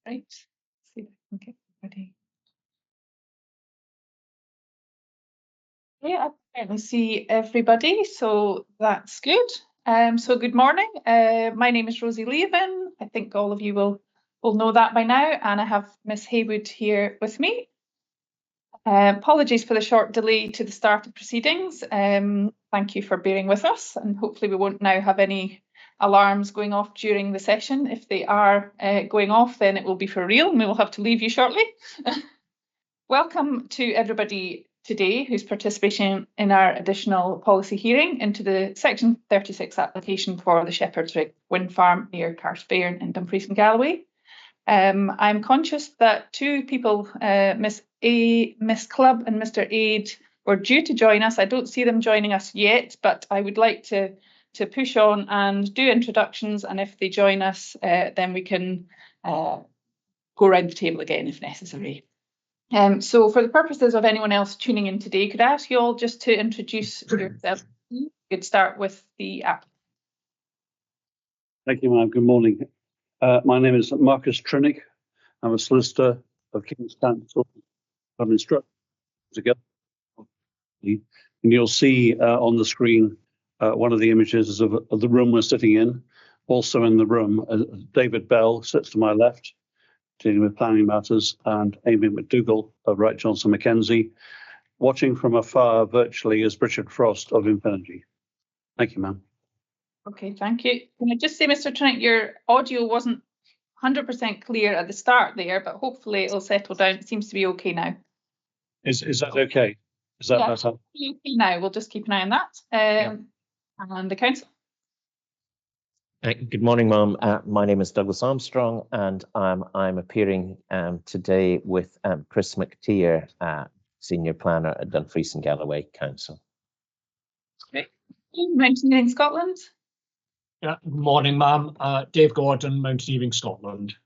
Right. See, okay, ready. Yeah, I see everybody, so that's good. So good morning. My name is Rosie Leaven. I think all of you will know that by now, and I have Miss Haywood here with me. Apologies for the short delay to the start of proceedings. Thank you for bearing with us, and hopefully we won't now have any alarms going off during the session. If they are going off, then it will be for real, and we will have to leave you shortly. Welcome to everybody today who's participating in our additional policy hearing into the Section 36 application for the Shepherd's Rig wind farm near Carsphairn in Dumfries and Galloway. I'm conscious that two people, Miss Clubb and Mr. Aid, were due to join us. I don't see them joining us yet, but I would like to push on and do introductions, and if they join us, then we can go around the table again if necessary. So for the purposes of anyone else tuning in today, could I ask you all just to introduce yourself? You could start with the app. Thank you, ma'am. Good morning. My name is Marcus Trinick. I'm a solicitor of King's Counsel. I'm instructed together. And you'll see on the screen one of the images of the room we're sitting in. Also in the room, David Bell sits to my left, dealing with planning matters, and Amy McDougall of Wright Johnson Mackenzie. Watching from afar virtually is Richard Frost of Infinergy. Thank you, ma'am. Okay, thank you. Can I just say, Mr. Trinick, your audio wasn't 100% clear at the start there, but hopefully it'll settle down. It seems to be okay now. Is that okay? Is that better? Okay now. We'll just keep an eye on that. And the council. Good morning, Ma'am. My name is Douglas Armstrong, and I'm appearing today with Chris McTeer, Senior Planner at Dumfries and Galloway Council. Okay. Mountaineering Scotland. Yeah, good morning, ma'am. Dave Gordon, Mountaineering Scotland.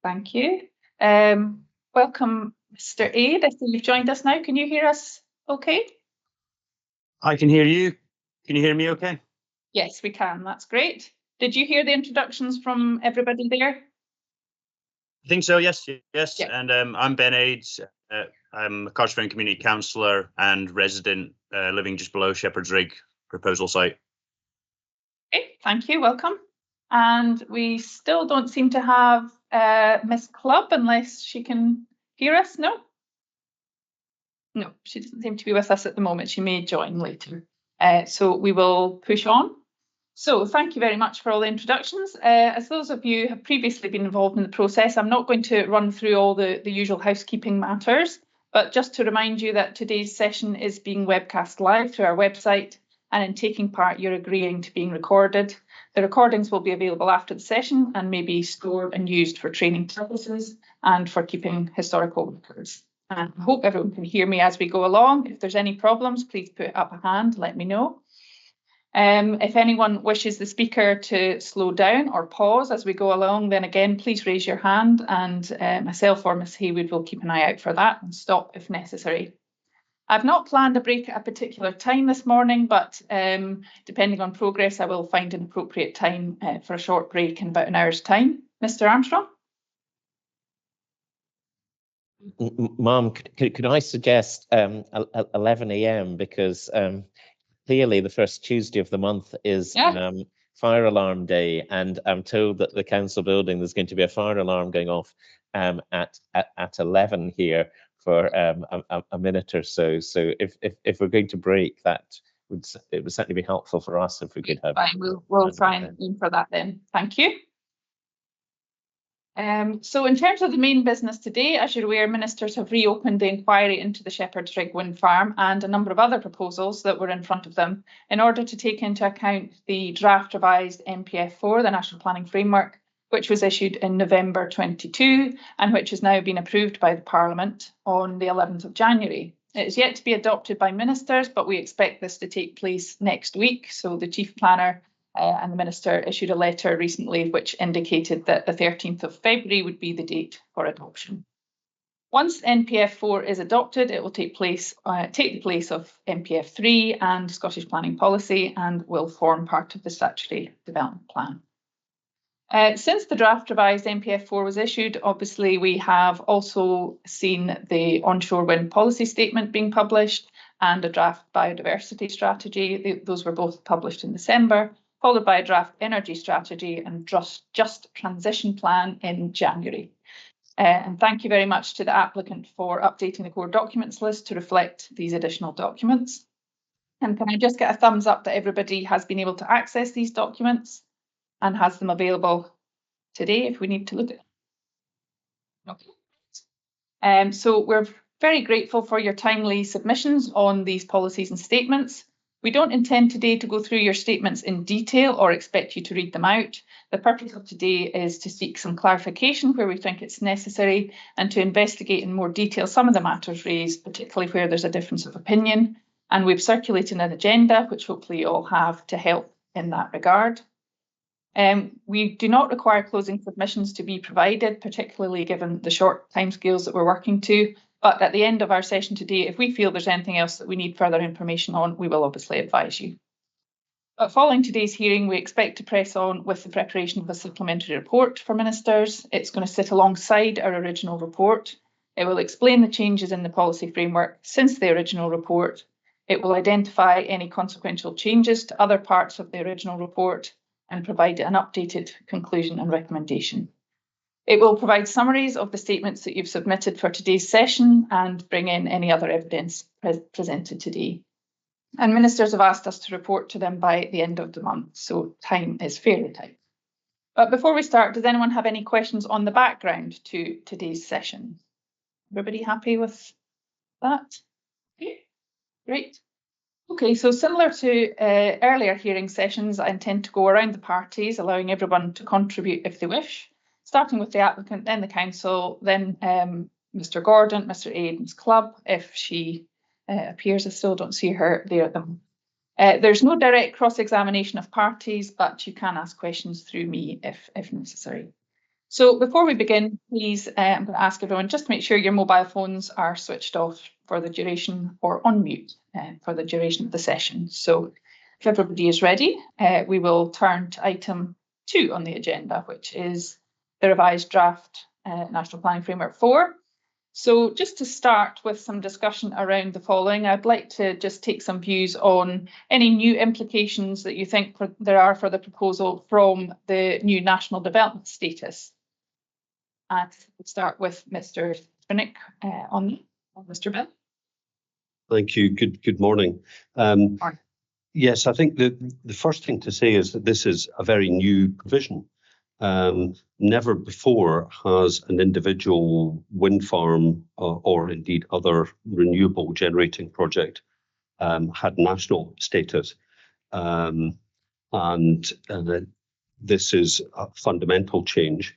Thank you. Welcome, Mr. Aid. I see you've joined us now. Can you hear us okay? I can hear you. Can you hear me okay? Yes, we can. That's great. Did you hear the introductions from everybody there? I think so, yes. Yeah. And I'm Ben Aids. I'm a Carsphairn Community Councillor and resident living just below Shepherd's Rig proposal site. Okay, thank you. Welcome. And we still don't seem to have Miss Clubb unless she can hear us. No? No, she doesn't seem to be with us at the moment. She may join later. So we will push on. So thank you very much for all the introductions. As those of you who have previously been involved in the process, I'm not going to run through all the usual housekeeping matters, but just to remind you that today's session is being webcast live through our website, and in taking part, you're agreeing to being recorded. The recordings will be available after the session and may be stored and used for training purposes and for keeping historical records. And I hope everyone can hear me as we go along. If there's any problems, please put up a hand, let me know. If anyone wishes the speaker to slow down or pause as we go along, then again, please raise your hand, and myself or Miss Haywood will keep an eye out for that and stop if necessary. I've not planned a break at a particular time this morning, but depending on progress, I will find an appropriate time for a short break in about an hour's time. Mr. Armstrong? Ma'am, could I suggest 11 a.m. because clearly the first Tuesday of the month is fire alarm day, and I'm told that the council building there's going to be a fire alarm going off at 11 here for a minute or so. So if we're going to break, it would certainly be helpful for us if we could have. Fine, we'll try and aim for that then. Thank you. So in terms of the main business today, as you're aware, ministers have reopened the inquiry into the Shepherd's Rig wind farm and a number of other proposals that were in front of them in order to take into account the draft revised NPF4, the National Planning Framework, which was issued in November 22 and which has now been approved by the Parliament on the 11th of January. It is yet to be adopted by ministers, but we expect this to take place next week. So the Chief Planner and the Minister issued a letter recently which indicated that the 13th of February would be the date for adoption. Once NPF4 is adopted, it will take the place of NPF3 and Scottish Planning Policy and will form part of the statutory development plan. Since the draft revised NPF4 was issued, obviously we have also seen the onshore wind policy statement being published and a draft biodiversity strategy. Those were both published in December, followed by a draft energy strategy and just transition plan in January. And thank you very much to the applicant for updating the core documents list to reflect these additional documents. And can I just get a thumbs up that everybody has been able to access these documents and has them available today if we need to look at them? Okay. So we're very grateful for your timely submissions on these policies and statements. We don't intend today to go through your statements in detail or expect you to read them out. The purpose of today is to seek some clarification where we think it's necessary and to investigate in more detail some of the matters raised, particularly where there's a difference of opinion. And we've circulated an agenda, which hopefully you all have to help in that regard. We do not require closing submissions to be provided, particularly given the short timescales that we're working to. But at the end of our session today, if we feel there's anything else that we need further information on, we will obviously advise you. But following today's hearing, we expect to press on with the preparation of a supplementary report for ministers. It's going to sit alongside our original report. It will explain the changes in the policy framework since the original report. It will identify any consequential changes to other parts of the original report and provide an updated conclusion and recommendation. It will provide summaries of the statements that you've submitted for today's session and bring in any other evidence presented today. And ministers have asked us to report to them by the end of the month, so time is fairly tight. But before we start, does anyone have any questions on the background to today's session? Everybody happy with that? Okay, great. Okay, so similar to earlier hearing sessions, I intend to go around the parties, allowing everyone to contribute if they wish, starting with the applicant, then the council, then Mr. Gordon, Mr. Aiden's club, if she appears. I still don't see her there at the moment. There's no direct cross-examination of parties, but you can ask questions through me if necessary. So before we begin, please, I'm going to ask everyone just to make sure your mobile phones are switched off for the duration or on mute for the duration of the session. So if everybody is ready, we will turn to item 2 on the agenda, which is the revised draft National Planning Framework 4. So just to start with some discussion around the following, I'd like to just take some views on any new implications that you think there are for the proposal from the new national development status. And we'll start with Mr. Trinick on Mr. Bill. Thank you. Good morning. Yes, I think the first thing to say is that this is a very new provision. Never before has an individual wind farm or indeed other renewable generating project had national status. This is a fundamental change,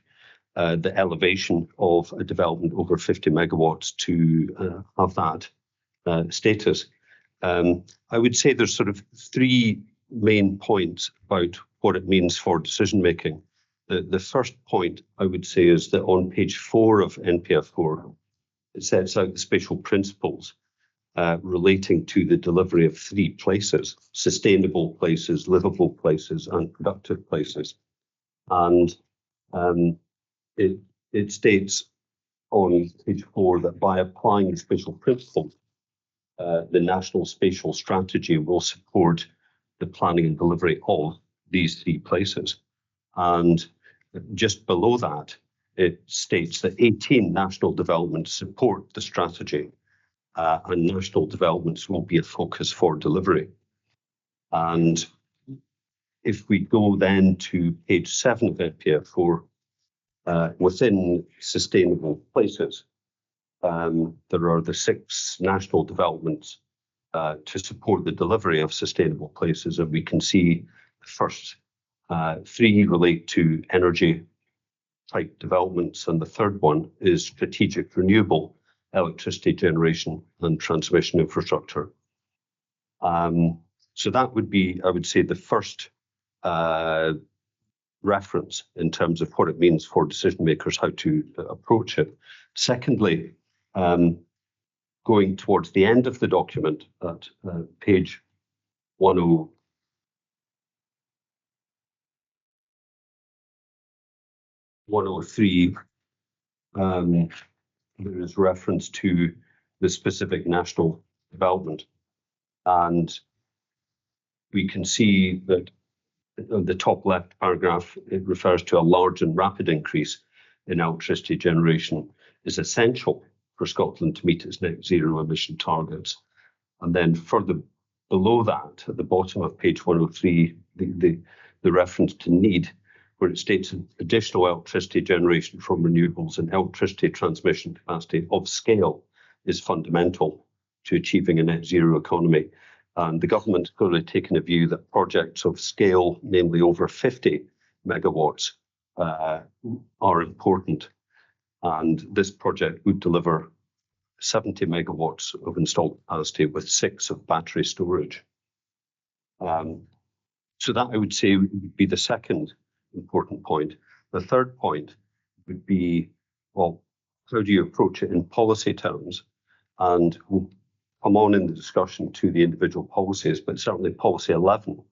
the elevation of a development over 50 megawatts to have that status. I would say there's sort of 3 main points about what it means for decision making. The first point I would say is that on page 4 of NPF4, it sets out the spatial principles relating to the delivery of 3 places: sustainable places, livable places, and productive places. And it states on page 4 that by applying the spatial principles, the National Spatial Strategy will support the planning and delivery of these 3 places. And just below that, it states that 18 national developments support the strategy, and national developments will be a focus for delivery. And if we go then to page 7 of NPF4, within sustainable places, there are the 6 national developments to support the delivery of sustainable places, and we can see the first 3 relate to energy type developments, and the third one is strategic renewable electricity generation and transmission infrastructure. So that would be, I would say, the first reference in terms of what it means for decision makers, how to approach it. Secondly, going towards the end of the document at page 10, 103, there is reference to the specific national development. And we can see that the top left paragraph, it refers to a large and rapid increase in electricity generation is essential for Scotland to meet its net zero emission targets. And then further below that, at the bottom of page 103, the reference to need, where it states additional electricity generation from renewables and electricity transmission capacity of scale is fundamental to achieving a net zero economy. And the government's clearly taken a view that projects of scale, namely over 50 megawatts, are important. And this project would deliver 70 megawatts of installed capacity with 6 of battery storage. So that, I would say, would be the second important point. The third point would be, well, how do you approach it in policy terms? And we'll come on in the discussion to the individual policies, but certainly policy 11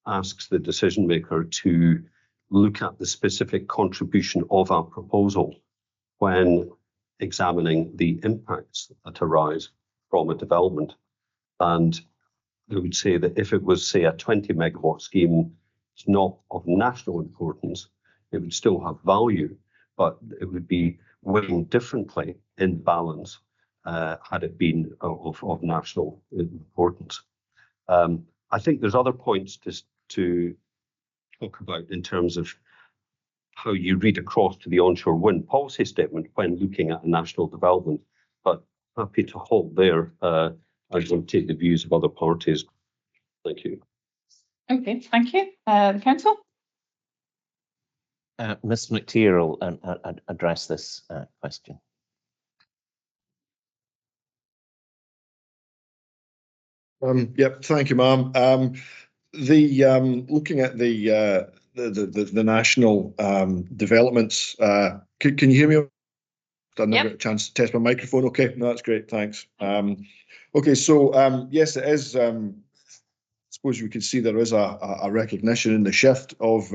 asks the decision maker to look at the specific contribution of our proposal when examining the impacts that arise from a development. And I would say that if it was, say, a 20 megawatt scheme, it's not of national importance, it would still have value, but it would be weighing differently in balance had it been of national importance. I think there's other points to talk about in terms of how you read across to the onshore wind policy statement when looking at a national development, but happy to halt there and take the views of other parties. Thank you. Okay, thank you. The council? Mr. McTeer will address this question. Yep, thank you, ma'am. Looking at the national developments, can you hear me? I never got a chance to test my microphone. Okay, no, that's great. Thanks. Okay, so yes, it is. I suppose we can see there is a recognition in the shift of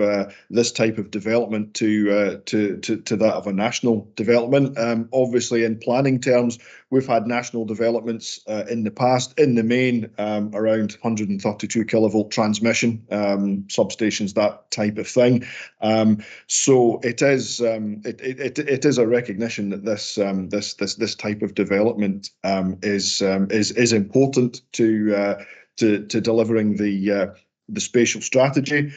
this type of development to that of a national development. Obviously, in planning terms, we've had national developments in the past, in the main, around 132 kilovolt transmission substations, that type of thing. So it is a recognition that this type of development is important to delivering the spatial strategy.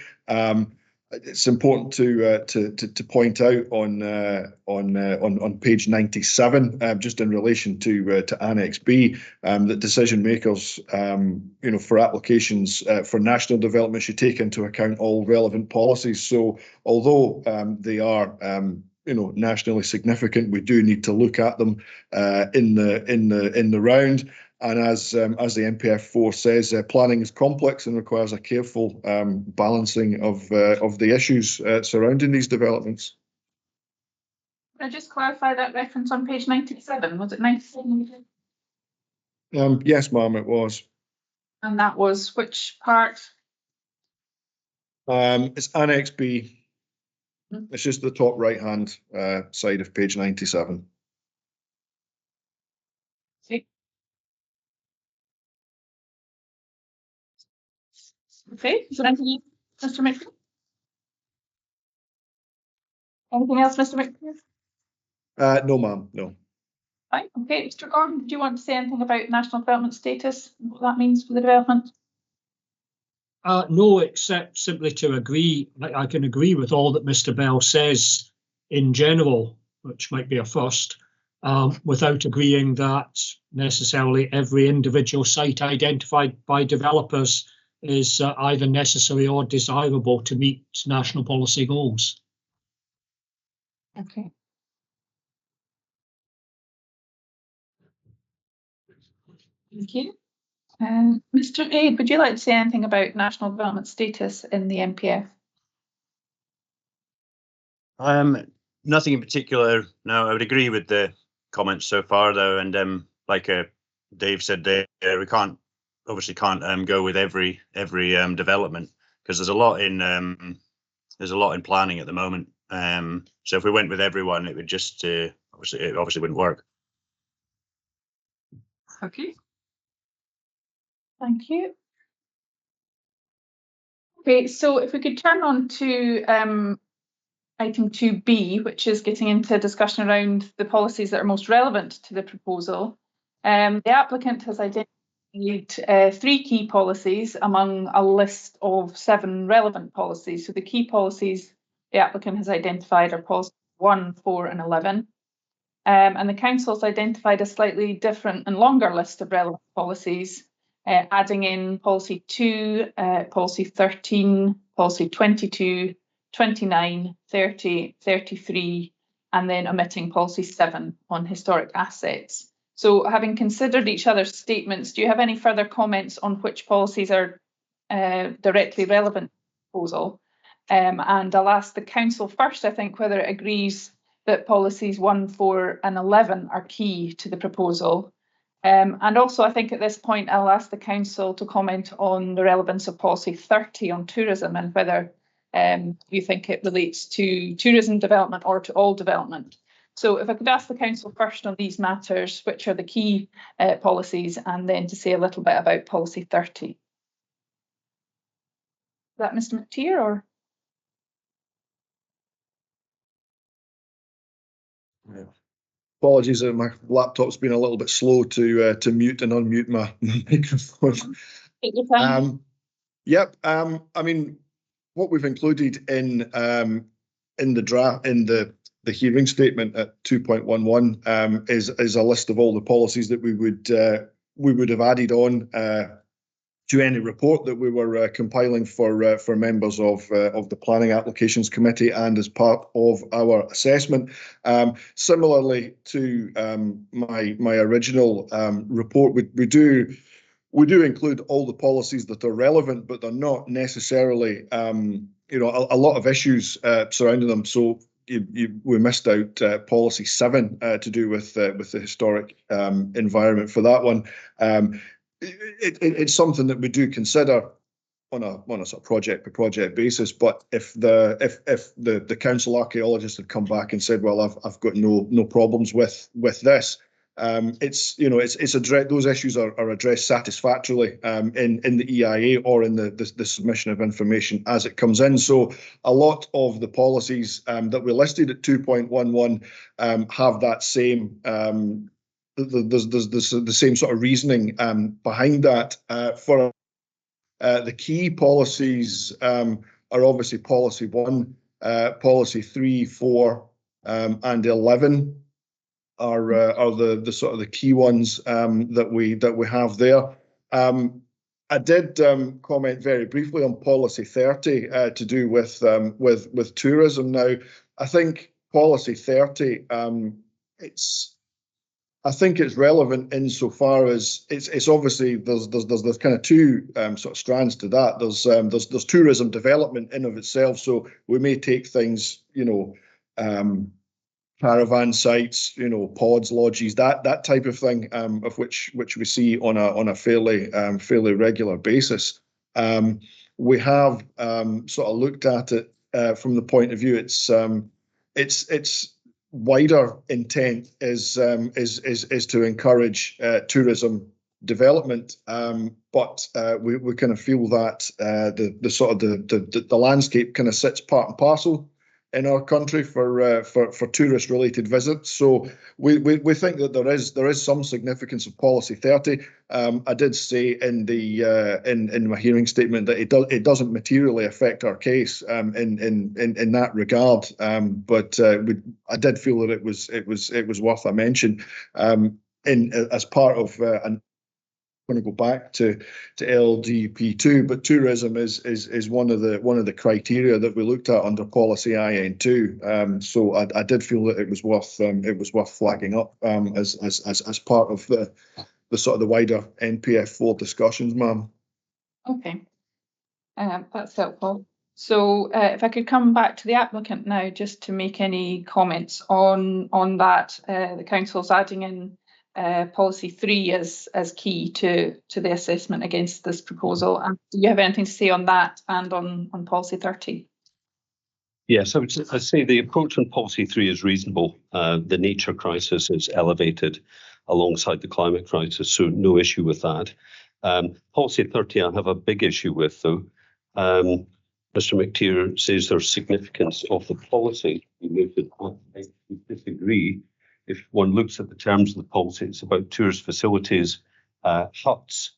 It's important to point out on page 97, just in relation to Annex B, that decision makers, for applications for national development should take into account all relevant policies. So although they are nationally significant, we do need to look at them in the round. And as the NPF4 says, planning is complex and requires a careful balancing of the issues surrounding these developments. Can I just clarify that reference on page 97? Was it 97? Yes, ma'am, it was. And that was which part? It's Annex B. It's just the top right-hand side of page 97. Okay. Okay, is there anything, Mr. McPherson? Anything else, Mr. McPherson? No, ma'am, no. Right, okay, Mr. Gordon, do you want to say anything about national development status, what that means for the development? No, except simply to agree. I can agree with all that Mr. Bell says in general, which might be a first, without agreeing that necessarily every individual site identified by developers is either necessary or desirable to meet national policy goals. Okay. Thank you. Mr. Aid, would you like to say anything about national development status in the NPF? Nothing in particular. No, I would agree with the comments so far, though, and like Dave said, there we can't go with every development because there's a lot in planning at the moment, So if we went with everyone, it would just obviously wouldn't work. Okay. Thank you. Okay, so if we could turn on to item 2B, which is getting into discussion around the policies that are most relevant to the proposal. The applicant has identified 3 key policies among a list of 7 relevant policies. So the key policies the applicant has identified are policies 1, 4 and 11. And the council has identified a slightly different and longer list of relevant policies, adding in policy 2, policy 13, policy 22, 29, 30, 33, and then omitting policy 7 on historic assets. So having considered each other's statements, do you have any further comments on which policies are directly relevant to the proposal? And I'll ask the council first, I think, whether it agrees that policies 1, 4 and 11 are key to the proposal. And also, I think at this point, I'll ask the council to comment on the relevance of policy 30 on tourism and whether you think it relates to tourism development or to all development. So if I could ask the council first on these matters, which are the key policies, and then to say a little bit about policy 30. Is that Mr. McTeer or? Yeah. Apologies, my laptop's been a little bit slow to mute and unmute my microphone. Take your time. Yep. I mean, what we've included in the draft in the hearing statement at 2.11 is a list of all the policies that we would have added on to any report that we were compiling for members of the Planning Applications Committee and as part of our assessment. Similarly to my original report, we do include all the policies that are relevant, but they're not necessarily a lot of issues surrounding them. So we missed out policy 7 to do with the historic environment for that one. It's something that we do consider on a sort of project by project basis. But if the council archaeologist had come back and said, well, I've got no problems with this, it's addressed. Those issues are addressed satisfactorily in the EIA or in the submission of information as it comes in. So a lot of the policies that we listed at 2.11 have that same. There's the same sort of reasoning behind that. For the key policies are obviously policy 1, policy 3, 4, and 11 are the sort of the key ones that we have there. I did comment very briefly on policy 30 to do with tourism. Now, I think policy 30 I think it's relevant insofar as it's obviously there's kind of 2 sort of strands to that. There's tourism development in of itself. So we may take things, caravan sites, pods, lodges, that type of thing, of which we see on a fairly regular basis. We have sort of looked at it from the point of view it's wider intent is to encourage tourism development, but we kind of feel that the sort of the landscape kind of sits part and parcel in our country for tourist related visits. So we think that there is some significance of policy 30. I did say in my hearing statement that it doesn't materially affect our case in that regard. But I did feel that it was worth a mention as part of an. Going to go back to LDP2, but tourism is one of the criteria that we looked at under policy IN2. So I did feel that it was worth flagging up as part of the sort of the wider NPF4 discussions, ma'am. Okay, that's helpful. So if I could come back to the applicant now, just to make any comments on that, the council's adding in policy 3 as key to the assessment against this proposal. And do you have anything to say on that and on policy 30? Yes, I'd say the approach on policy 3 is reasonable. The nature crisis is elevated alongside the climate crisis, so no issue with that. Policy 30 I have a big issue with, though. Mr. McTeer says there's significance of the policy. I disagree. If one looks at the terms of the policy, it's about tourist facilities, huts,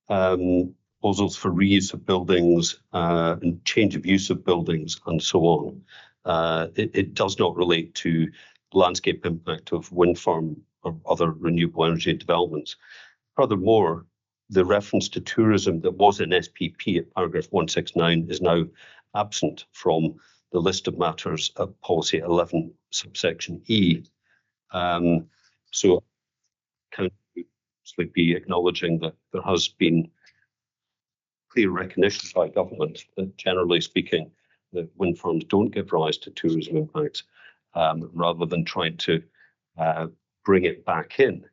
proposals for reuse of buildings and change of use of buildings and so on. It does not relate to landscape impact of wind farm or other renewable energy developments. Furthermore, the reference to tourism that was in SPP at paragraph 169 is now absent from the list of matters at policy 11 subsection E. So can we be acknowledging that there has been clear recognition by government that, generally speaking, the wind farms don't give rise to tourism impacts, rather than trying to bring it back in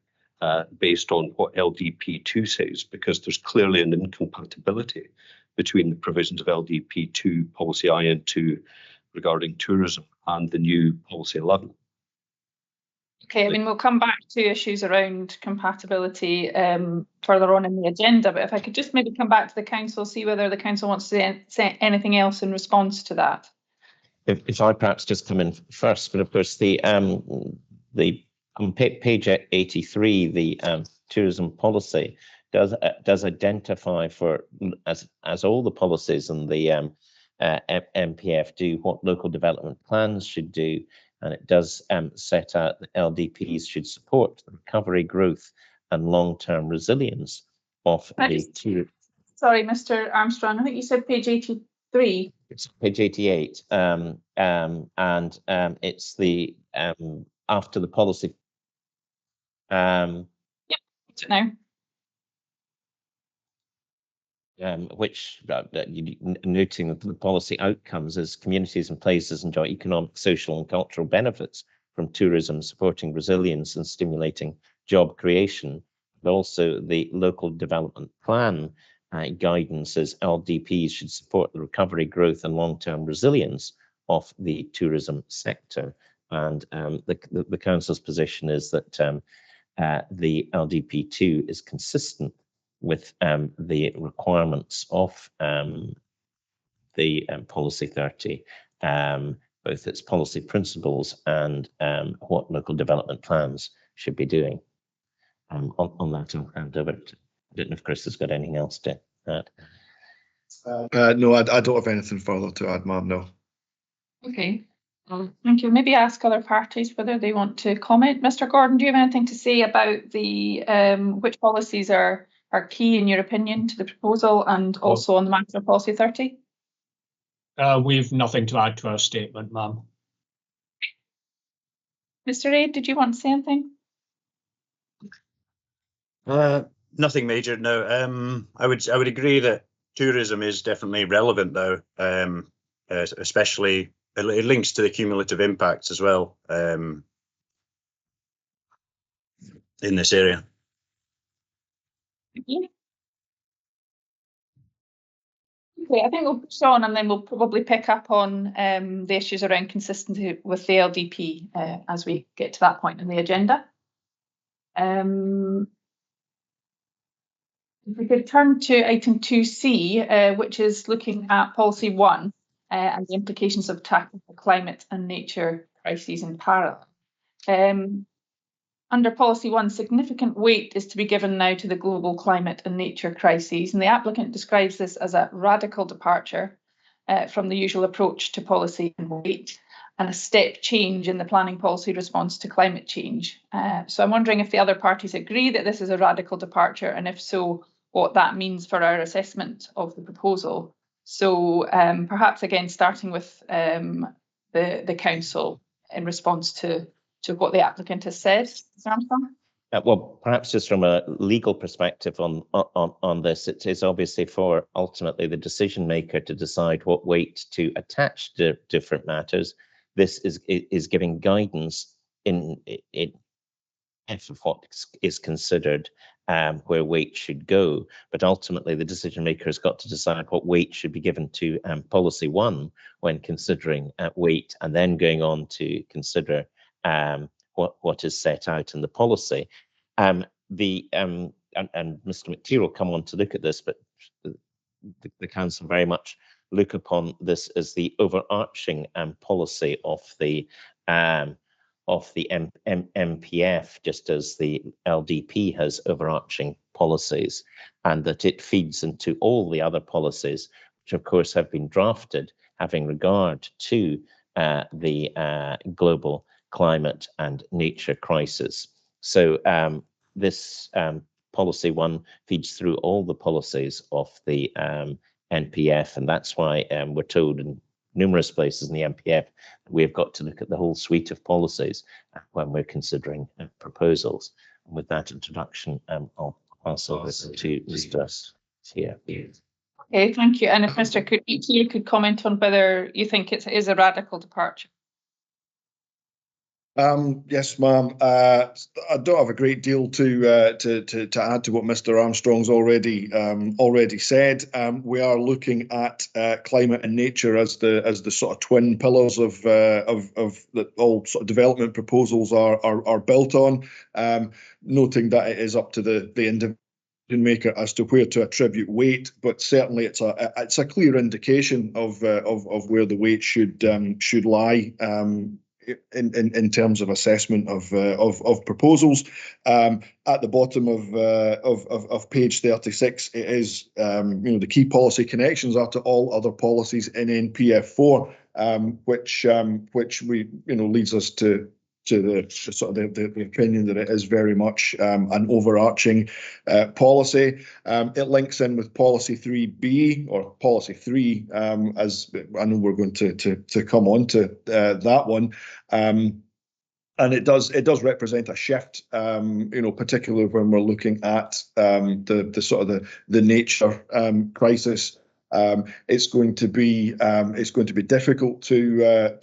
based on what LDP2 says, because there's clearly an incompatibility between the provisions of LDP2 policy IN2 regarding tourism and the new policy 11. Okay, I mean, we'll come back to issues around compatibility further on in the agenda, but if I could just maybe come back to the council, see whether the council wants to say anything else in response to that. If I perhaps just come in first, but of course on page 83, the tourism policy does identify for as all the policies and the NPF do what local development plans should do. And it does set out that LDPs should support the recovery, growth, and long-term resilience of the. Sorry, Mr. Armstrong, I think you said page 83. It's page 88, and it's the after the policy. Yep, now. Which noting that the policy outcomes as communities and places enjoy economic, social and cultural benefits from tourism, supporting resilience and stimulating job creation, but also the local development plan guidance as LDPs should support the recovery, growth and long-term resilience of the tourism sector. And the council's position is that the LDP2 is consistent with the requirements of the policy 30, both its policy principles and what local development plans should be doing. On that, I'll hand over to, I don't know if Chris has got anything else to add. No, I don't have anything further to add, ma'am, no. Okay, thank you. Maybe ask other parties whether they want to comment. Mr. Gordon, do you have anything to say about the which policies are key in your opinion to the proposal and also on the matter of policy 30? We've nothing to add to our statement, ma'am. Mr. Reid, did you want to say anything? Nothing major, no. I would agree that tourism is definitely relevant, though, especially it links to the cumulative impacts as well in this area. Yeah. Okay, I think we'll push on and then we'll probably pick up on the issues around consistency with the LDP as we get to that point in the agenda. If we could turn to item 2C, which is looking at policy 1 and the implications of tackling the climate and nature crises in parallel. Under policy 1, significant weight is to be given now to the global climate and nature crises, and the applicant describes this as a radical departure from the usual approach to policy and weight, and a step change in the planning policy response to climate change. So I'm wondering if the other parties agree that this is a radical departure, and if so, what that means for our assessment of the proposal. So perhaps again, starting with the council in response to what the applicant has said. Mr. Armstrong? Well, perhaps just from a legal perspective on this, it is obviously for ultimately the decision maker to decide what weight to attach to different matters. This is giving guidance in what is considered where weight should go, but ultimately the decision maker has got to decide what weight should be given to policy one when considering weight, and then going on to consider what is set out in the policy. And Mr. McTeer will come on to look at this, but the council very much look upon this as the overarching policy of the NPF, just as the LDP has overarching policies, and that it feeds into all the other policies, which of course have been drafted having regard to the global climate and nature crisis. So this policy one feeds through all the policies of the NPF, and that's why we're told in numerous places in the NPF we've got to look at the whole suite of policies when we're considering proposals. And with that introduction, I'll pass over to Mr. here. Okay, thank you. And if Mr. Keir could comment on whether you think it is a radical departure. Yes, ma'am. I don't have a great deal to add to what Mr. Armstrong's already said. We are looking at climate and nature as the sort of twin pillars of that all sort of development proposals are built on. Noting that it is up to the individual maker as to where to attribute weight, but certainly it's a clear indication of where the weight should lie. In terms of assessment of proposals, at the bottom of page 36, it is the key policy connections are to all other policies in NPF4, which we leads us to the sort of the opinion that it is very much an overarching policy. It links in with policy 3B or policy 3, as I know we're going to come on to that one. And it does represent a shift, particularly when we're looking at the sort of the nature crisis. It's going to be difficult to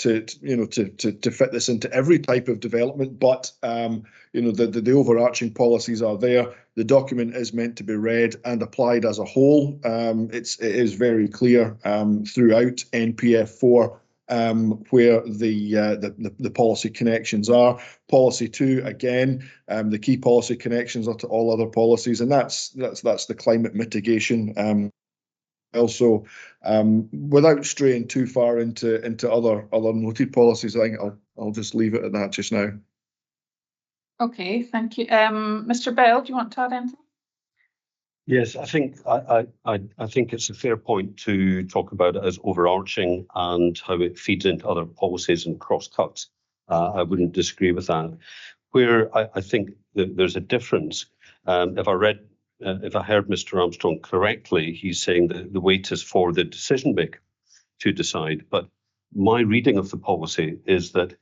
fit this into every type of development, but the overarching policies are there. The document is meant to be read and applied as a whole. It is very clear throughout NPF4 where the policy connections are. Policy 2, again, the key policy connections are to all other policies, and that's the climate mitigation. Also, without straying too far into other noted policies, I think I'll just leave it at that just now. Okay, thank you. Mr. Bell, do you want to add anything? Yes, I think it's a fair point to talk about it as overarching and how it feeds into other policies and cross-cuts. I wouldn't disagree with that. Where I think that there's a difference, if I heard Mr. Armstrong correctly, he's saying that the weight is for the decision maker to decide. But my reading of the policy is that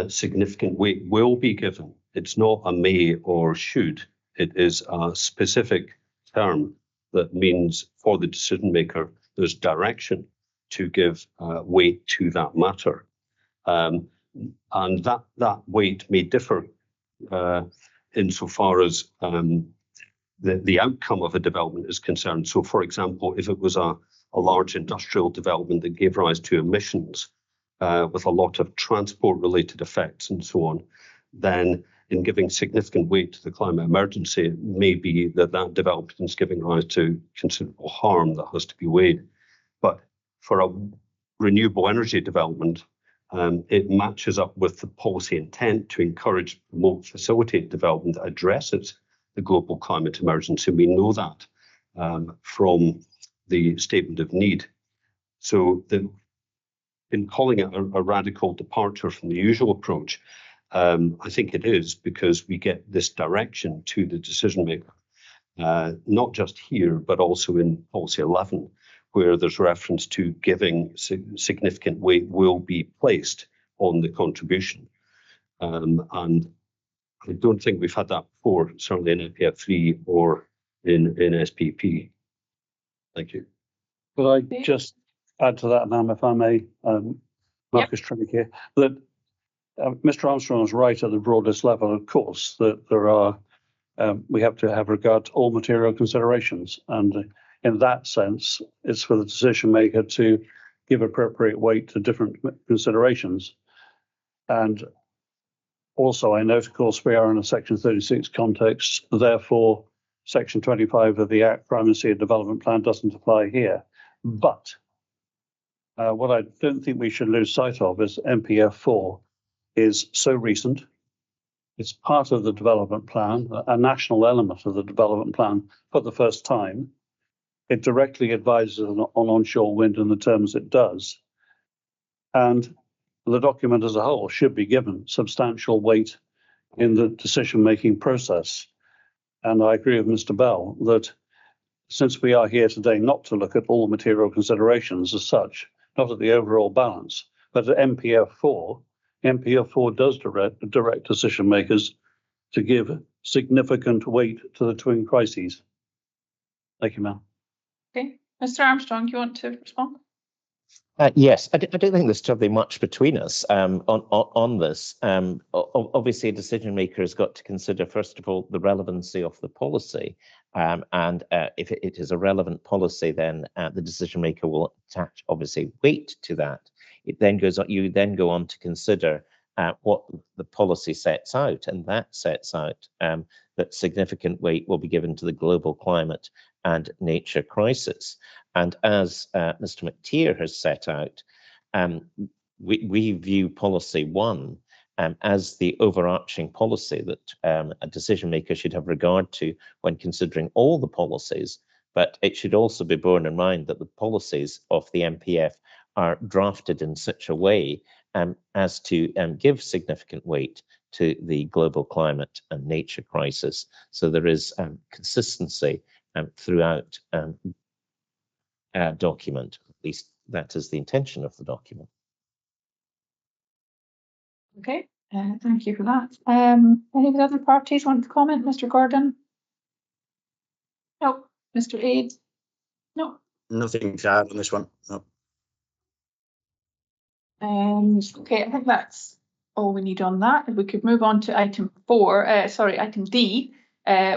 significant weight will be given. It's not a may or should. It is a specific term that means for the decision maker, there's direction to give weight to that matter. And that weight may differ insofar as the outcome of a development is concerned. So, for example, if it was a large industrial development that gave rise to emissions with a lot of transport-related effects and so on, then in giving significant weight to the climate emergency, it may be that development is giving rise to considerable harm that has to be weighed. But for a renewable energy development, it matches up with the policy intent to encourage, promote, facilitate development that addresses the global climate emergency. We know that from the statement of need. So in calling it a radical departure from the usual approach, I think it is because we get this direction to the decision maker, not just here, but also in policy 11, where there's reference to giving significant weight will be placed on the contribution. And I don't think we've had that before, certainly in NPF3 or in SPP. Thank you. Could I just add to that, ma'am, if I may, Marcus Trinick here, that Mr. Armstrong is right at the broadest level, of course, that there are we have to have regard to all material considerations. And in that sense, it's for the decision maker to give appropriate weight to different considerations. And also, I note, of course, we are in a Section 36 context, therefore, Section 25 of the Act, Primacy and Development Plan, doesn't apply here. But what I don't think we should lose sight of is NPF4 is so recent. It's part of the development plan, a national element of the development plan for the first time. It directly advises on onshore wind in the terms it does. And the document as a whole should be given substantial weight in the decision-making process. And I agree with Mr. Bell that since we are here today not to look at all material considerations as such, not at the overall balance, but at NPF4, NPF4 does direct decision makers to give significant weight to the twin crises. Thank you, ma'am. Okay, Mr. Armstrong, do you want to respond? Yes, I don't think there's terribly much between us on this. Obviously, a decision maker has got to consider, first of all, the relevancy of the policy. And if it is a relevant policy, then the decision maker will attach, obviously, weight to that. It then goes on, you then go on to consider what the policy sets out, and that sets out that significant weight will be given to the global climate and nature crisis. And as Mr. McTeer has set out, we view policy one as the overarching policy that a decision maker should have regard to when considering all the policies, but it should also be borne in mind that the policies of the NPF are drafted in such a way as to give significant weight to the global climate and nature crisis. So there is consistency throughout document. At least that is the intention of the document. Okay, thank you for that. Any of the other parties want to comment? Mr. Gordon? No. Mr. Aid? No. Nothing to add on this one. No. Okay, I think that's all we need on that. If we could move on to item D,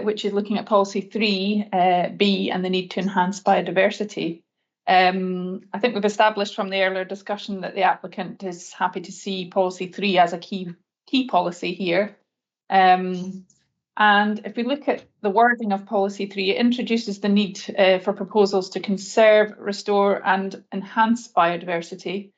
which is looking at policy 3B and the need to enhance biodiversity. I think we've established from the earlier discussion that the applicant is happy to see policy 3 as a key policy here. And if we look at the wording of policy 3, it introduces the need for proposals to conserve, restore and enhance biodiversity.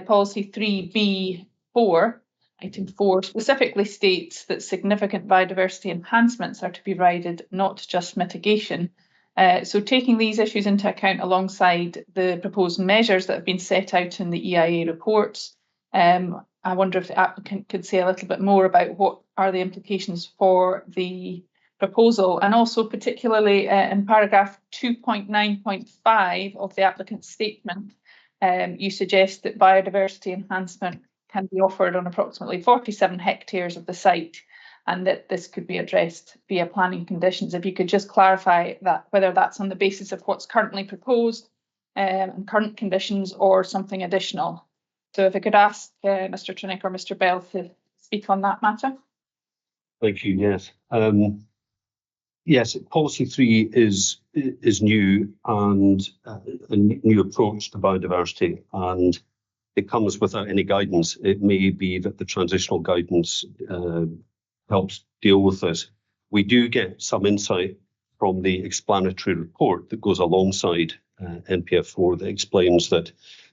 Policy 3B4, item 4, specifically states that significant biodiversity enhancements are to be provided, not just mitigation. So taking these issues into account alongside the proposed measures that have been set out in the EIA reports, I wonder if the applicant could say a little bit more about what are the implications for the proposal, and also particularly in paragraph 2.9.5 of the applicant's statement, you suggest that biodiversity enhancement can be offered on approximately 47 hectares of the site, and that this could be addressed via planning conditions. If you could just clarify that, whether that's on the basis of what's currently proposed and current conditions or something additional. So if I could ask Mr. Trinick or Mr. Bell to speak on that matter. Thank you, yes. Yes, policy 3 is new and a new approach to biodiversity, and it comes without any guidance. It may be that the transitional guidance helps deal with this. We do get some insight from the explanatory report that goes alongside NPF4 that explains that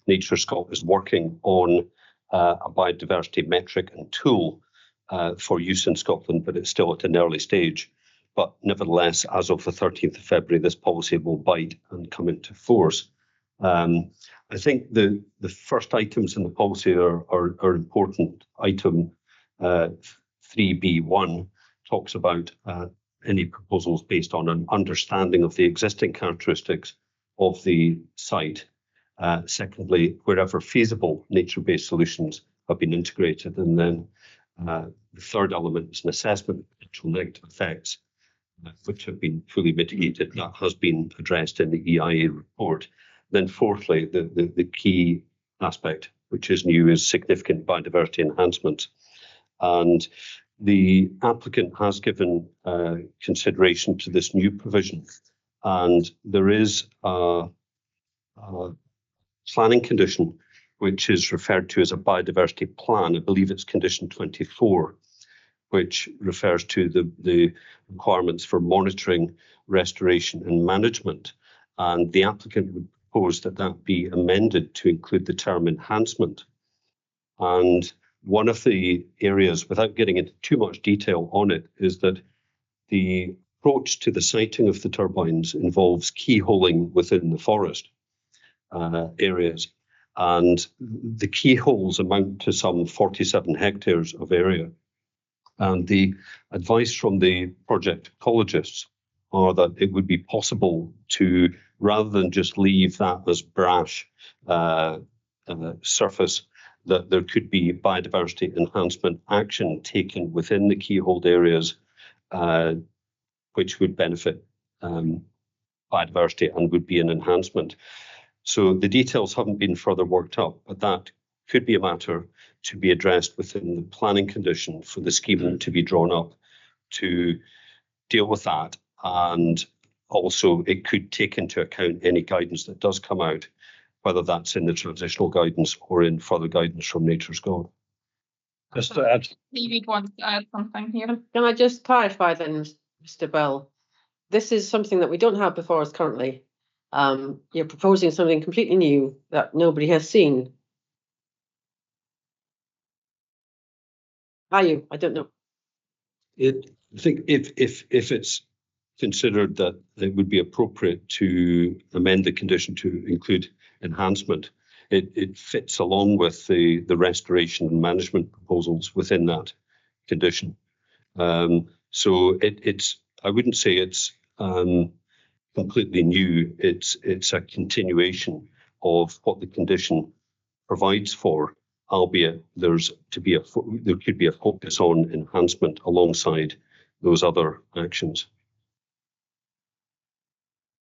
NatureScot is working on a biodiversity metric and tool for use in Scotland, but it's still at an early stage. But nevertheless, as of the 13th of February, this policy will bite and come into force. I think the first items in the policy are important. Item 3B1 talks about any proposals based on an understanding of the existing characteristics of the site. Secondly, wherever feasible, nature-based solutions have been integrated. And then the third element is an assessment of potential negative effects, which have been fully mitigated. That has been addressed in the EIA report. Then fourthly, the key aspect, which is new, is significant biodiversity enhancement. And the applicant has given consideration to this new provision, and there is a planning condition which is referred to as a biodiversity plan. I believe it's condition 24, which refers to the requirements for monitoring, restoration and management. And the applicant would propose that that be amended to include the term enhancement. And one of the areas, without getting into too much detail on it, is that the approach to the siting of the turbines involves keyholing within the forest areas. And the keyholes amount to some 47 hectares of area. And the advice from the project ecologists are that it would be possible to, rather than just leave that as brash surface, that there could be biodiversity enhancement action taken within the keyholed areas, which would benefit biodiversity and would be an enhancement. So the details haven't been further worked up, but that could be a matter to be addressed within the planning condition for the scheme to be drawn up to deal with that. And also it could take into account any guidance that does come out, whether that's in the transitional guidance or in further guidance from Nature's God. Just to add, David wants to add something here. Can I just clarify then, Mr. Bell? This is something that we don't have before us currently. You're proposing something completely new that nobody has seen. Are you? I don't know. I think if it's considered that it would be appropriate to amend the condition to include enhancement, it fits along with the restoration and management proposals within that condition. So it's I wouldn't say it's completely new. It's a continuation of what the condition provides for, albeit there could be a focus on enhancement alongside those other actions.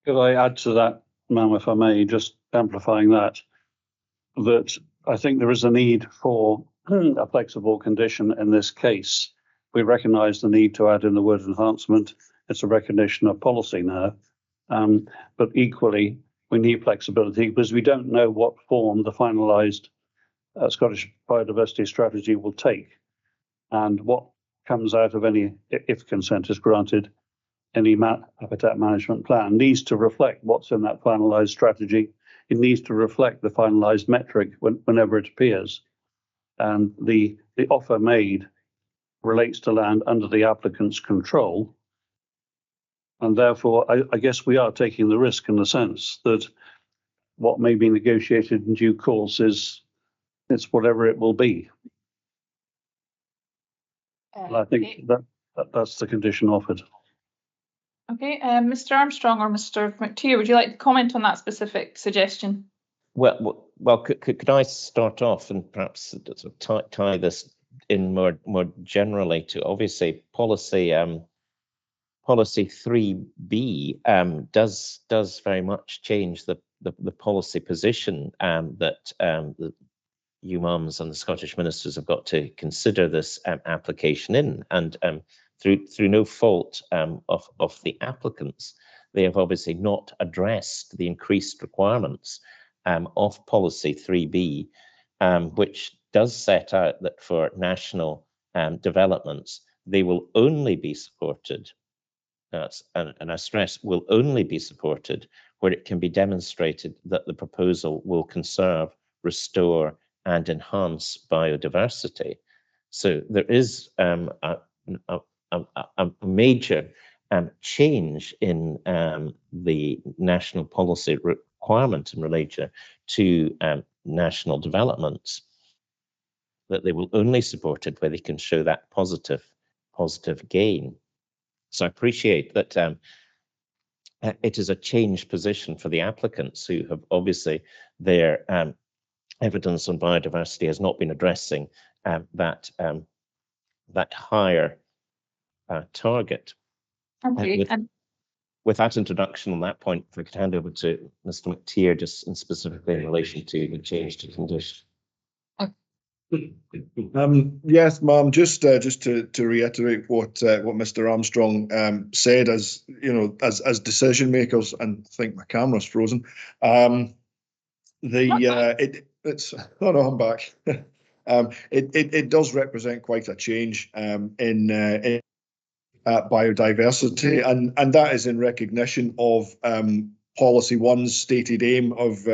could I add to that, ma'am, if I may, just amplifying that I think there is a need for a flexible condition in this case. We recognise the need to add in the word enhancement. It's a recognition of policy now. But equally, we need flexibility because we don't know what form the finalised Scottish biodiversity strategy will take, and what comes out of any, if consent is granted, any habitat management plan needs to reflect what's in that finalised strategy. It needs to reflect the finalised metric whenever it appears. And the offer made relates to land under the applicant's control. And therefore, I guess we are taking the risk in the sense that what may be negotiated in due course it's whatever it will be. And I think that's the condition offered. Okay, Mr. Armstrong or Mr. McTeer, would you like to comment on that specific suggestion? Well, could I start off and perhaps sort of tie this in more generally to obviously policy 3B does very much change the policy position that the UMUMs and the Scottish ministers have got to consider this application in, and through no fault of the applicants, they have obviously not addressed the increased requirements of policy 3B, which does set out that for national developments, they will only be supported, and I stress, will only be supported where it can be demonstrated that the proposal will conserve, restore, and enhance biodiversity. So there is a major change in the national policy requirement in relation to national developments, that they will only support it where they can show that positive gain. So I appreciate that it is a changed position for the applicants who have obviously their evidence on biodiversity has not been addressing that higher target. Okay. With that introduction on that point, if I could hand over to Mr. McTeer, just specifically in relation to the change to condition. Yes, ma'am. Just to reiterate what Mr. Armstrong said, as you know, as decision makers, and I think my camera's frozen. It's oh no, I'm back. It does represent quite a change in biodiversity, and that is in recognition of Policy One's stated aim of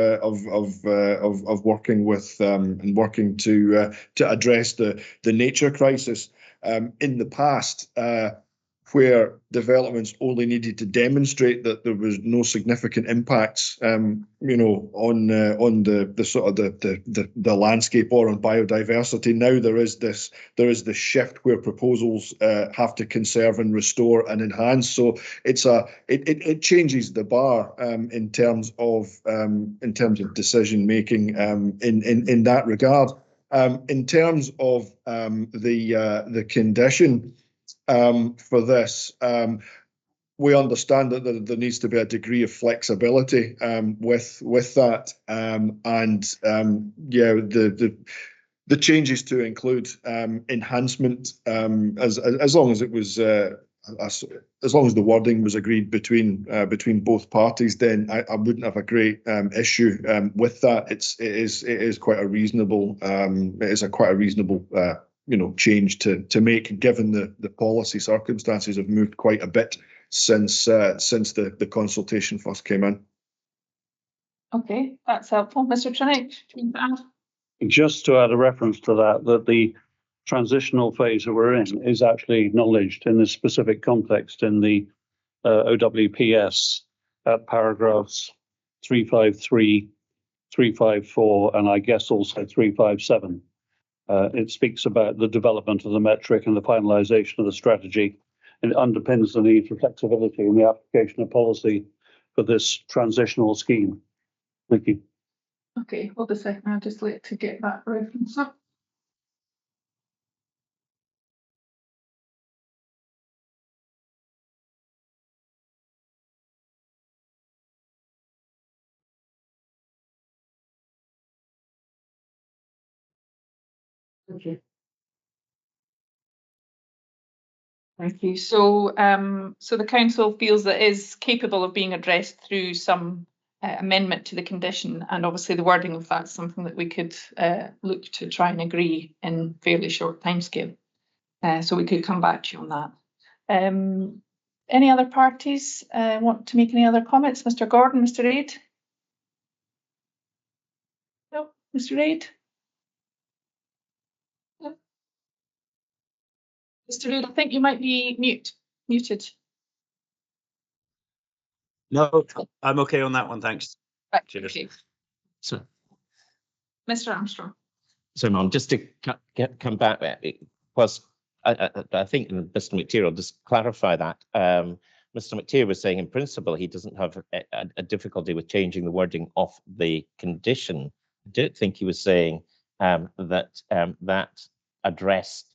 working with and working to address the nature crisis. In the past, where developments only needed to demonstrate that there was no significant impacts, on the sort of the landscape or on biodiversity. Now there is this shift where proposals have to conserve and restore and enhance. So it changes the bar in terms of decision making in that regard. In terms of the condition for this, we understand that there needs to be a degree of flexibility with that, the changes to include enhancement, as long as it was as long as the wording was agreed between both parties, then I wouldn't have a great issue with that. It is quite a reasonable change to make, given the policy circumstances have moved quite a bit since the consultation first came in. Okay, that's helpful. Mr. Trinick, do you want to add? Just to add a reference to that the transitional phase that we're in is actually acknowledged in this specific context in the OWPS at paragraphs 353, 354, and I guess also 357. It speaks about the development of the metric and the finalisation of the strategy, and it underpins the need for flexibility in the application of policy for this transitional scheme. Thank you. Okay, hold a second. I'll just wait to get that reference up. Okay. Thank you. So, so the council feels that it is capable of being addressed through some amendment to the condition, and obviously the wording of that is something that we could look to try and agree in fairly short timescale. So we could come back to you on that. Any other parties want to make any other comments? Mr. Gordon, Mr. Reid? No, Mr. Reid? No. Mr. Reid, I think you might be muted. No, I'm okay on that one, thanks. Right, Cheers. okay. So, Mr. Armstrong. so Mom, just to come back, it was I think Mr. McTeer will just clarify that. Mr. McTeer was saying in principle he doesn't have a difficulty with changing the wording of the condition. I don't think he was saying that that addressed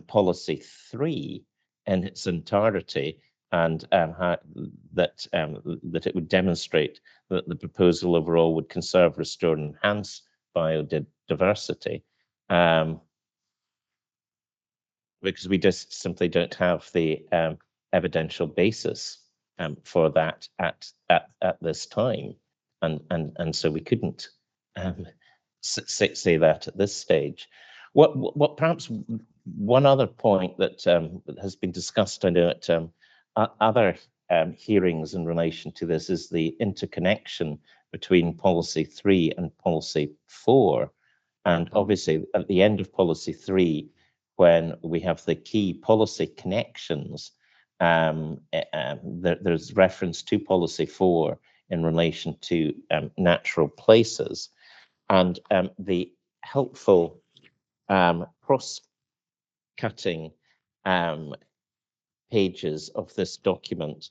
policy 3 in its entirety, and that it would demonstrate that the proposal overall would conserve, restore, and enhance biodiversity. Because we just simply don't have the evidential basis for that at this time, and so we couldn't say that at this stage. What perhaps one other point that has been discussed, I know, at other hearings in relation to this, is the interconnection between policy 3 and policy 4, and obviously at the end of policy 3, when we have the key policy connections, there's reference to policy 4 in relation to natural places, and the helpful cross-cutting pages of this document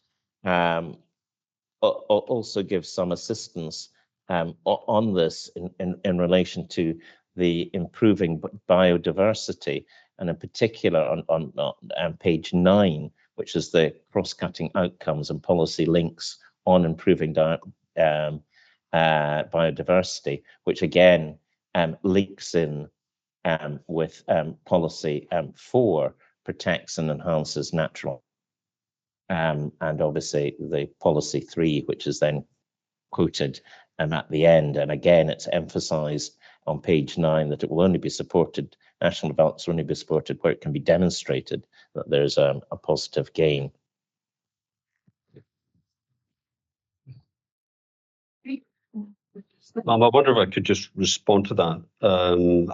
also give some assistance on this in relation to the improving biodiversity, and in particular on page 9, which is the cross-cutting outcomes and policy links on improving biodiversity, which again links in with policy 4 protects and enhances natural, and obviously the policy 3, which is then quoted at the end. And again, it's emphasised on page 9 that it will only be supported, national developments will only be supported where it can be demonstrated that there's a positive gain. I wonder if I could just respond to that.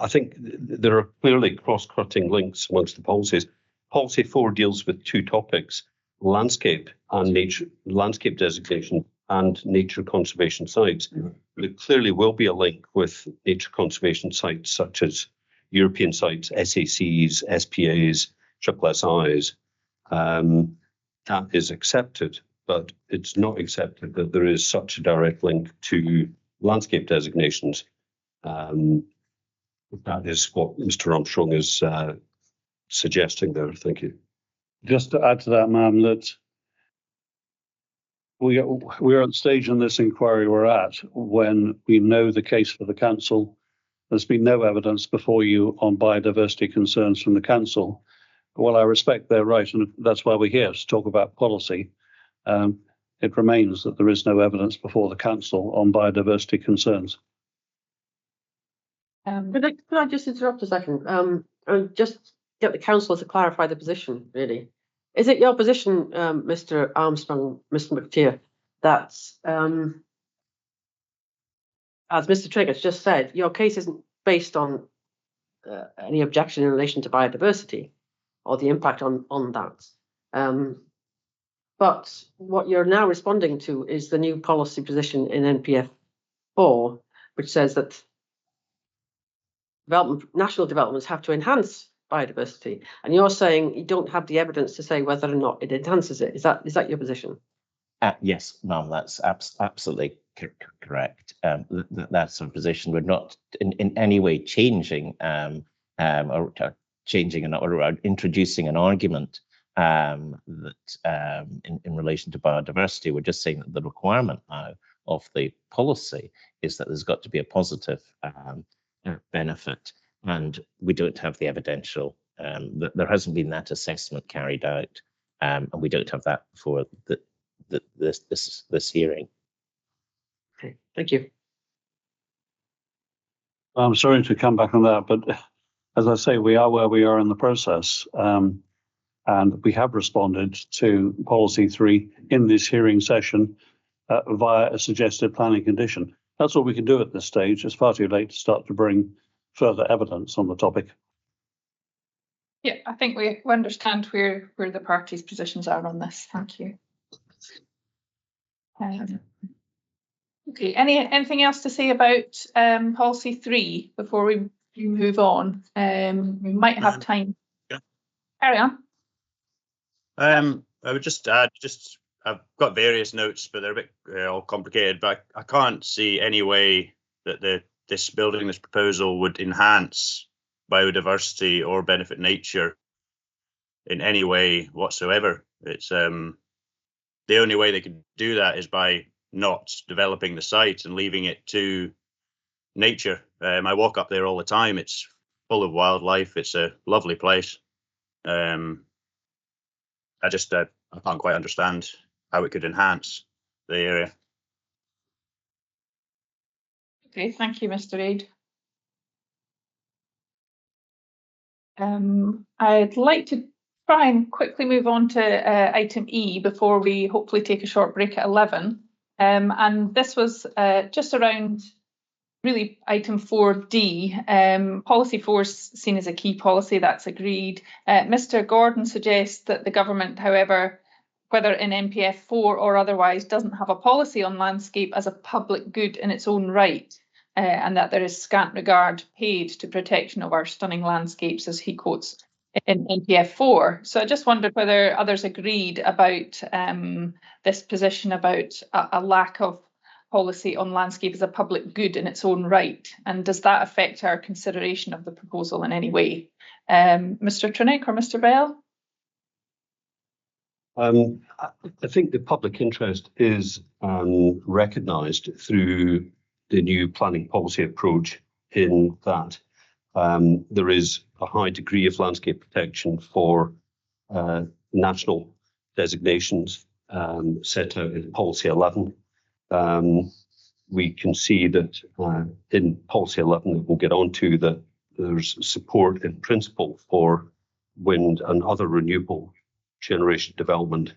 I think there are clearly cross-cutting links amongst the policies. Policy 4 deals with 2 topics: landscape and nature, landscape designation and nature conservation sites. There clearly will be a link with nature conservation sites such as European sites, SACs, SPAs, SSIs. That is accepted, but it's not accepted that there is such a direct link to landscape designations. That is what Mr. Armstrong is suggesting there. Thank you. Just to add to that, ma'am, that we're at the stage in this inquiry we're at when we know the case for the council. There's been no evidence before you on biodiversity concerns from the council. While I respect their right, and that's why we're here to talk about policy, it remains that there is no evidence before the council on biodiversity concerns. Could I just interrupt a second and just get the council to clarify the position, really? Is it your position, Mr. Armstrong, Mr. McTeer, that, as Mr. Trigg just said, your case isn't based on any objection in relation to biodiversity or the impact on that? But what you're now responding to is the new policy position in NPF4, which says that national developments have to enhance biodiversity, and you're saying you don't have the evidence to say whether or not it enhances it. Is that your position? Yes, ma'am, that's absolutely correct. That's a position. We're not in any way changing or introducing an argument that in relation to biodiversity. We're just saying that the requirement now of the policy is that there's got to be a positive benefit, and we don't have the evidential. There hasn't been that assessment carried out, and we don't have that for this hearing. Okay, thank you. I'm sorry to come back on that, but as I say, we are where we are in the process, and we have responded to policy 3 in this hearing session via a suggested planning condition. That's all we can do at this stage. It's far too late to start to bring further evidence on the topic. Yeah, I think we understand where the parties' positions are on this. Thank you. Okay, anything else to say about policy 3 before we move on? We might have time. Yeah. Carry on. I would just add, I've got various notes, but they're a bit all complicated. But I can't see any way that this proposal would enhance biodiversity or benefit nature in any way whatsoever. It's the only way they could do that is by not developing the site and leaving it to nature. I walk up there all the time. It's full of wildlife. It's a lovely place. I can't quite understand how it could enhance the area. Okay, thank you, Mr. Reid. I'd like to try and quickly move on to item E before we hopefully take a short break at 11. And this was just around really item 4D. Policy 4 is seen as a key policy, that's agreed. Mr. Gordon suggests that the government, however, whether in NPF4 or otherwise, doesn't have a policy on landscape as a public good in its own right, and that there is scant regard paid to protection of our stunning landscapes, as he quotes in NPF4. So I just wondered whether others agreed about this position about a lack of policy on landscape as a public good in its own right, and does that affect our consideration of the proposal in any way? Mr. Trinick or Mr. Bell? I think the public interest is recognised through the new planning policy approach, in that There is a high degree of landscape protection for national designations set out in Policy 11. We can see that in Policy 11 that we'll get onto, that there's support in principle for wind and other renewable generation development,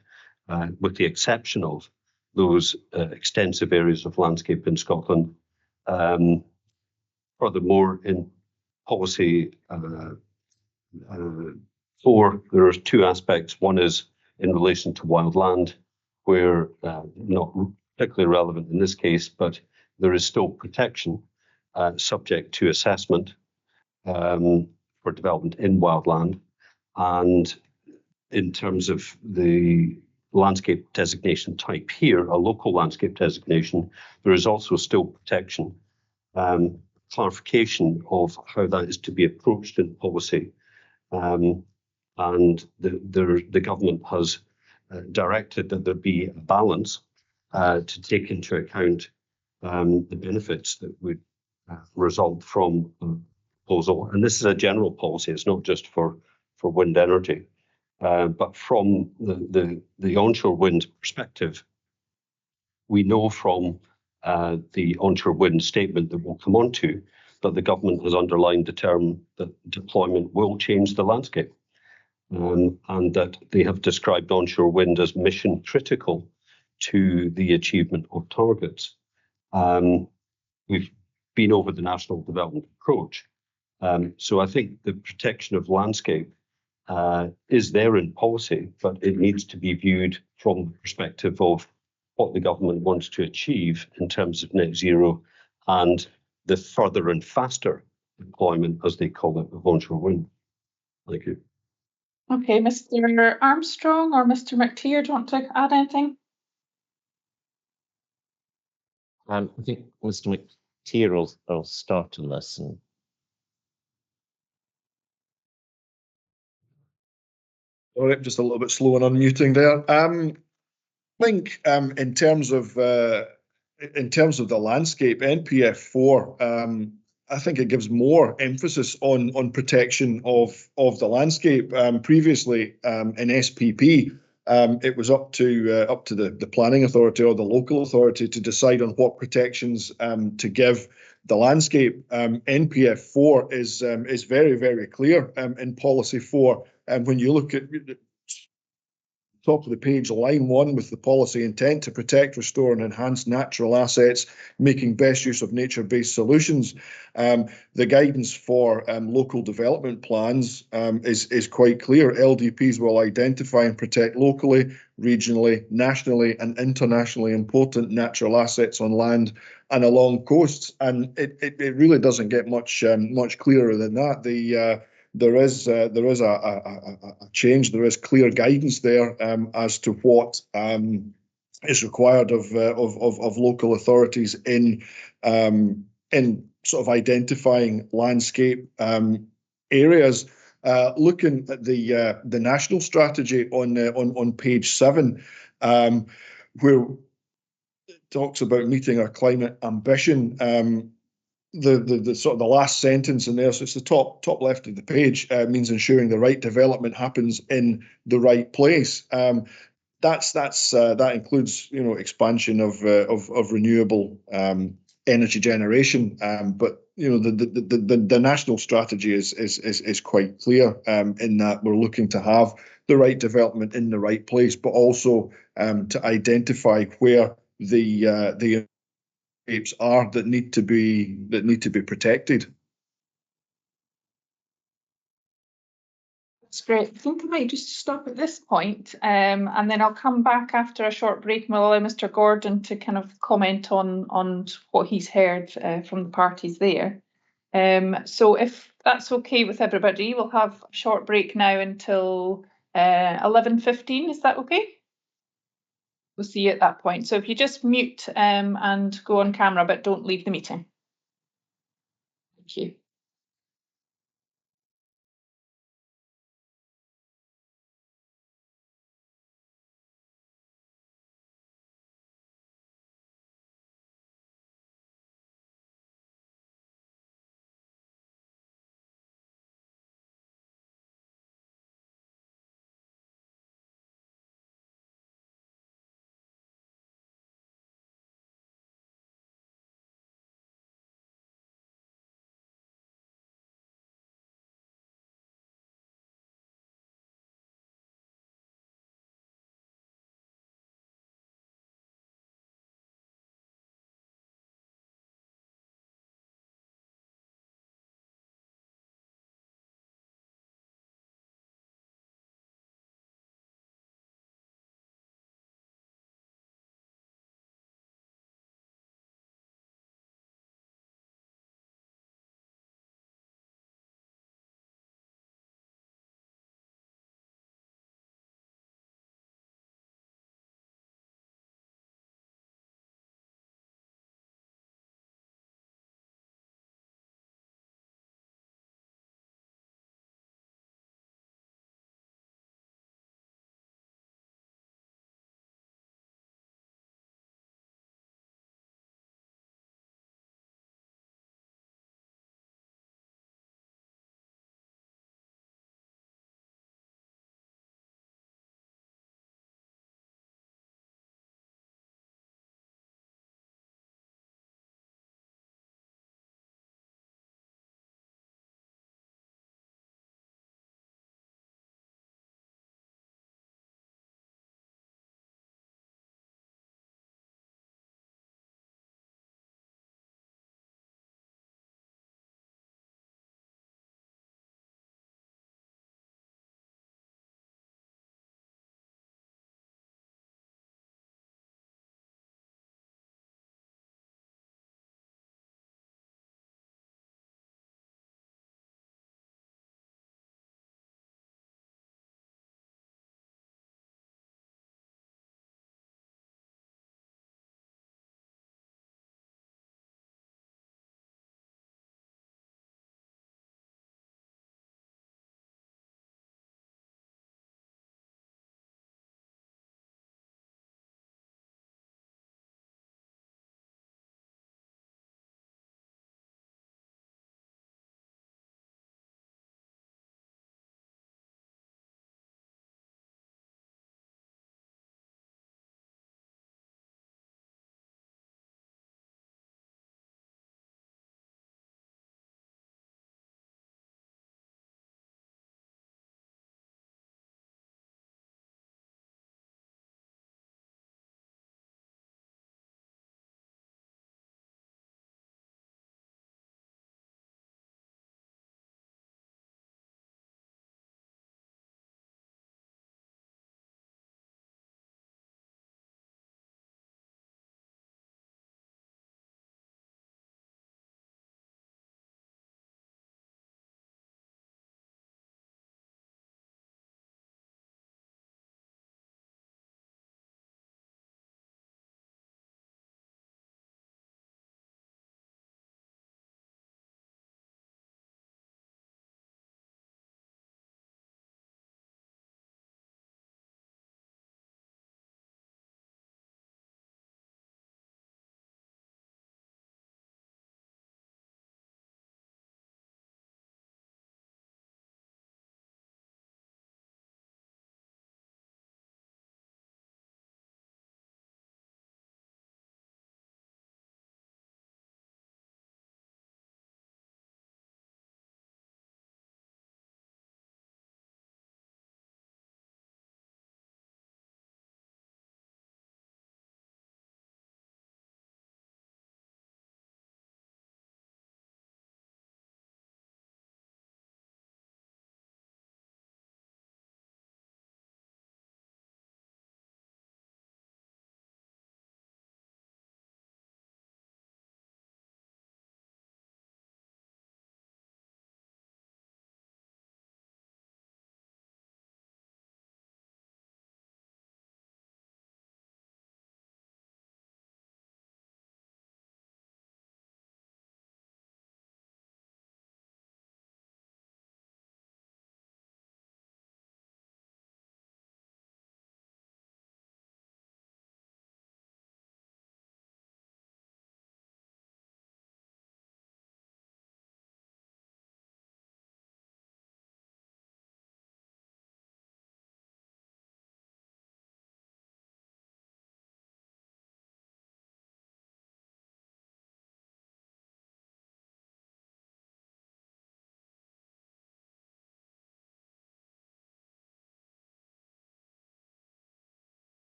with the exception of those extensive areas of landscape in Scotland. Furthermore, in Policy 4, there are two aspects. One is in relation to wildland, where not particularly relevant in this case, but there is still protection subject to assessment for development in wildland. And in terms of the landscape designation type here, a local landscape designation, there is also still protection, clarification of how that is to be approached in policy. And the government has directed that there be a balance to take into account the benefits that would result from the proposal. And this is a general policy, it's not just for wind energy. But from the onshore wind perspective, we know from the onshore wind statement that we'll come on to that the government has underlined the term that deployment will change the landscape, and that they have described onshore wind as mission critical to the achievement of targets. We've been over the national development approach. So I think the protection of landscape is there in policy, but it needs to be viewed from the perspective of what the government wants to achieve in terms of net zero and the further and faster deployment, as they call it, of onshore wind. Thank you. Okay, Mr. Armstrong or Mr. McTeer, do you want to add anything? I think Mr. McTeer will start on this. And all right, just a little bit slow on unmuting there. I think in terms of the landscape, NPF4, I think it gives more emphasis on protection of the landscape. Previously, in SPP, it was up to the planning authority or the local authority to decide on what protections to give the landscape. NPF4 is very, very clear in Policy 4. And when you look at top of the page, line 1, with the policy intent to protect, restore and enhance natural assets, making best use of nature-based solutions. The guidance for local development plans is quite clear. LDPs will identify and protect locally, regionally, nationally and internationally important natural assets on land and along coasts. And it really doesn't get much clearer than that. There is a change. There is clear guidance there as to what is required of local authorities in sort of identifying landscape areas. Looking at the national strategy on page 7, where it talks about meeting our climate ambition. The sort of the last sentence in there, so it's the top left of the page, means ensuring the right development happens in the right place. That includes, you know, expansion of renewable energy generation. But you know, the national strategy is quite clear in that we're looking to have the right development in the right place, but also to identify where the shapes are that need to be protected. That's great. I think I might just stop at this point, and then I'll come back after a short break and we'll allow Mr. Gordon to kind of comment on what he's heard from the parties there. So if that's okay with everybody, we'll have a short break now until 11:15. Is that okay? We'll see you at that point. So if you just mute and go on camera, but don't leave the meeting. Thank you.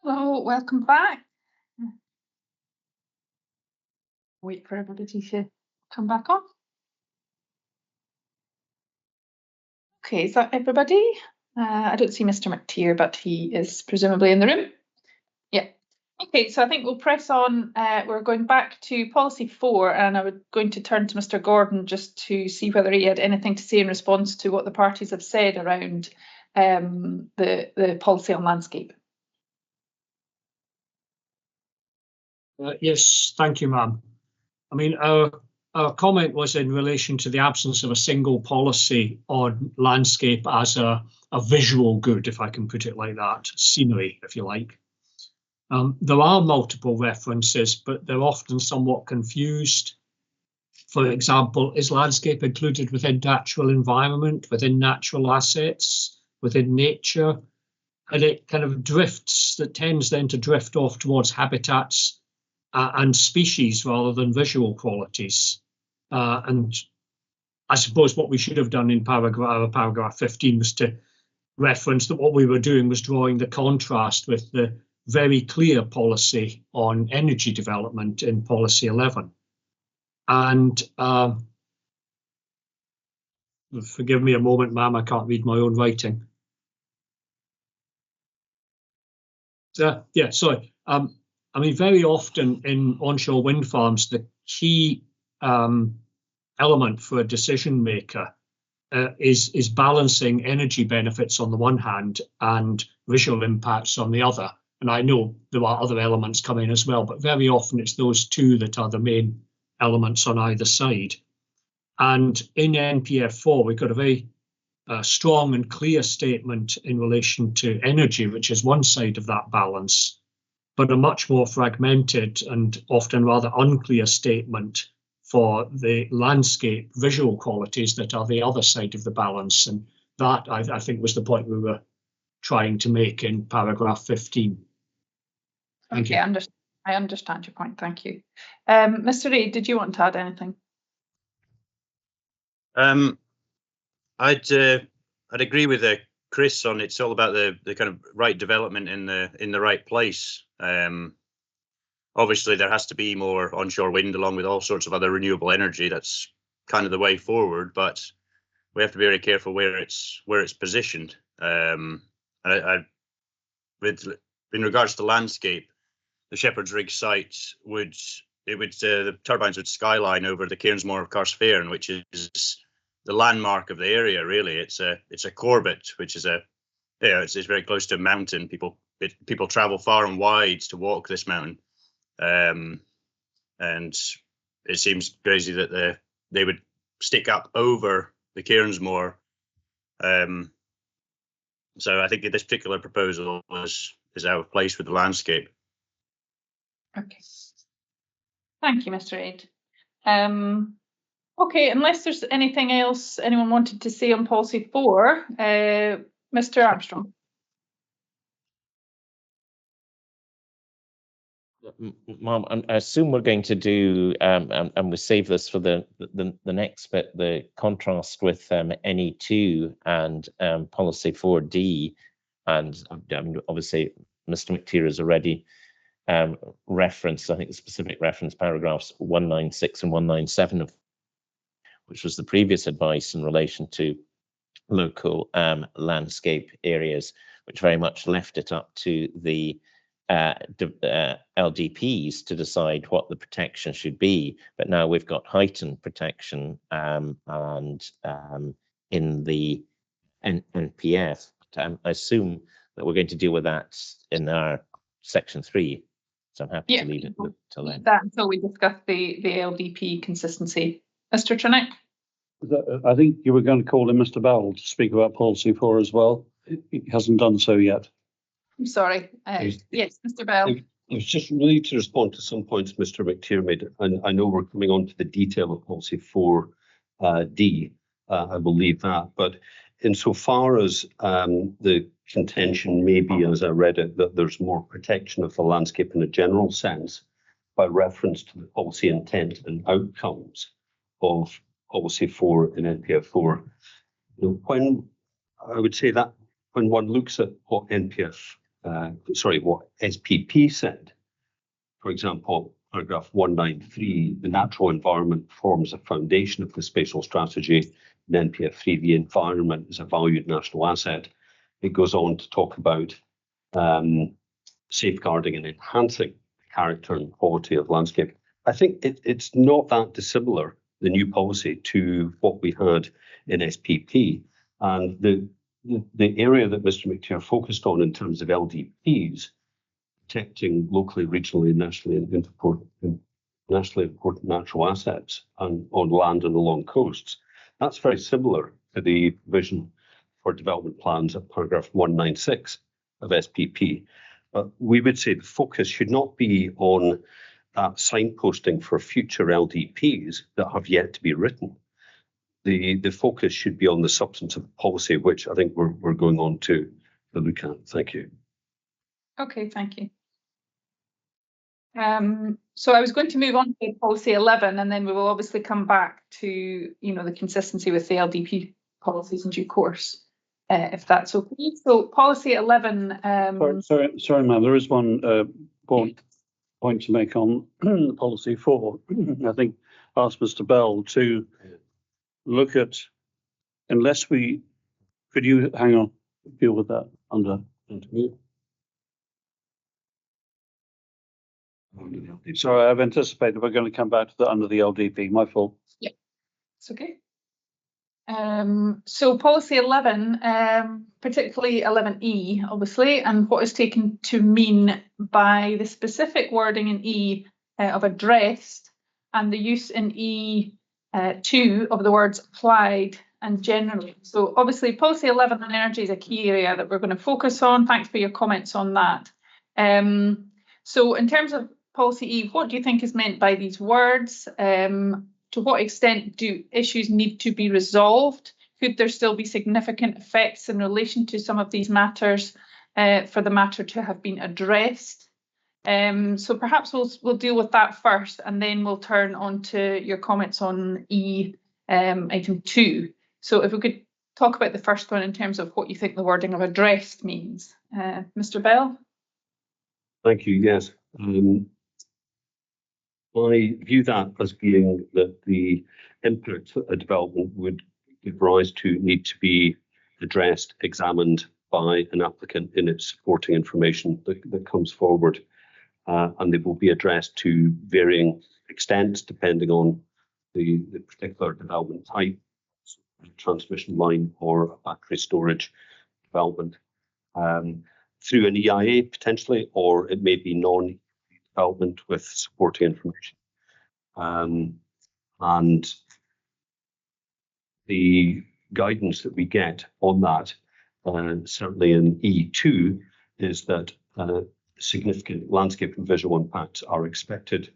Hello, welcome back. Wait for everybody to come back on. Okay, is that everybody? I don't see Mr. McTeer, but he is presumably in the room. Yeah. Okay, so I think we'll press on. We're going back to policy 4, and I was going to turn to Mr. Gordon just to see whether he had anything to say in response to what the parties have said around the policy on landscape. Yes, thank you, ma'am. I mean, our comment was in relation to the absence of a single policy on landscape as a visual good, if I can put it like that, scenery, if you like. There are multiple references, but they're often somewhat confused. For example, is landscape included within natural environment, within natural assets, within nature? And it kind of drifts, that tends then to drift off towards habitats and species rather than visual qualities. And I suppose what we should have done in paragraph 15 was to reference that what we were doing was drawing the contrast with the very clear policy on energy development in policy 11. And forgive me a moment, ma'am, I can't read my own writing. Yeah, sorry. I mean, very often in onshore wind farms, the key element for a decision maker is balancing energy benefits on the one hand and visual impacts on the other. And I know there are other elements coming as well, but very often it's those two that are the main elements on either side. And in NPF4, we've got a very strong and clear statement in relation to energy, which is one side of that balance, but a much more fragmented and often rather unclear statement for the landscape visual qualities that are the other side of the balance. And that, I think, was the point we were trying to make in paragraph 15. Thank you. I understand your point. Thank you. Mr. Reid, did you want to add anything? I'd agree with Chris on it's all about the kind of right development in the right place. Obviously, there has to be more onshore wind along with all sorts of other renewable energy. That's kind of the way forward, but we have to be very careful where it's positioned. In regards to landscape, the Shepherd's Rig site the turbines would skyline over the Cairnsmore of Carsphairn, which is the landmark of the area. Really, it's a Corbett, which is it's very close to a mountain. People travel far and wide to walk this mountain. And it seems crazy that they would stick up over the Cairnsmore. So I think this particular proposal is out of place with the landscape. Okay. Thank you, Mr. Reid. Okay, unless there's anything else anyone wanted to say on policy 4, Mr. Armstrong. Mom, I assume we're going to do, and we'll save this for the next bit, the contrast with NE2 and policy 4D. And obviously, Mr. McTeer has already referenced, I think, the specific reference paragraphs 196 and 197, which was the previous advice in relation to local landscape areas, which very much left it up to the LDPs to decide what the protection should be. But now we've got heightened protection and in the NPF. I assume that we're going to deal with that in our section 3. So I'm happy to leave it till then. That until we discuss the LDP consistency. Mr. Trinick? I think you were going to call in Mr. Bowell to speak about policy 4 as well. He hasn't done so yet. I'm sorry. Yes, Mr. Bell. It was just really to respond to some points Mr. McTeer made, and I know we're coming on to the detail of policy 4D. I will leave that, but insofar as the contention may be, as I read it, that there's more protection of the landscape in a general sense by reference to the policy intent and outcomes of policy 4 in NPF4. When I would say that when one looks at what NPF what SPP said. For example, paragraph 193, the natural environment forms a foundation of the spatial strategy. In NPF4, the environment is a valued national asset. It goes on to talk about safeguarding and enhancing the character and quality of landscape. I think it's not that dissimilar, the new policy, to what we had in SPP. And the area that Mr. McTeer focused on in terms of LDPs, protecting locally, regionally, and nationally important natural assets on land and along coasts, that's very similar to the provision for development plans at paragraph 196 of SPP. We would say the focus should not be on signposting for future LDPs that have yet to be written. The focus should be on the substance of the policy, which I think we're going on to look at. Thank you. Okay, thank you. So I was going to move on to policy 11, and then we will obviously come back to the consistency with the LDP policies in due course, if that's okay. So policy 11. Sorry, ma'am. There is one point to make on policy 4. I think ask Mr. Bell to look at, could you hang on, deal with that under interview? Sorry, I've anticipated we're going to come back to that under the LDP. My fault. Yeah, it's okay. So policy 11, particularly 11E, obviously, and what is taken to mean by the specific wording in E of addressed and the use in E2 of the words applied and generally. So obviously policy 11 on energy is a key area that we're going to focus on. Thanks for your comments on that. So in terms of policy E, what do you think is meant by these words? To what extent do issues need to be resolved? Could there still be significant effects in relation to some of these matters for the matter to have been addressed? So perhaps we'll deal with that first, and then we'll turn on to your comments on E item 2. So if we could talk about the first one in terms of what you think the wording of addressed means. Mr. Bell? Thank you, yes. I view that as being that the input a development would give rise to need to be addressed, examined by an applicant in its supporting information that comes forward. And they will be addressed to varying extents depending on the particular development type, transmission line or battery storage development. Through an EIA potentially, or it may be non-development with supporting information. And the guidance that we get on that, certainly in E2, is that significant landscape and visual impacts are expected.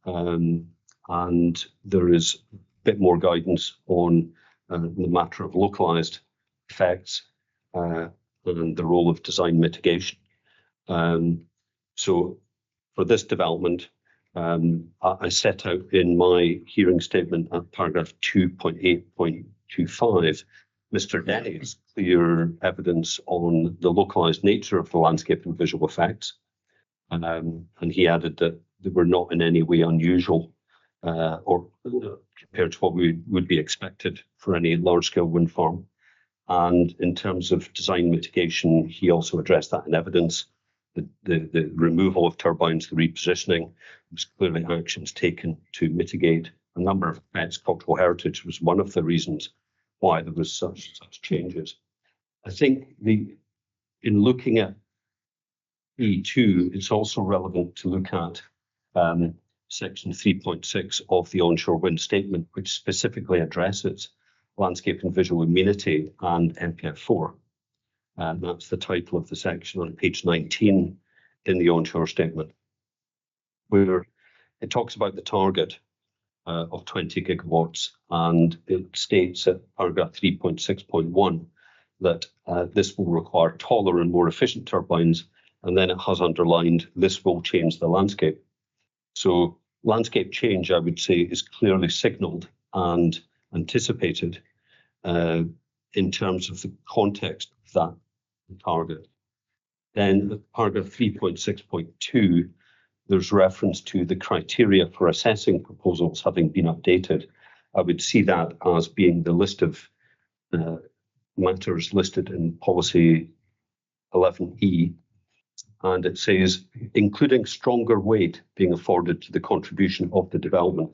And there is a bit more guidance on the matter of localized effects and the role of design mitigation. So for this development, I set out in my hearing statement at paragraph 2.8.25, Mr. Denny's clear evidence on the localized nature of the landscape and visual effects. And he added that they were not in any way unusual or compared to what would be expected for any large-scale wind farm. And in terms of design mitigation, he also addressed that in evidence. The removal of turbines, the repositioning, was clearly actions taken to mitigate a number of effects. Cultural heritage was one of the reasons why there was such changes. I think in looking at E2, it's also relevant to look at section 3.6 of the onshore wind statement, which specifically addresses landscape and visual amenity and NPF4. And that's the title of the section on page 19 in the onshore statement, where it talks about the target of 20 gigawatts, and it states at paragraph 3.6.1 that this will require taller and more efficient turbines, and then it has underlined this will change the landscape. So landscape change, I would say, is clearly signalled and anticipated in terms of the context of that target. Then paragraph 3.6.2, there's reference to the criteria for assessing proposals having been updated. I would see that as being the list of matters listed in policy 11E. And it says, including stronger weight being afforded to the contribution of the development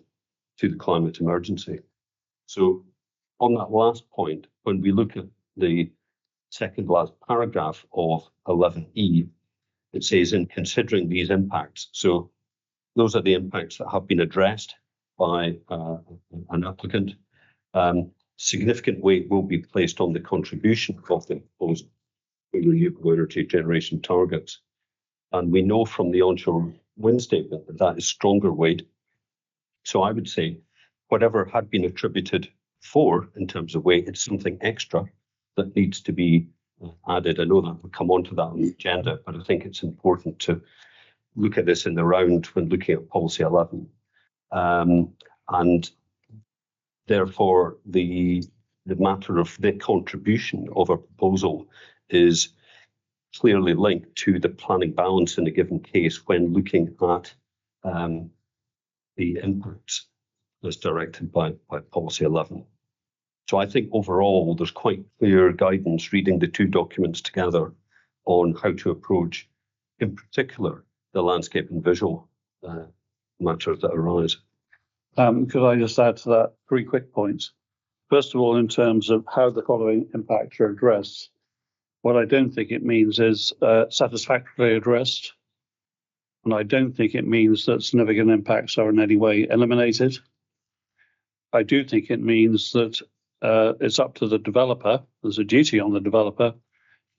to the climate emergency. So on that last point, when we look at the second last paragraph of 11E, it says in considering these impacts. So those are the impacts that have been addressed by an applicant. Significant weight will be placed on the contribution of the proposed renewable energy generation targets. And we know from the onshore wind statement that that is stronger weight. So I would say whatever had been attributed for in terms of weight, it's something extra that needs to be added. I know that we'll come on to that on the agenda, but I think it's important to look at this in the round when looking at policy 11. And therefore, the matter of the contribution of a proposal is clearly linked to the planning balance in a given case when looking at the impacts as directed by policy 11. So I think overall, there's quite clear guidance reading the two documents together on how to approach, in particular, the landscape and visual matters that arise. Could I just add to that 3 quick points? First of all, in terms of how the following impacts are addressed, what I don't think it means is satisfactorily addressed. And I don't think it means that significant impacts are in any way eliminated. I do think it means that it's up to the developer, there's a duty on the developer, to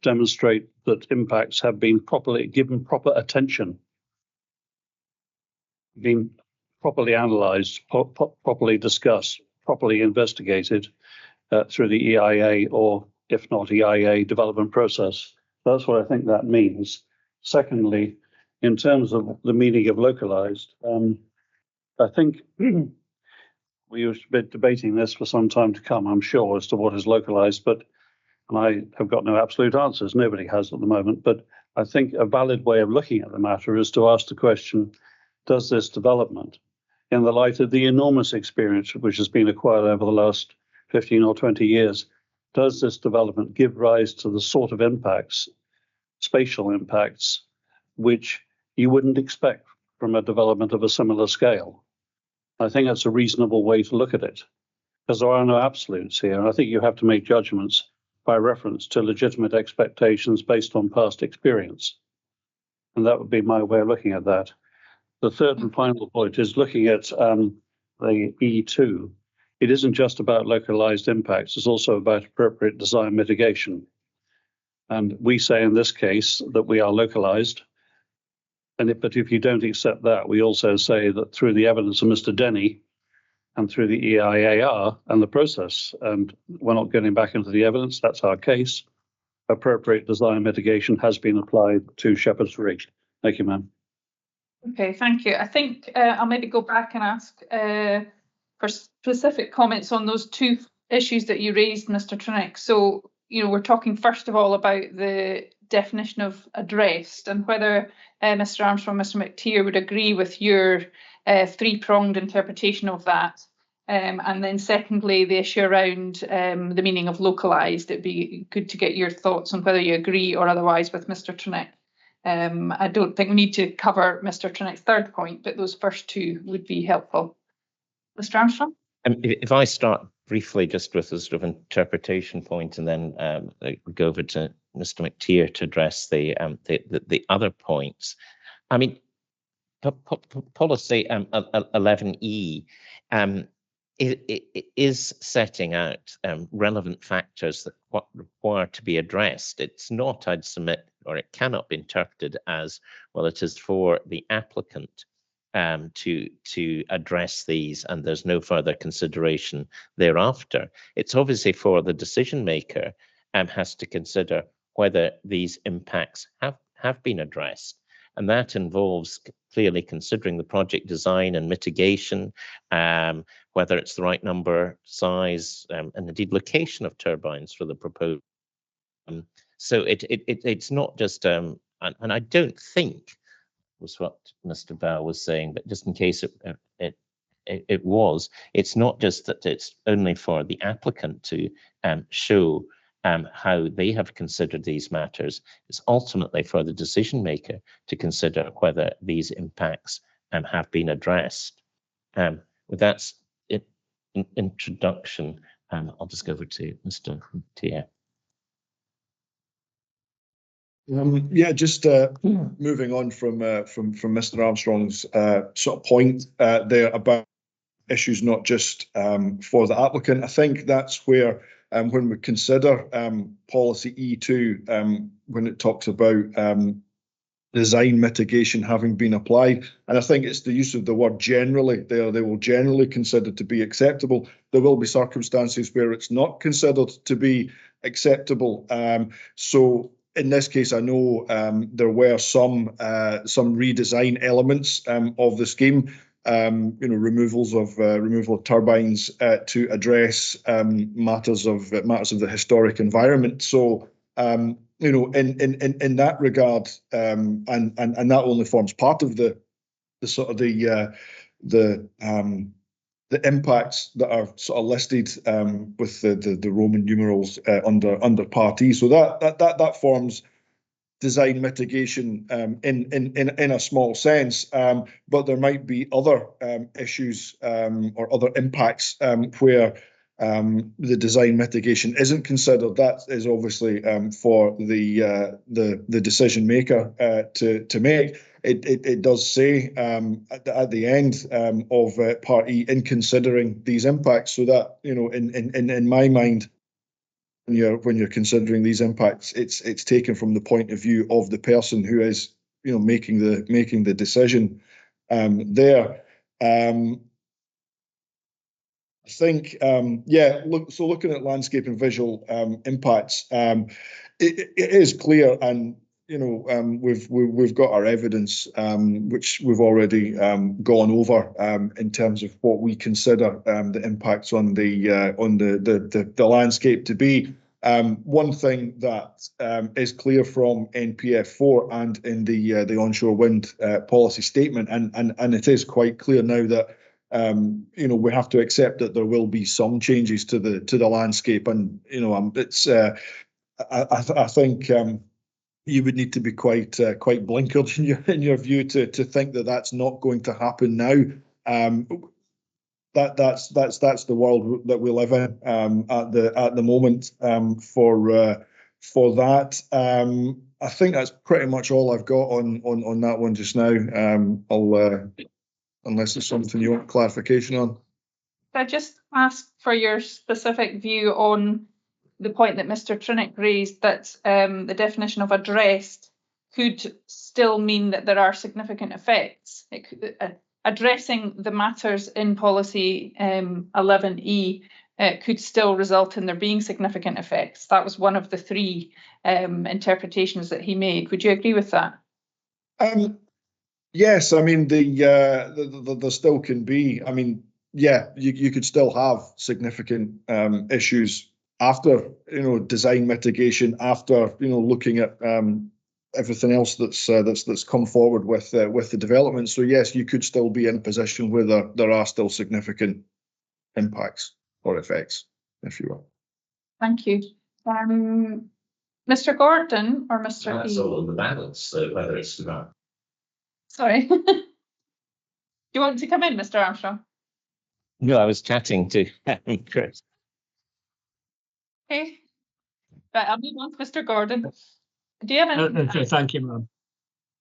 demonstrate that impacts have been properly given proper attention, been properly analysed, properly discussed, properly investigated through the EIA or, if not EIA, development process. That's what I think that means. Secondly, in terms of the meaning of localised, I think we have been debating this for some time to come, I'm sure, as to what is localised, and I have got no absolute answers. Nobody has at the moment. But I think a valid way of looking at the matter is to ask the question, does this development, in the light of the enormous experience which has been acquired over the last 15 or 20 years, does this development give rise to the sort of impacts, spatial impacts, which you wouldn't expect from a development of a similar scale? I think that's a reasonable way to look at it, because there are no absolutes here. And I think you have to make judgments by reference to legitimate expectations based on past experience. And that would be my way of looking at that. The third and final point is looking at the E2. It isn't just about localized impacts, it's also about appropriate design mitigation. And we say in this case that we are localized. But if you don't accept that, we also say that through the evidence of Mr. Denny and through the EIAR and the process, and we're not getting back into the evidence, that's our case, appropriate design mitigation has been applied to Shepherd's Ridge. Thank you, ma'am. Okay, thank you. I think I'll maybe go back and ask for specific comments on those 2 issues that you raised, Mr. Trinick. So, we're talking first of all about the definition of addressed and whether Mr. Armstrong, Mr. McTeer would agree with your 3-pronged interpretation of that. And then secondly, the issue around the meaning of localised. It'd be good to get your thoughts on whether you agree or otherwise with Mr. Trinick. I don't think we need to cover Mr. Trinick's 3rd point, but those first 2 would be helpful. Mr. Armstrong? If I start briefly just with a sort of interpretation point, and then go over to Mr. McTeer to address the other points. I mean, policy 11E is setting out relevant factors that require to be addressed. It's not, I'd submit, or it cannot be interpreted as, well, it is for the applicant to address these and there's no further consideration thereafter. It's obviously for the decision maker has to consider whether these impacts have been addressed. And that involves clearly considering the project design and mitigation, whether it's the right number, size, and indeed location of turbines for the proposed. So it's not just and I don't think was what Mr. Bell was saying, but just in case it was, it's not just that it's only for the applicant to show how they have considered these matters. It's ultimately for the decision maker to consider whether these impacts have been addressed. With that introduction, I'll just go over to Mr. Tier. Yeah, just moving on from Mr. Armstrong's sort of point there about issues not just for the applicant. I think that's where when we consider policy E2, when it talks about design mitigation having been applied, and I think it's the use of the word generally there. They will generally consider to be acceptable. There will be circumstances where it's not considered to be acceptable. So in this case, I know there were some redesign elements of the scheme. Removal of turbines to address matters of the historic environment. So in that regard, and that only forms part of the sort of the impacts that are sort of listed with the Roman numerals under Part E. So that forms design mitigation in a small sense, but there might be other issues or other impacts where the design mitigation isn't considered. That is obviously for the decision maker to make. It does say at the end of Part E, in considering these impacts, so that in my mind, when you're considering these impacts, it's taken from the point of view of the person who is making the decision there. I think looking at landscape and visual impacts, it is clear, and we've got our evidence, which we've already gone over in terms of what we consider the impacts on the landscape to be. One thing that is clear from NPF4 and in the onshore wind policy statement, and it is quite clear now that we have to accept that there will be some changes to the landscape, and it's I think you would need to be quite blinkered in your view to think that that's not going to happen now. That's the world that we live in at the moment for that. I think that's pretty much all I've got on that one just now. I'll unless there's something you want clarification on. I just ask for your specific view on the point that Mr. Trinick raised, that the definition of addressed could still mean that there are significant effects. It could, addressing the matters in policy 11E could still result in there being significant effects. That was one of the three interpretations that he made. Would you agree with that? Yes, I mean there still can be. I mean, yeah, you could still have significant issues after design mitigation, after looking at everything else that's come forward with the development. So yes, you could still be in a position where there are still significant impacts or effects, if you will. Thank you. Mr. Gordon or Mr. That's all in the balance, so whether it's about. Sorry. Do you want to come in, Mr. Armstrong? No, I was chatting to Chris. Okay. Right, I'll move on to Mr. Gordon. Do you have anything? Okay, thank you, ma'am.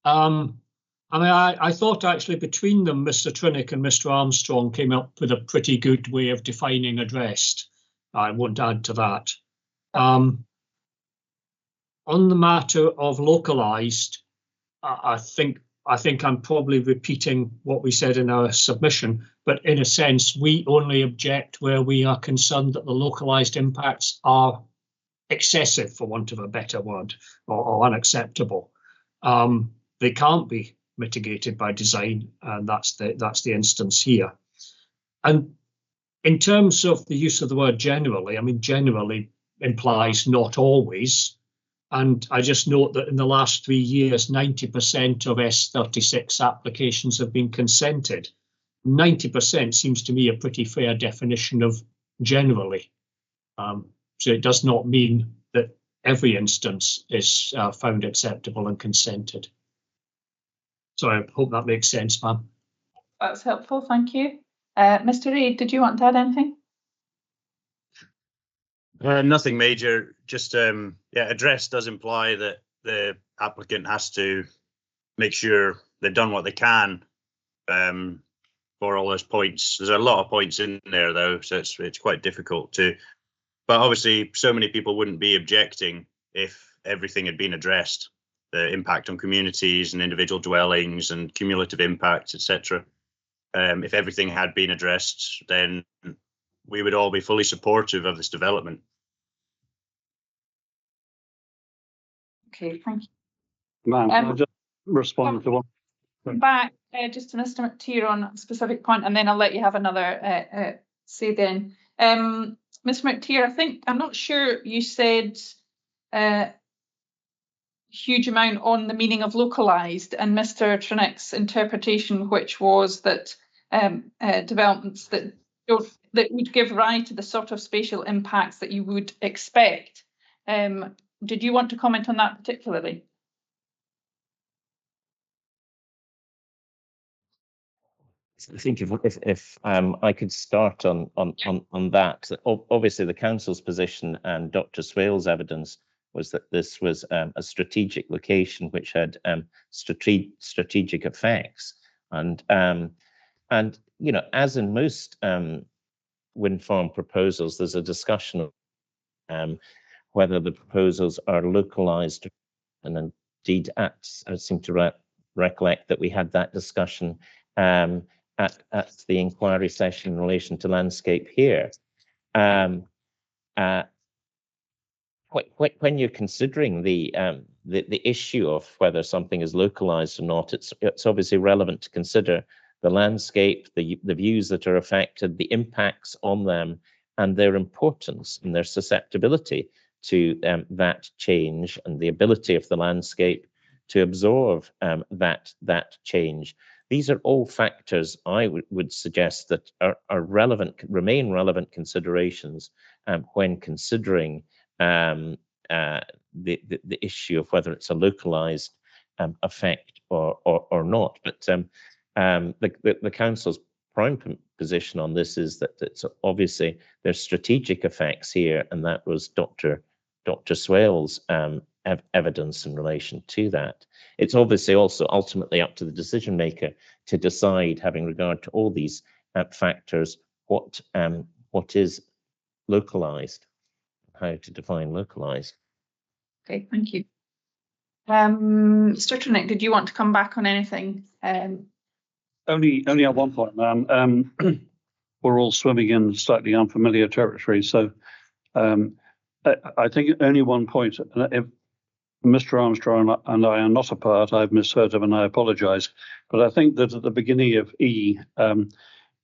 I mean, I thought actually between them, Mr. Trinick and Mr. Armstrong came up with a pretty good way of defining addressed. I won't add to that. On the matter of localised, I think I'm probably repeating what we said in our submission, but in a sense, we only object where we are concerned that the localised impacts are excessive, for want of a better word, or unacceptable. They can't be mitigated by design, and that's the instance here. And in terms of the use of the word generally, I mean, generally implies not always. And I just note that in the last 3 years, 90% of S36 applications have been consented. 90% seems to me a pretty fair definition of generally. So it does not mean that every instance is found acceptable and consented. So I hope that makes sense, ma'am. That's helpful, thank you. Mr. Reid, did you want to add anything? Nothing major, just address does imply that the applicant has to make sure they've done what they can for all those points. There's a lot of points in there though, so it's quite difficult to, but obviously so many people wouldn't be objecting if everything had been addressed, the impact on communities and individual dwellings and cumulative impacts, etc. If everything had been addressed, then we would all be fully supportive of this development. Okay, thank you. Ma'am, can I just respond to one? Back just to Mr. McTeer on a specific point, and then I'll let you have another say then. Mr. McTeer, I'm not sure you said huge amount on the meaning of localised, and Mr. Trinick's interpretation, which was that developments that would give rise to the sort of spatial impacts that you would expect. Did you want to comment on that particularly? I think if I could start on that. Obviously, the council's position and Dr. Swale's evidence was that this was a strategic location which had strategic effects, and you know, as in most wind farm proposals, there's a discussion of whether the proposals are localized, and indeed, I seem to recollect that we had that discussion at the inquiry session in relation to landscape here. When you're considering the issue of whether something is localized or not, it's obviously relevant to consider the landscape, the views that are affected, the impacts on them, and their importance and their susceptibility to that change, and the ability of the landscape to absorb that change. These are all factors I would suggest that are relevant, remain relevant considerations when considering the issue of whether it's a localized effect or not. But the council's prime position on this is that it's obviously there's strategic effects here, and that was Dr. Swale's evidence in relation to that. It's obviously also ultimately up to the decision maker to decide, having regard to all these factors, what is localized, how to define localized. Okay, thank you. Mr. Trinick, did you want to come back on anything? Only at one point, ma'am. We're all swimming in slightly unfamiliar territory, so I think only one point. If Mr. Armstrong and I are not apart, I've misheard him and I apologise. But I think that at the beginning of E,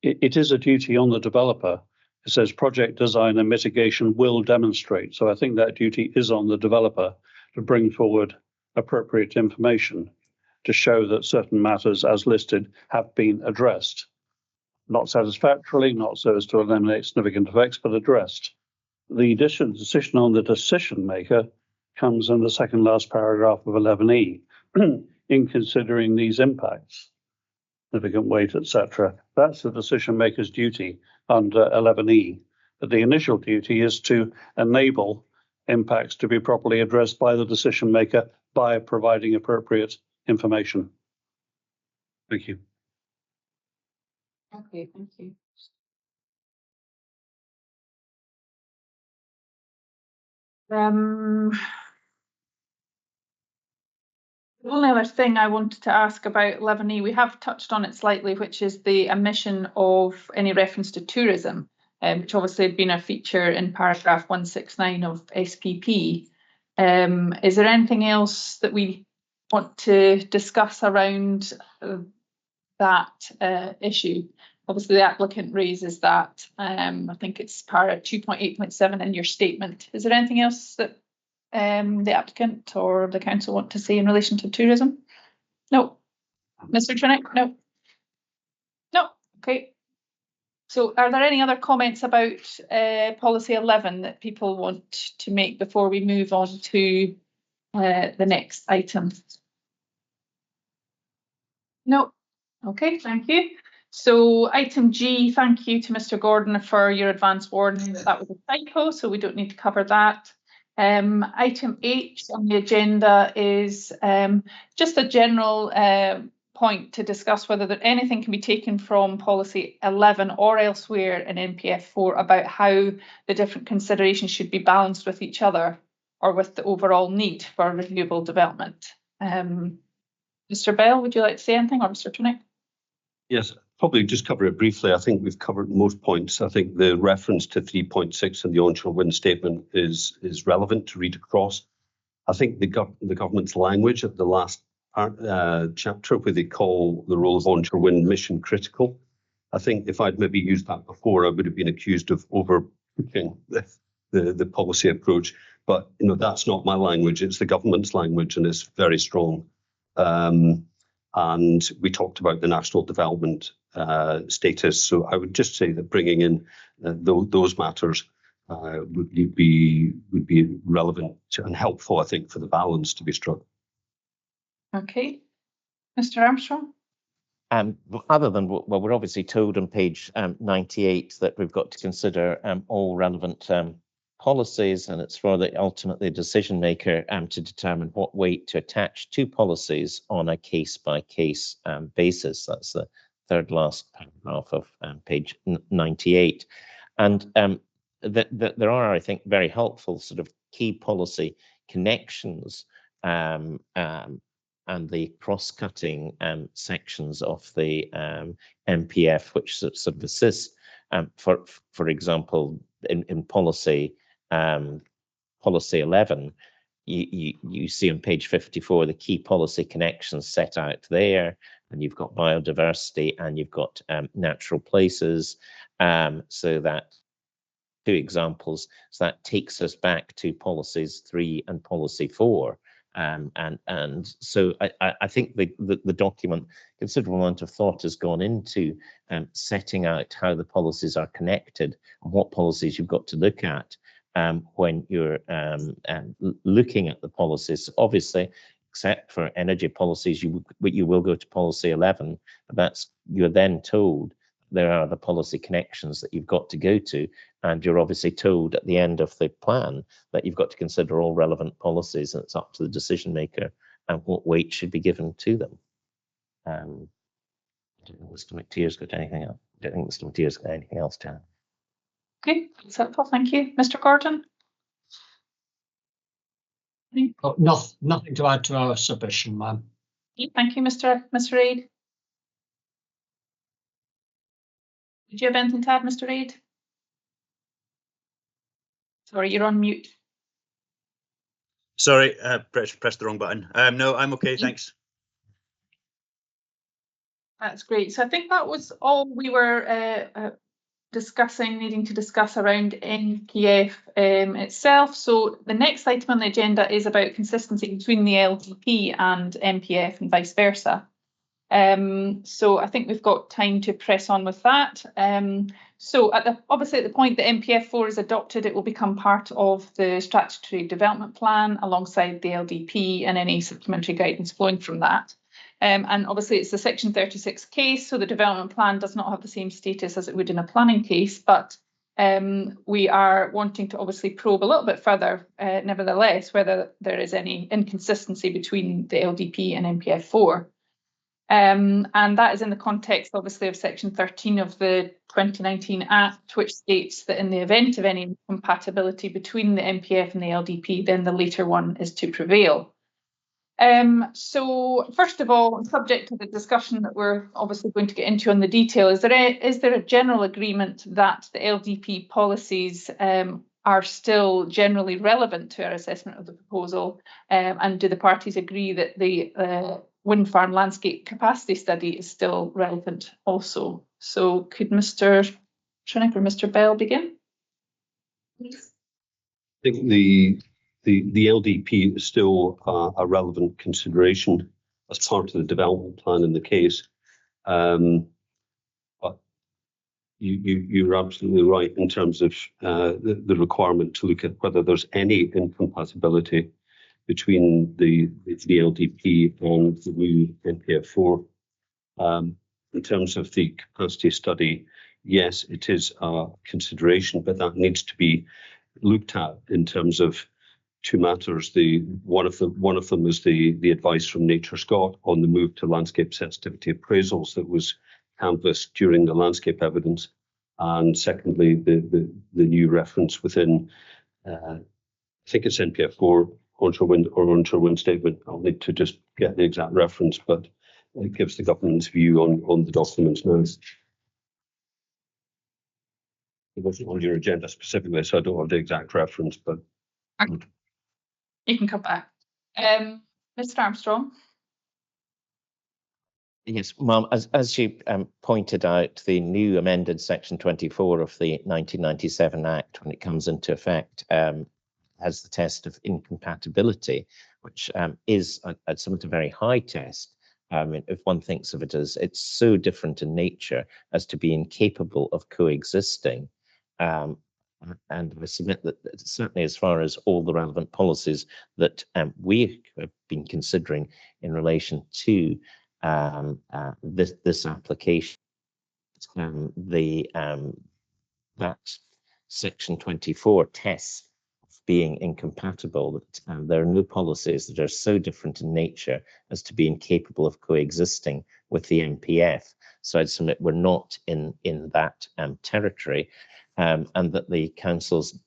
it is a duty on the developer. It says project design and mitigation will demonstrate. So I think that duty is on the developer to bring forward appropriate information to show that certain matters as listed have been addressed. Not satisfactorily, not so as to eliminate significant effects, but addressed. The decision on the decision maker comes in the second last paragraph of 11E. In considering these impacts, significant weight, etc. That's the decision maker's duty under 11E. But the initial duty is to enable impacts to be properly addressed by the decision maker by providing appropriate information. Thank you. Okay, thank you. The only other thing I wanted to ask about 11E, we have touched on it slightly, which is the omission of any reference to tourism, which obviously had been a feature in paragraph 169 of SPP. Is there anything else that we want to discuss around that issue? Obviously, the applicant raises that. I think it's para 2.8.7 in your statement. Is there anything else that the applicant or the council want to say in relation to tourism? No. Mr. Trinick? No. No. Okay. So are there any other comments about policy 11 that people want to make before we move on to the next item? No. Okay, thank you. So item G, thank you to Mr. Gordon for your advance warning that that was a typo, so we don't need to cover that. Item H on the agenda is just a general point to discuss whether anything can be taken from policy 11 or elsewhere in NPF4 about how the different considerations should be balanced with each other or with the overall need for renewable development. Mr. Bell, would you like to say anything, or Mr. Trinick? Yes, probably just cover it briefly. I think we've covered most points. I think the reference to 3.6 in the onshore wind statement is relevant to read across. I think the government's language at the last chapter, where they call the role of onshore wind mission critical. I think if I'd maybe used that before, I would have been accused of overcooking the policy approach. But that's not my language; it's the government's language, and it's very strong. And we talked about the national development status. So I would just say that bringing in those matters would be relevant and helpful, I think, for the balance to be struck. Okay, Mr. Armstrong. Other than, well, we're obviously told on page 98 that we've got to consider all relevant policies, and it's for the ultimately decision maker to determine what weight to attach to policies on a case-by-case basis. That's the third last paragraph of page 98. And there are, I think, very helpful sort of key policy connections and the cross-cutting sections of the NPF, which sort of assist, for example, in policy 11, you see on page 54 the key policy connections set out there, and you've got biodiversity and you've got natural places. So that two examples. So that takes us back to policies 3 and policy 4. And so I think the document, considerable amount of thought has gone into setting out how the policies are connected and what policies you've got to look at when you're looking at the policies. Obviously, except for energy policies, you will go to policy 11, but you're then told there are the policy connections that you've got to go to, and you're obviously told at the end of the plan that you've got to consider all relevant policies, and it's up to the decision maker and what weight should be given to them. I don't think Mr. McTeer's got anything else. I don't think Mr. McTeer's got anything else to add. Okay, that's helpful. Thank you, Mr. Gordon. Nothing to add to our submission, ma'am. Thank you, Mr. Reid. Did you have anything to add, Mr. Reid? Sorry, you're on mute. Sorry, pressed the wrong button. No, I'm okay, thanks. That's great. So I think that was all we were needing to discuss around NPF itself. So the next item on the agenda is about consistency between the LDP and NPF and vice versa. So I think we've got time to press on with that. So obviously at the point that NPF4 is adopted, it will become part of the statutory development plan alongside the LDP and any supplementary guidance flowing from that. And obviously it's the section 36 case, so the development plan does not have the same status as it would in a planning case, but we are wanting to obviously probe a little bit further, nevertheless, whether there is any inconsistency between the LDP and NPF4. And that is in the context, obviously, of section 13 of the 2019 Act, which states that in the event of any incompatibility between the NPF and the LDP, then the later one is to prevail. So first of all, subject to the discussion that we're obviously going to get into on the detail, is there a general agreement that the LDP policies are still generally relevant to our assessment of the proposal? And do the parties agree that the wind farm landscape capacity study is still relevant also? So could Mr. Trinick or Mr. Bell begin? I think the the LDP is still a relevant consideration as part of the development plan in the case. But you're absolutely right in terms of the requirement to look at whether there's any incompatibility between the LDP and the new NPF4. In terms of the capacity study, yes, it is a consideration, but that needs to be looked at in terms of two matters. One of them is the advice from Nature Scott on the move to landscape sensitivity appraisals that was canvassed during the landscape evidence, and secondly, the new reference within I think it's NPF4 onshore wind statement. I'll need to just get the exact reference, but it gives the government's view on the documents now. It wasn't on your agenda specifically, so I don't have the exact reference, but you can come back. Mr. Armstrong. Yes, Ma'am, as you pointed out, the new amended Section 24 of the 1997 Act, when it comes into effect, has the test of incompatibility, which is somewhat a very high test. If one thinks of it as it's so different in nature as to be incapable of coexisting. And I submit that certainly as far as all the relevant policies that we have been considering in relation to this application, that Section 24 test being incompatible, that there are no policies that are so different in nature as to be incapable of coexisting with the NPF. So I'd submit we're not in that territory, and that the Council's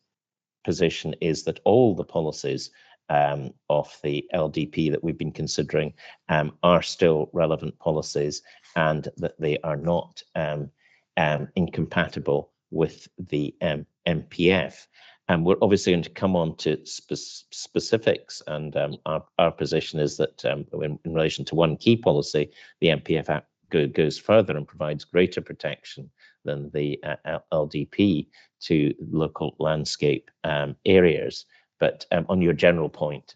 position is that all the policies of the LDP that we've been considering are still relevant policies, and that they are not incompatible with the NPF. And we're obviously going to come on to specifics, and our position is that in relation to one key policy, the NPF Act goes further and provides greater protection than the LDP to local landscape areas. But on your general point,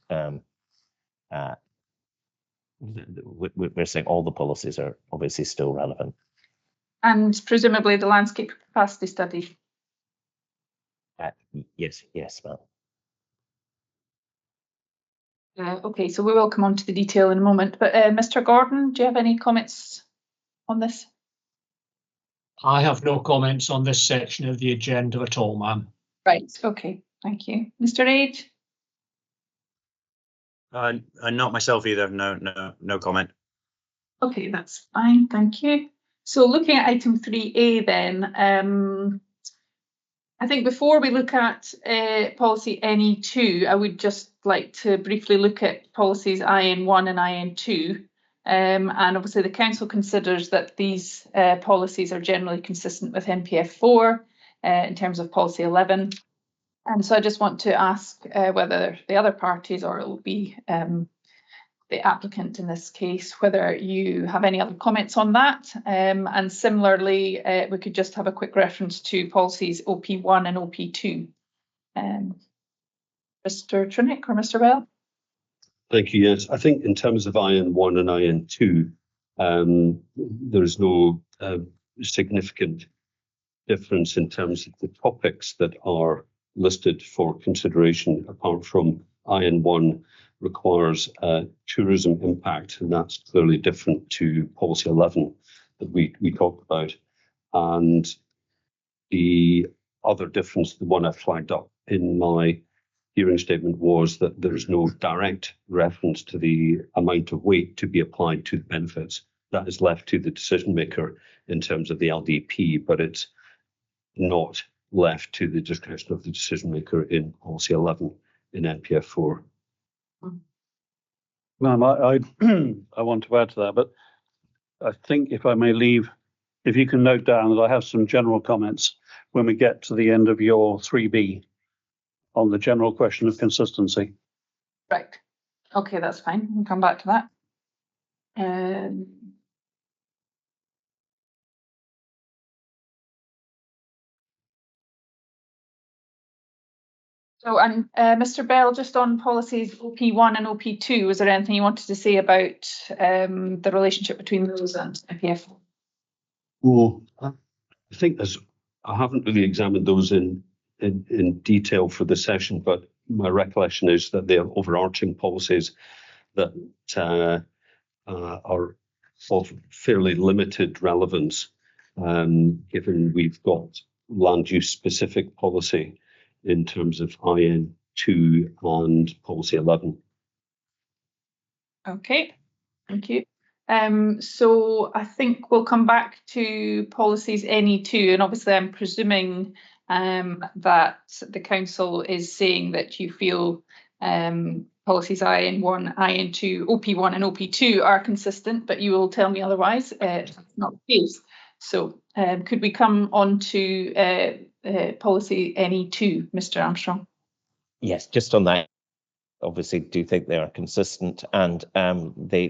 we're saying all the policies are obviously still relevant. And presumably the landscape capacity study. Yes, ma'am. Okay, so we will come on to the detail in a moment, but Mr. Gordon, do you have any comments on this? I have no comments on this section of the agenda at all, ma'am. Right, okay, thank you. Mr. Reid? Not myself either, no comment. Okay, that's fine, thank you. So looking at item 3A then, I think before we look at policy NE2, I would just like to briefly look at policies IN1 and IN2. And obviously the Council considers that these policies are generally consistent with NPF4 in terms of policy 11. And so I just want to ask whether the other parties, or it will be the applicant in this case, whether you have any other comments on that. And similarly, we could just have a quick reference to policies OP1 and OP2. Mr. Trinick or Mr. Bell? Thank you. Yes, I think in terms of IN1 and IN2, there's no significant difference in terms of the topics that are listed for consideration, apart from IN1 requires tourism impact, and that's clearly different to policy 11 that we talked about. And the other difference, the one I flagged up in my hearing statement, was that there's no direct reference to the amount of weight to be applied to the benefits. That is left to the decision maker in terms of the LDP, but it's not left to the discretion of the decision maker in policy 11 in NPF4. Ma'am, I want to add to that, but I think if I may leave, if you can note down that I have some general comments when we get to the end of your 3B on the general question of consistency. Right. Okay, that's fine. We'll come back to that. So, and Mr. Bell, just on policies OP1 and OP2, was there anything you wanted to say about the relationship between those and NPF4? Well, I think I haven't really examined those in detail for the session, but my recollection is that they are overarching policies that are of fairly limited relevance, given we've got land use specific policy in terms of IN2 and policy 11. Okay, thank you. So I think we'll come back to policies NE2, and obviously I'm presuming that the council is saying that you feel policies IN1, IN2, OP1 and OP2 are consistent, but you will tell me otherwise if that's not the case. So could we come on to policy NE2, Mr. Armstrong? Yes, just on that, obviously do think they are consistent, and there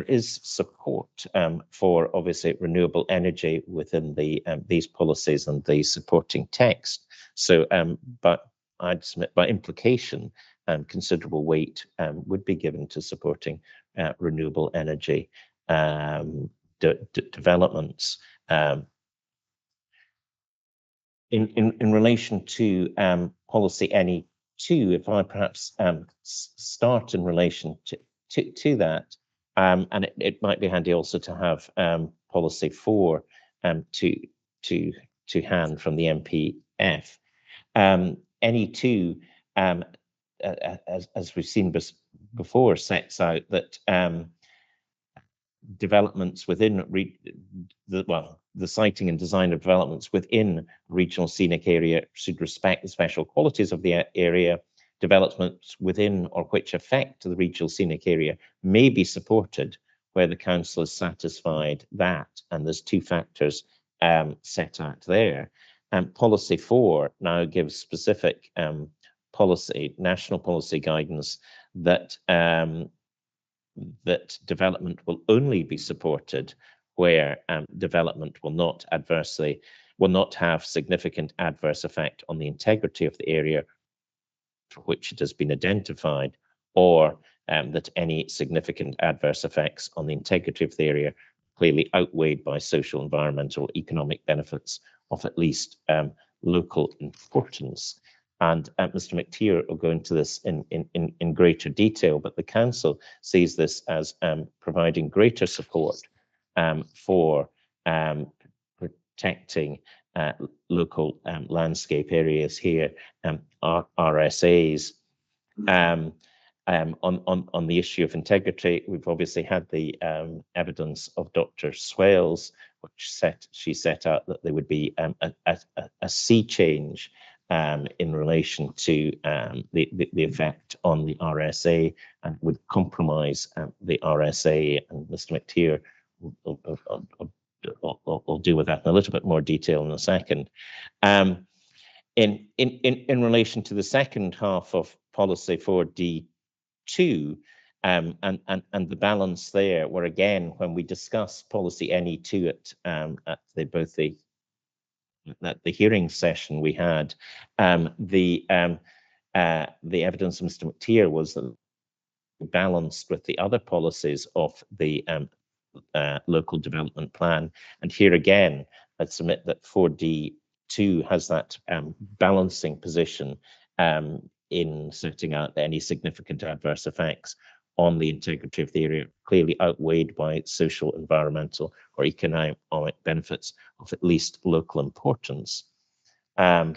is support for obviously renewable energy within the these policies and the supporting text. So, but I'd submit by implication, considerable weight would be given to supporting renewable energy developments. In relation to policy NE2, if I perhaps start in relation to that, and it might be handy also to have policy 4 to hand from the NPF. NE2, as we've seen before, sets out that developments within the siting and design of developments within regional scenic area should respect the special qualities of the area. Developments within or which affect the regional scenic area may be supported where the council is satisfied that, and there's 2 factors set out there. And policy 4 now gives specific national policy guidance that that development will only be supported where development will not have significant adverse effect on the integrity of the area for which it has been identified, or that any significant adverse effects on the integrity of the area clearly outweighed by social, environmental, economic benefits of at least local importance. And Mr. McTeer will go into this in greater detail, but the council sees this as providing greater support for protecting local landscape areas here, RSAs. On the issue of integrity, we've obviously had the evidence of Dr. Swales, which she set out that there would be a sea change in relation to the effect on the RSA, and would compromise the RSA. And Mr. McTeer will deal with that in a little bit more detail in a second. In relation to the second half of policy 4D2 and the balance there, where again, when we discuss policy NE2 at the hearing session we had, the evidence of Mr. McTeer was that balanced with the other policies of the local development plan. And here again, I'd submit that 4D2 has that balancing position in setting out any significant adverse effects on the integrity of the area, clearly outweighed by social, environmental, or economic benefits of at least local importance. Could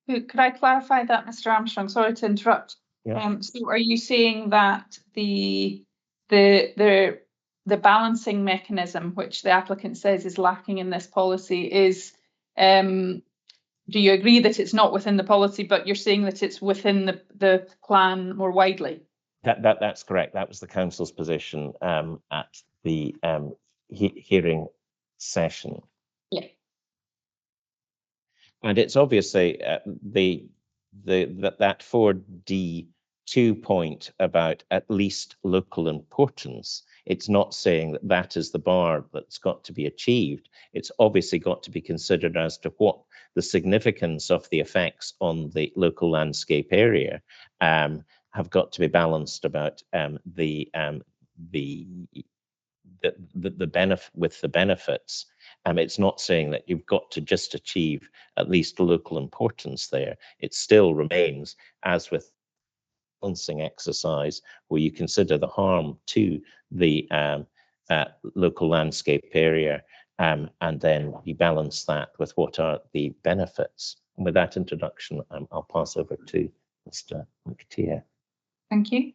I clarify that, Mr. Armstrong? Sorry to interrupt. Yeah. So are you saying that the balancing mechanism, which the applicant says is lacking in this policy, is do you agree that it's not within the policy, but you're saying that it's within the plan more widely? That's correct. That was the council's position at the hearing session. Yeah. And it's obviously that 4D2 point about at least local importance It's not saying that that is the bar that's got to be achieved. It's obviously got to be considered as to what the significance of the effects on the local landscape area have got to be balanced about the benefit with the benefits. It's not saying that you've got to just achieve at least local importance there. It still remains, as with balancing exercise, where you consider the harm to the local landscape area, and then you balance that with what are the benefits. And with that introduction, I'll pass over to Mr. McTeer. Thank you.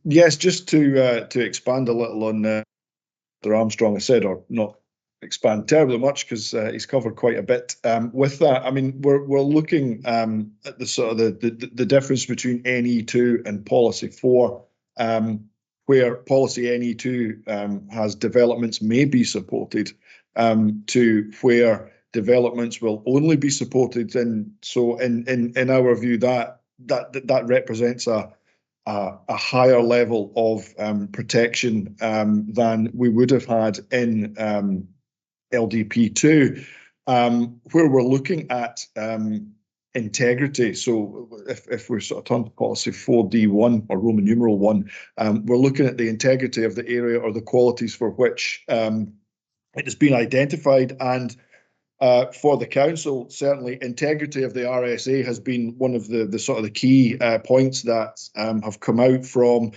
Yes, just to expand a little on Mr. Armstrong has said, or not expand terribly much because he's covered quite a bit. With that, I mean, we're looking at the sort of the difference between NE2 and Policy 4, where Policy NE2 has developments may be supported, to where developments will only be supported. And so, in our view, that represents a higher level of protection than we would have had in LDP2, where we're looking at integrity. So if we sort of turn to Policy 4D1 or Roman numeral 1, we're looking at the integrity of the area or the qualities for which it has been identified. And for the council, certainly integrity of the RSA has been one of the sort of the key points that have come out from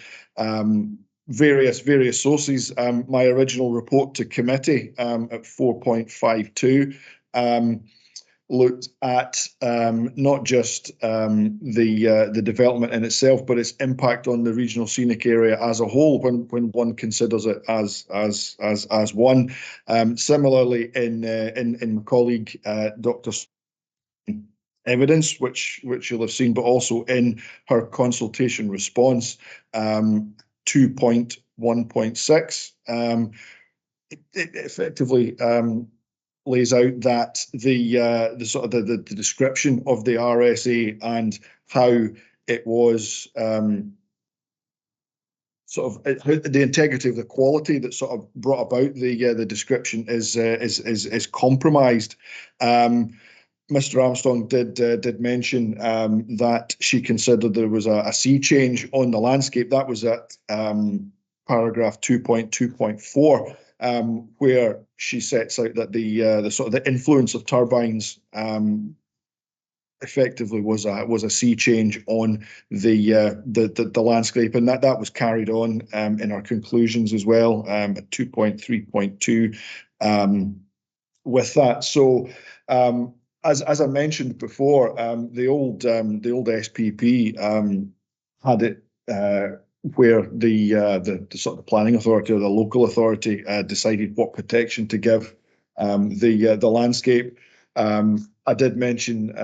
various sources. My original report to committee at 4.52 looked at not just the development in itself, but its impact on the regional scenic area as a whole when one considers it as one. Similarly, in my colleague Dr. evidence, which you'll have seen, but also in her consultation response, 2.1.6, it effectively lays out that the sort of the description of the RSA and how it was sort of the integrity of the quality that sort of brought about the description is compromised. Mr. Armstrong did mention that she considered there was a sea change on the landscape. That was at paragraph 2.2.4. Where she sets out that the sort of the influence of turbines effectively was a sea change on the landscape, and that was carried on in our conclusions as well at 2.3.2 with that. So as I mentioned before, the old SPP had it where the sort of planning authority or the local authority decided what protection to give the landscape. I did mention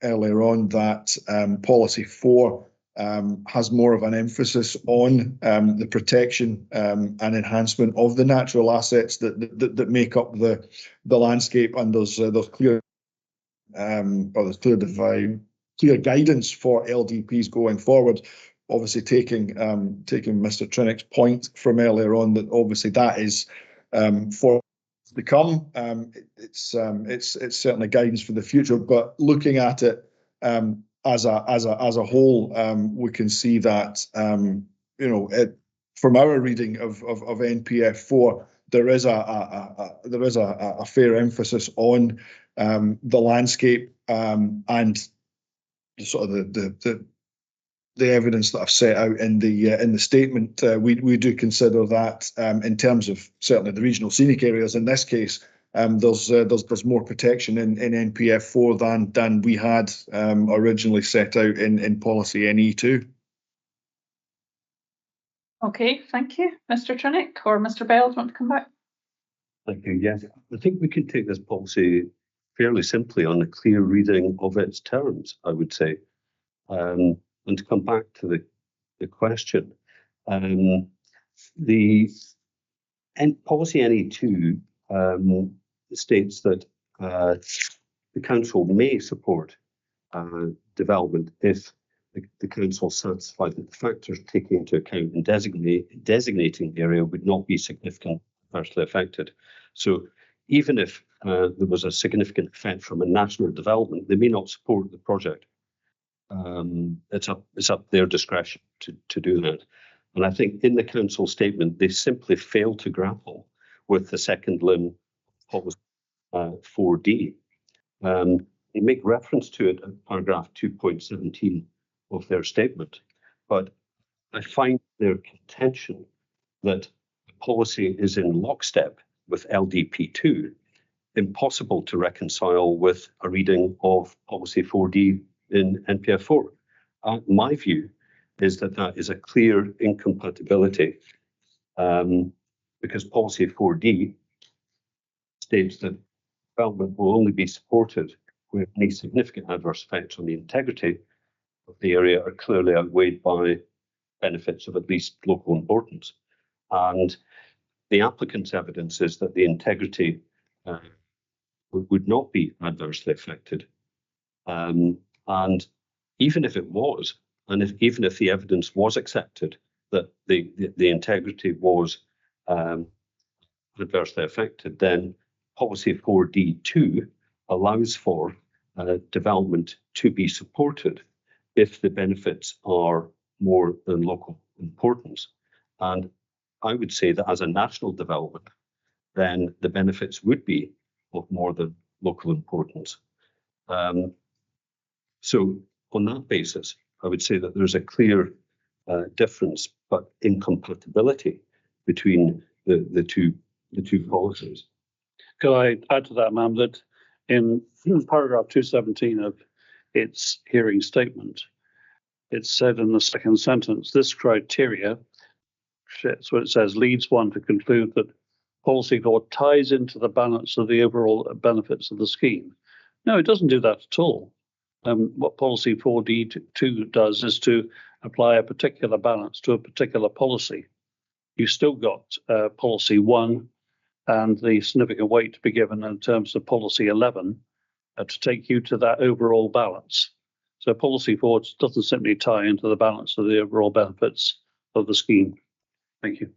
earlier on that Policy 4 has more of an emphasis on the protection and enhancement of the natural assets that make up the landscape, and those clear clear guidance for LDPs going forward. Obviously, taking Mr. Trinick's point from earlier on, that obviously that is for to come. It's certainly guidance for the future, but looking at it as a whole, we can see that from our reading of NPF4, there is a fair emphasis on the landscape and sort of the evidence that I've set out in the statement. We do consider that in terms of certainly the regional scenic areas. In this case, there's more protection in NPF4 than we had originally set out in Policy NE2. Okay, thank you, Mr. Trinick, or Mr. Bell. Do you want to come back? Thank you. Yes, I think we can take this policy fairly simply on a clear reading of its terms, I would say. And to come back to the question, the Policy NE2 states that the council may support development if the council satisfied that the factors taken into account in designating the area would not be significantly adversely affected. So even if there was a significant effect from a national development, they may not support the project. It's up their discretion to do that. And I think in the council statement, they simply fail to grapple with the second limb policy 4D. They make reference to it in paragraph 2.17 of their statement, but I find their contention that the policy is in lockstep with LDP2 impossible to reconcile with a reading of policy 4D in NPF4. My view is that that is a clear incompatibility because policy 4D states that development will only be supported where any significant adverse effects on the integrity of the area are clearly outweighed by benefits of at least local importance. And the applicant's evidence is that the integrity would not be adversely affected. And even if it was, and even if the evidence was accepted that the integrity was adversely affected, then policy 4D2 allows for development to be supported if the benefits are more than local importance. And I would say that as a national development, then the benefits would be of more than local importance. So on that basis, I would say that there's a clear difference, but incompatibility between the two policies. Could I add to that, ma'am, that in paragraph 217 of its hearing statement, it said in the second sentence, this criteria, that's what it says, leads one to conclude that policy 4 ties into the balance of the overall benefits of the scheme. No, it doesn't do that at all. What policy 4D2 does is to apply a particular balance to a particular policy. You've still got policy 1 and the significant weight to be given in terms of policy 11 to take you to that overall balance. So policy 4 doesn't simply tie into the balance of the overall benefits of the scheme. Thank you.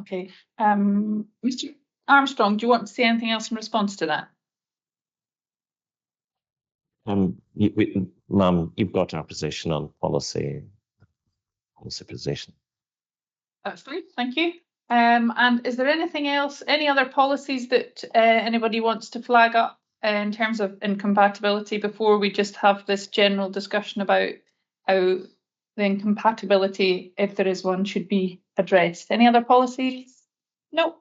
Okay. Mr. Armstrong, do you want to say anything else in response to that? Ma'am, you've got our position on policy position. That's fine, thank you. And is there anything else, any other policies that anybody wants to flag up in terms of incompatibility before we just have this general discussion about how the incompatibility, if there is one, should be addressed? Any other policies? No.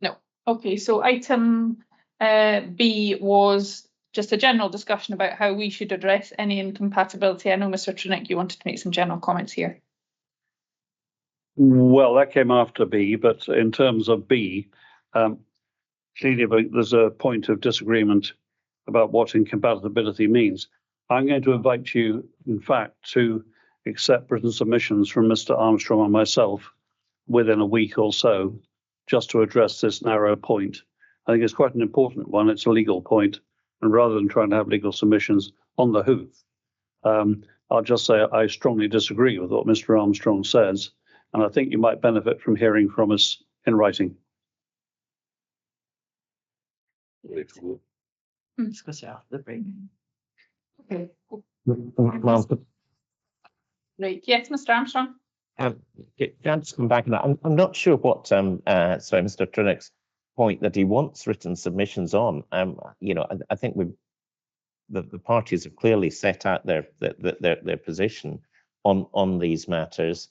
No. Okay, so item B was just a general discussion about how we should address any incompatibility. I know, Mr. Trinick, you wanted to make some general comments here. Well, that came after B, but in terms of B, clearly there's a point of disagreement about what incompatibility means. I'm going to invite you, in fact, to accept written submissions from Mr. Armstrong and myself within a week or so, just to address this narrow point. I think it's quite an important one. It's a legal point, and rather than trying to have legal submissions on the hoof, I'll just say I strongly disagree with what Mr. Armstrong says, and I think you might benefit from hearing from us in writing. Discuss it after the break. Okay. Ma'am, Right. Yes, Mr. Armstrong. can I just come back on that? I'm not sure what sorry, Mr. Trinick's point that he wants written submissions on. You know, I think the parties have clearly set out their position on these matters.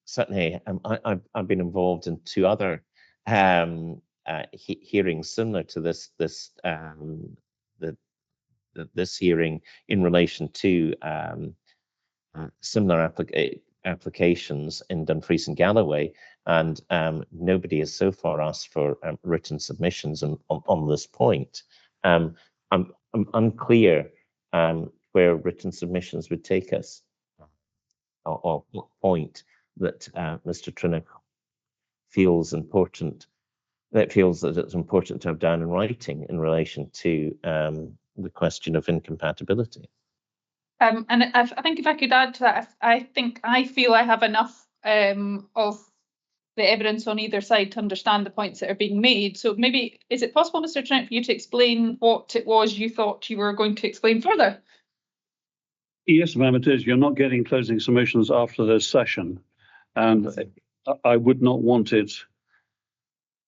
Certainly, I've been involved in two other hearings similar to this hearing in relation to similar applications in Dumfries and Galloway, and nobody has so far asked for written submissions on this point. I'm unclear where written submissions would take us, or what point that Mr. Trinick feels important. That feels that it's important to have down in writing in relation to the question of incompatibility. And I think if I could add to that, I feel I have enough of the evidence on either side to understand the points that are being made. So maybe, is it possible, Mr. Trent, for you to explain what it was you thought you were going to explain further? Yes, ma'am, it is. You're not getting closing submissions after this session. And I would not want it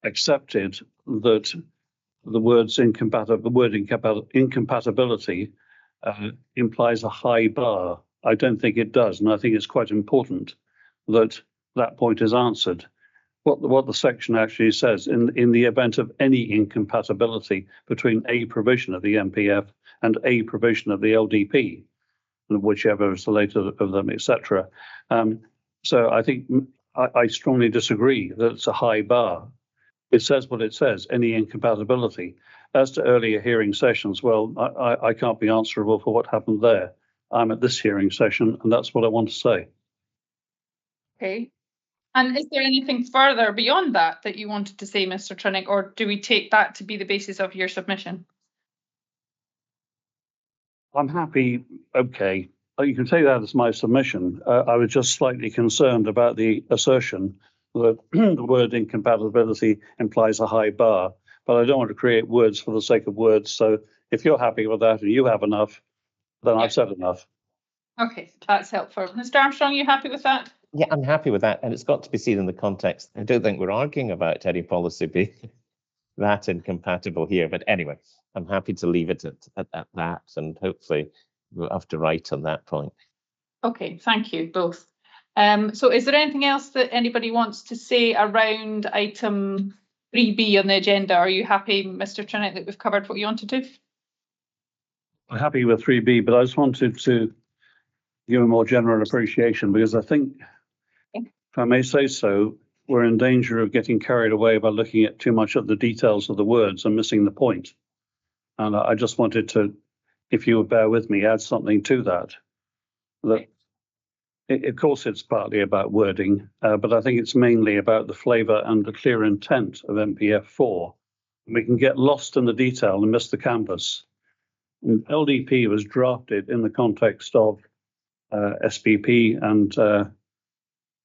accepted that the word incompatibility implies a high bar. I don't think it does, and I think it's quite important that that point is answered. What the section actually says, in the event of any incompatibility between a provision of the NPF and a provision of the LDP, whichever is the later of them, etc. So I think I strongly disagree that it's a high bar. It says what it says, any incompatibility. As to earlier hearing sessions, well, I can't be answerable for what happened there. I'm at this hearing session, and that's what I want to say. Okay. And is there anything further beyond that that you wanted to say, Mr. Trinick, or do we take that to be the basis of your submission? I'm happy. Okay, you can take that as my submission. I was just slightly concerned about the assertion that the word incompatibility implies a high bar, but I don't want to create words for the sake of words. So if you're happy with that and you have enough, then I've said enough. Okay, that's helpful. Mr. Armstrong, you happy with that? Yeah, I'm happy with that. And it's got to be seen in the context. I don't think we're arguing about any policy being that incompatible here. But anyway, I'm happy to leave it at that. And hopefully we'll have to write on that point. Okay, thank you both. So is there anything else that anybody wants to say around item 3B on the agenda? Are you happy, Mr. Trinick, that we've covered what you wanted to? I'm happy with 3B, but I just wanted to give a more general appreciation because I think, if I may say so, we're in danger of getting carried away by looking at too much at the details of the words and missing the point. And I just wanted to, if you would bear with me, add something to that. Of course, it's partly about wording, but I think it's mainly about the flavour and the clear intent of NPF4. We can get lost in the detail and miss the canvas. And LDP was drafted in the context of SPP and I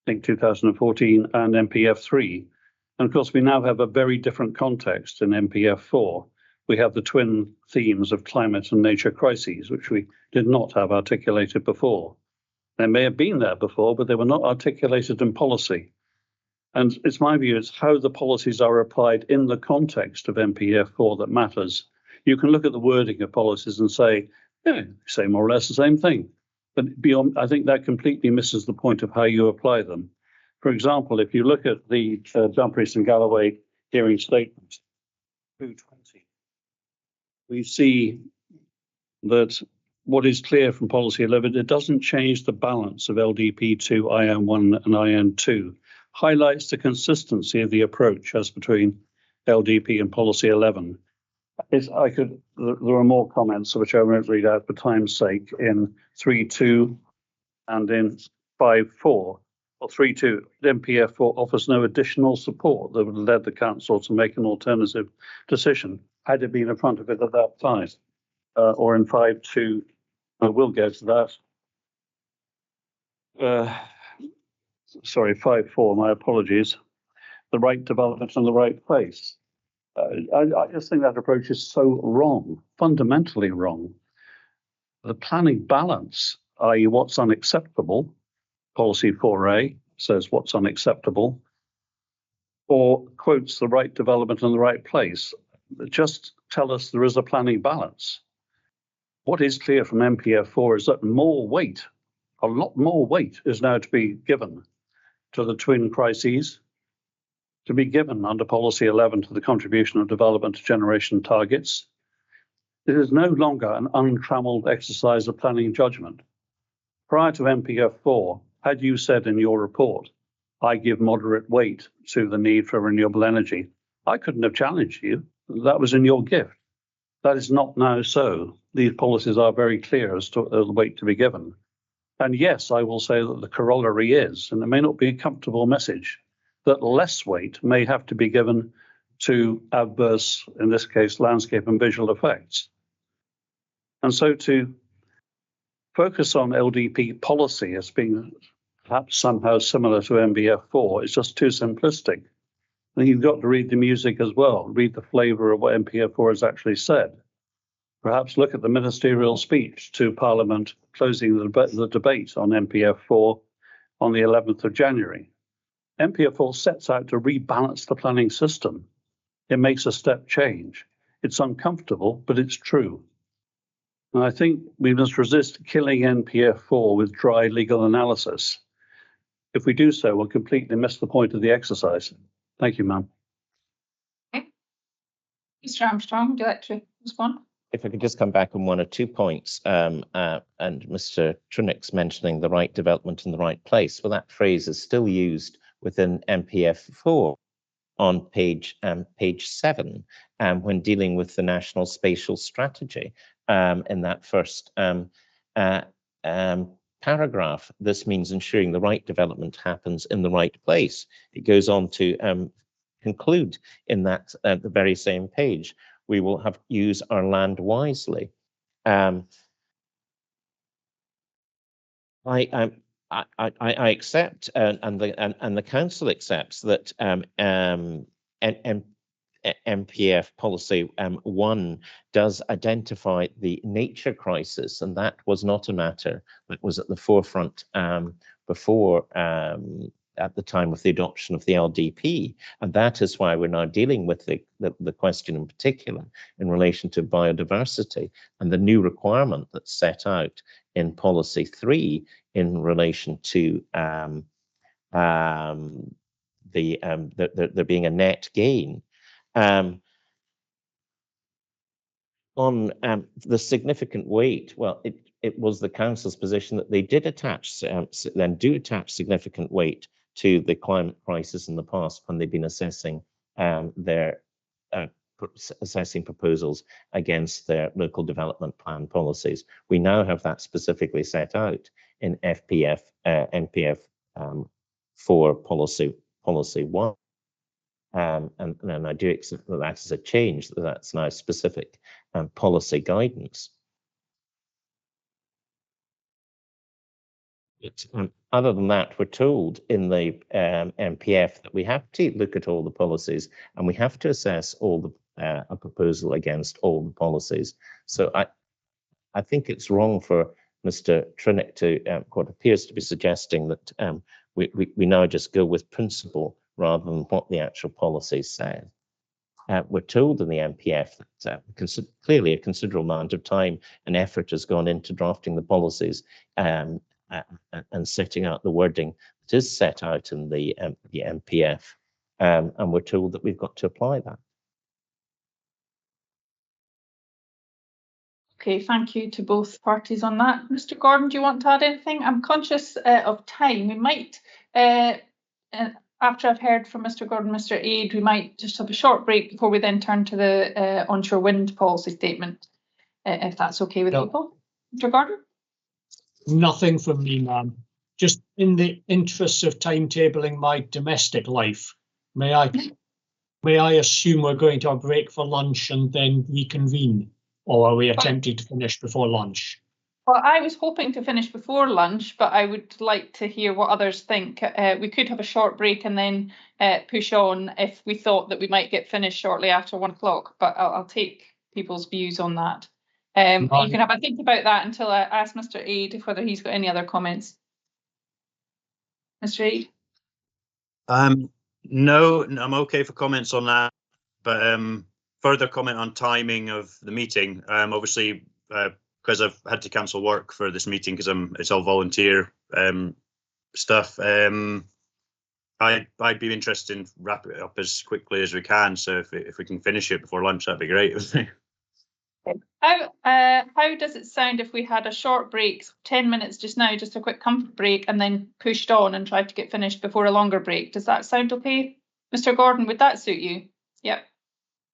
think 2014 and NPF3. And of course, we now have a very different context in NPF4. We have the twin themes of climate and nature crises, which we did not have articulated before. They may have been there before, but they were not articulated in policy. And it's my view, it's how the policies are applied in the context of NPF4 that matters. You can look at the wording of policies and say, yeah, say more or less the same thing. But beyond, I think that completely misses the point of how you apply them. For example, if you look at the Dumfries and Galloway hearing statement, 220, we see that what is clear from policy 11, it doesn't change the balance of LDP2, IN1 and IN2, highlights the consistency of the approach as between LDP and policy 11. There are more comments which I won't read out for time's sake in 3.2 and in 5.4 or 3.2. NPF4 offers no additional support that would have led the council to make an alternative decision had it been in front of it at that time. Or in 5.2, I will go to that. Sorry, 5.4, my apologies. The right development in the right place. I just think that approach is so wrong, fundamentally wrong. The planning balance, i.e. what's unacceptable, policy 4A says what's unacceptable, or quotes the right development in the right place. Just tell us there is a planning balance. What is clear from NPF4 is that more weight, a lot more weight is now to be given to the twin crises, to be given under policy 11 to the contribution of development to generation targets. It is no longer an untrammeled exercise of planning judgment. Prior to NPF4, had you said in your report, I give moderate weight to the need for renewable energy, I couldn't have challenged you. That was in your gift. That is not now so. These policies are very clear as to the weight to be given. And yes, I will say that the corollary is, and it may not be a comfortable message, that less weight may have to be given to adverse, in this case, landscape and visual effects. And so to focus on LDP policy as being perhaps somehow similar to NPF4 is just too simplistic. I think you've got to read the music as well, read the flavour of what NPF4 has actually said. Perhaps look at the ministerial speech to Parliament closing the debate on NPF4 on the 11th of January. NPF4 sets out to rebalance the planning system. It makes a step change. It's uncomfortable, but it's true. And I think we must resist killing NPF4 with dry legal analysis. If we do so, we'll completely miss the point of the exercise. Thank you, ma'am. Okay. Mr. Armstrong, would you like to respond? If I could just come back on one or 2 points, and Mr. Trunick's mentioning the right development in the right place. Well, that phrase is still used within NPF4 on page 7, when dealing with the National Spatial Strategy. In that first paragraph, this means ensuring the right development happens in the right place. It goes on to conclude in that the very same page, we will have use our land wisely. I accept, and the council accepts that NPF policy 1 does identify the nature crisis, and that was not a matter that was at the forefront before at the time of the adoption of the LDP, and that is why we're now dealing with the question in particular in relation to biodiversity and the new requirement that's set out in policy 3 in relation to there being a net gain. On the significant weight, well, it was the council's position that they did attach attach significant weight to the climate crisis in the past when they've been assessing their assessing proposals against their local development plan policies. We now have that specifically set out in NPF 4 policy 1. And I do accept that that is a change, that's now specific policy guidance. Other than that, we're told in the NPF that we have to look at all the policies and we have to assess all the a proposal against all the policies. So I think it's wrong for Mr. Trunick to what appears to be suggesting that we now just go with principle rather than what the actual policy says. We're told in the NPF that clearly a considerable amount of time and effort has gone into drafting the policies and setting out the wording that is set out in the NPF, and we're told that we've got to apply that. Okay, thank you to both parties on that. Mr. Gordon, do you want to add anything? I'm conscious of time. We might, after I've heard from Mr. Gordon, Mr. Aid, we might just have a short break before we then turn to the onshore wind policy statement, if that's okay with people. Mr. Gordon? Nothing from me, ma'am. Just in the interests of timetabling my domestic life, may I assume we're going to have a break for lunch and then reconvene? Or are we attempting to finish before lunch? Well, I was hoping to finish before lunch, but I would like to hear what others think. We could have a short break and then push on if we thought that we might get finished shortly after 1 o'clock, but I'll take people's views on that. You can have a think about that until I ask Mr. Aid whether he's got any other comments. Mr. Aid? No, I'm okay for comments on that, but further comment on timing of the meeting. Obviously, because I've had to cancel work for this meeting because it's all volunteer stuff. I'd be interested in wrapping it up as quickly as we can. So if we can finish it before lunch, that'd be great. How does it sound if we had a short break, 10 minutes just now, just a quick comfort break, and then pushed on and tried to get finished before a longer break? Does that sound okay? Mr. Gordon, would that suit you? Yep.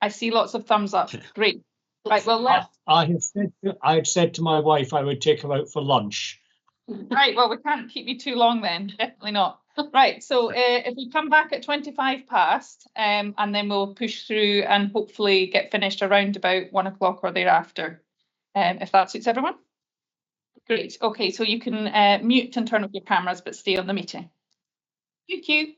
I see lots of thumbs up. Great. Right, well, I had said to my wife I would take her out for lunch. Right, well, we can't keep you too long then. Definitely not. Right, so if we come back at 25 past, and then we'll push through and hopefully get finished around about 1 o'clock or thereafter, if that suits everyone. Great. Okay, so you can mute and turn off your cameras, but stay on the meeting. Thank you.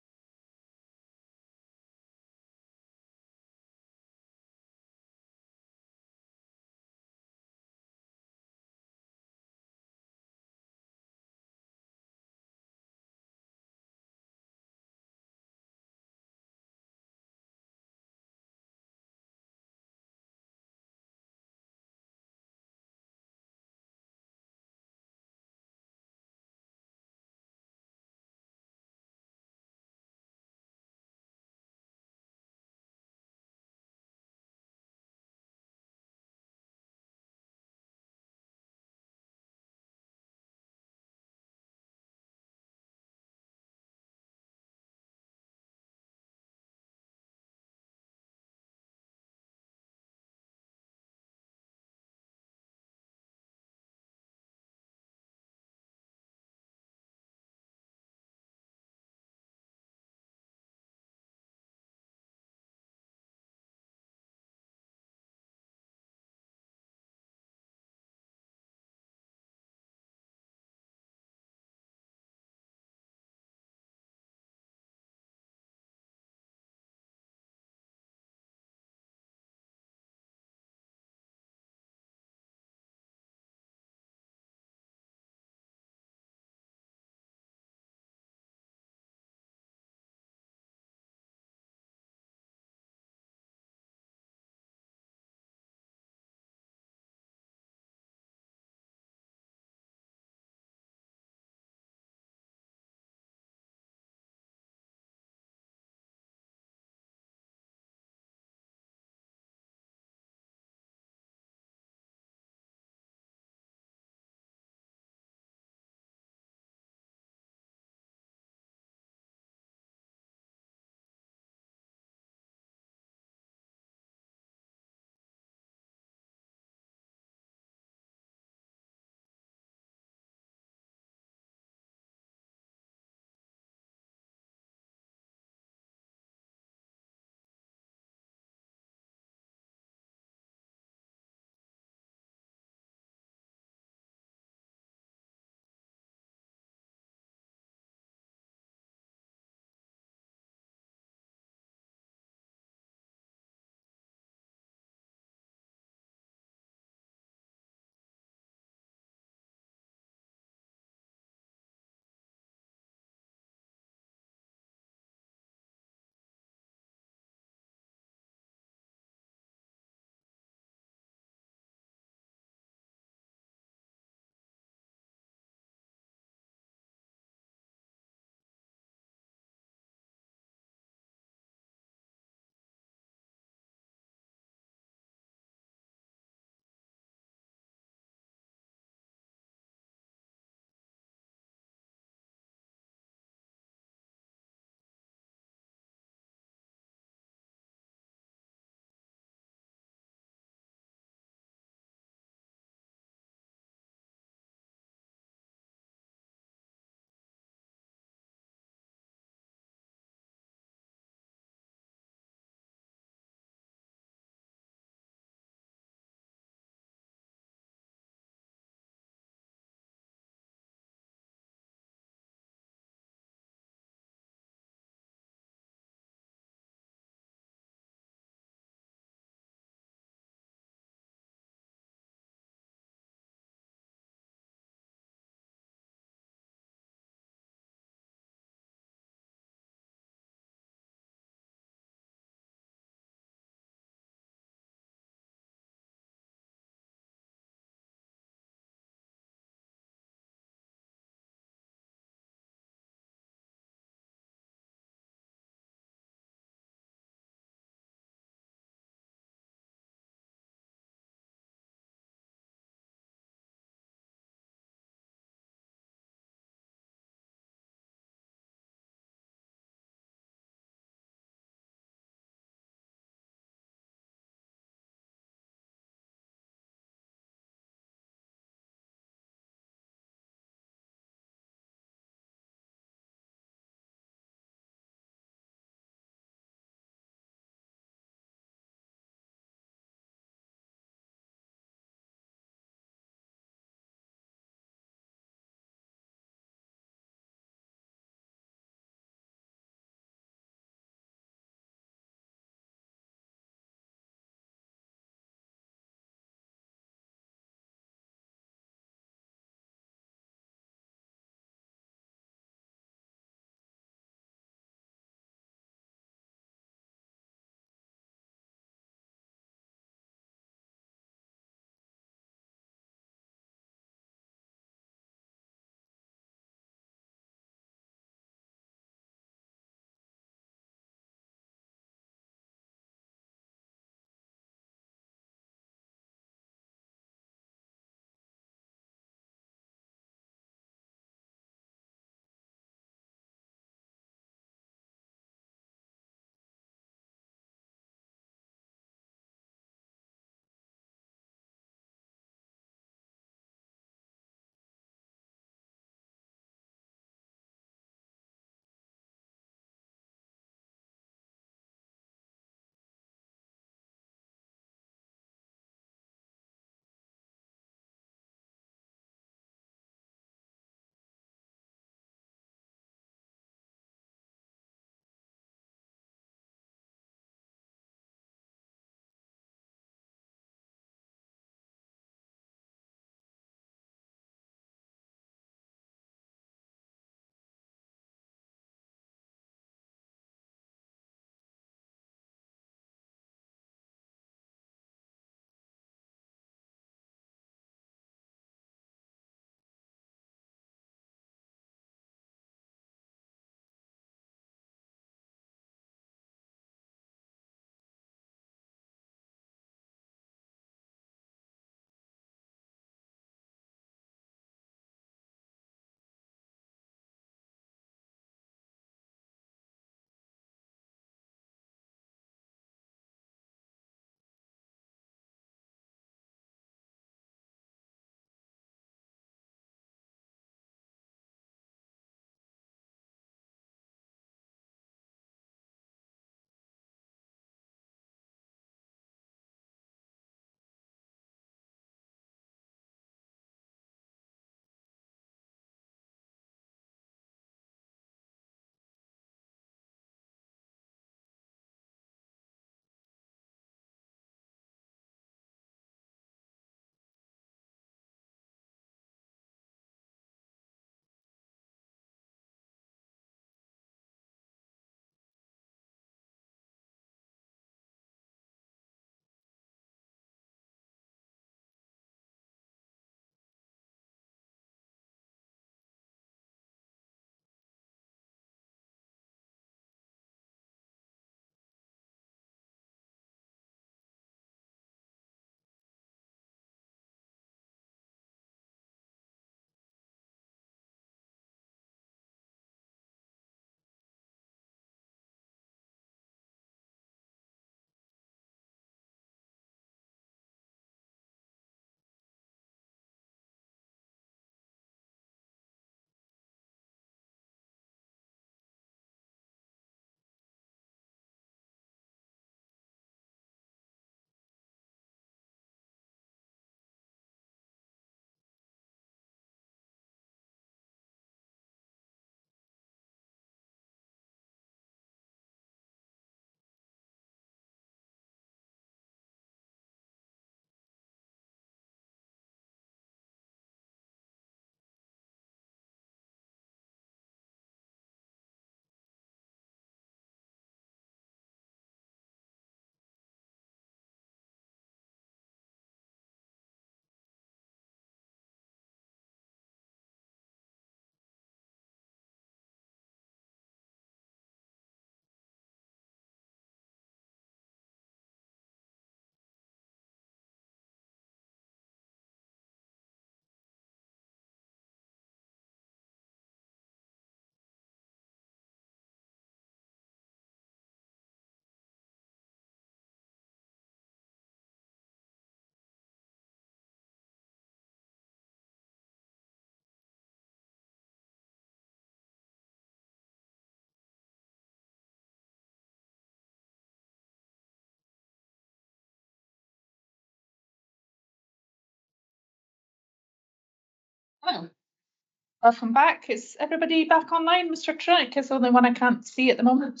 Welcome back. Is everybody back online? Mr. Trinick is the only one I can't see at the moment.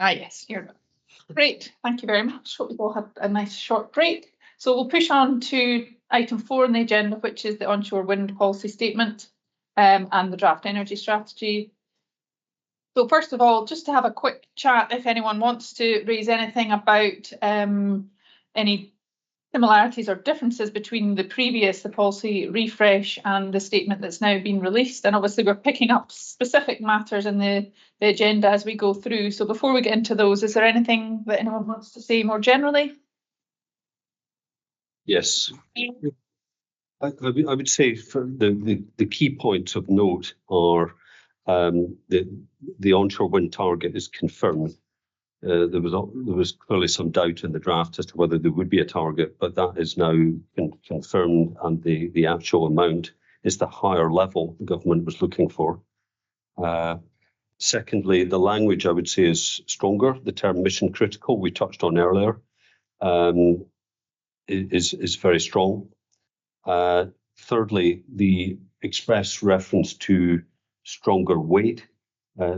Yes, you're great. Thank you very much. Hope you all had a nice short break. So we'll push on to item 4 on the agenda, which is the onshore wind policy statement and the draft energy strategy. So first of all, just to have a quick chat, if anyone wants to raise anything about any similarities or differences between the policy refresh and the statement that's now been released. And obviously we're picking up specific matters in the agenda as we go through. So before we get into those, is there anything that anyone wants to say more generally? Yes. I would say for the key points of note are the onshore wind target is confirmed. There was clearly some doubt in the draft as to whether there would be a target, but that is now confirmed, and the actual amount is the higher level the government was looking for. Secondly, the language I would say is stronger. The term mission critical we touched on earlier is very strong. Thirdly, the express reference to stronger weight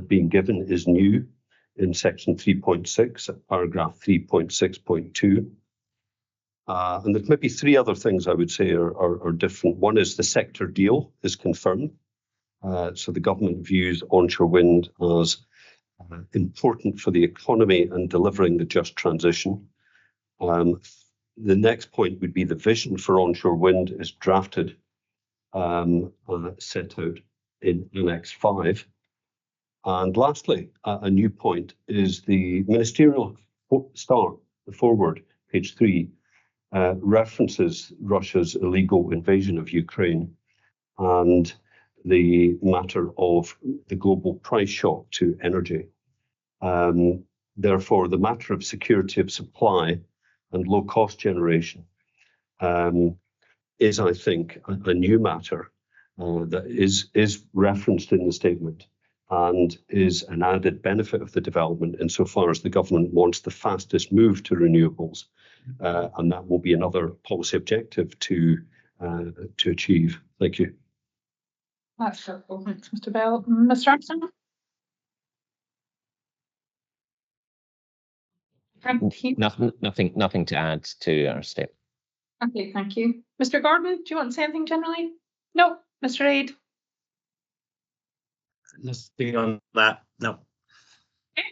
being given is new in section 3.6 at paragraph 3.6.2. And there's maybe 3 other things I would say are different. One is the sector deal is confirmed. So the government views onshore wind as important for the economy and delivering the just transition. The next point would be the vision for onshore wind is drafted, set out in Annex 5. And lastly, a new point is the ministerial start, the forward, page 3, references Russia's illegal invasion of Ukraine and the matter of the global price shock to energy. Therefore, the matter of security of supply and low cost generation is, I think, a new matter that is referenced in the statement and is an added benefit of the development insofar as the government wants the fastest move to renewables, and that will be another policy objective to achieve. Thank you. That's helpful. Thanks, Mr. Bell. Mr. Anderson? Nothing to add to our statement. Okay, thank you. Mr. Gordon, do you want to say anything generally? No. Mr. Aid? Nothing on that, no. Okay,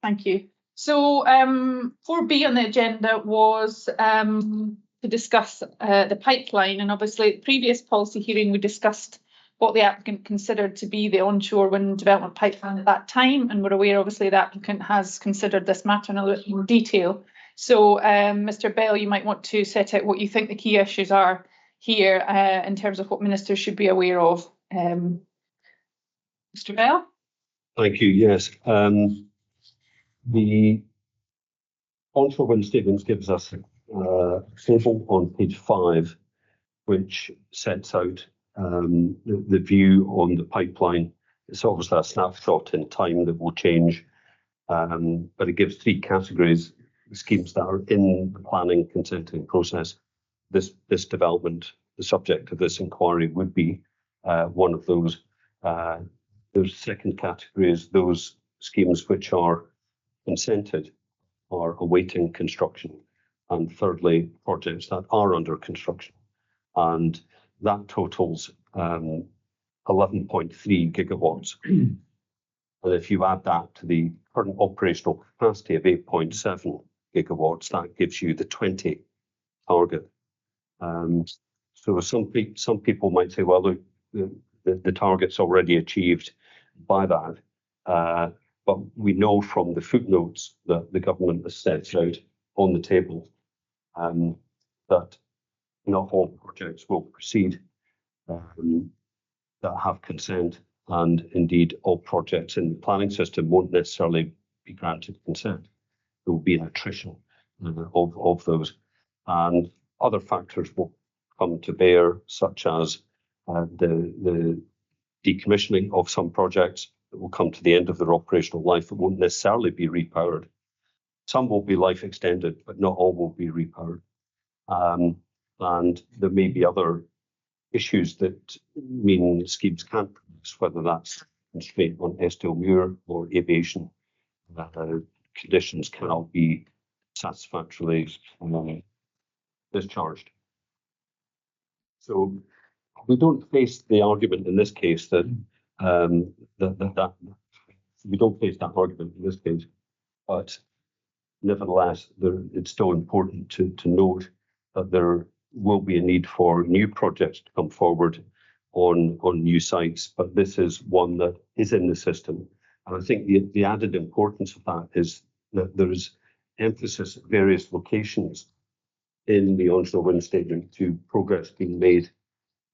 thank you. So 4B on the agenda was to discuss the pipeline, and obviously at the previous policy hearing we discussed what the applicant considered to be the onshore wind development pipeline at that time, and we're aware obviously the applicant has considered this matter in a little more detail. So Mr. Bell, you might want to set out what you think the key issues are here in terms of what ministers should be aware of. Mr. Bell? Thank you, yes. The onshore wind statement gives us a table on page 5, which sets out the view on the pipeline. It's obviously a snapshot in time that will change, but it gives 3 categories, schemes that are in the planning consenting process. This development, the subject of this inquiry, would be one of those. The second category is those schemes which are consented or awaiting construction. And thirdly, projects that are under construction. And that totals 11.3 gigawatts. And if you add that to the current operational capacity of 8.7 gigawatts, that gives you the 20 target. So some people might say, well, look, the target's already achieved by that. But we know from the footnotes that the government has set out on the table that not all projects will proceed that have consent, and indeed all projects in the planning system won't necessarily be granted consent. There will be an attrition of those, and other factors will come to bear, such as the decommissioning of some projects that will come to the end of their operational life. It won't necessarily be repowered. Some will be life extended, but not all will be repowered. and there may be other issues that mean schemes can't progress, whether that's constraint on Estill or aviation, conditions cannot be satisfactorily discharged. So we don't face the argument in this case that we don't face that argument in this case, but nevertheless, it's still important to note that there will be a need for new projects to come forward on new sites, but this is one that is in the system. And I think the added importance of that is that there is emphasis at various locations in the onshore wind statement to progress being made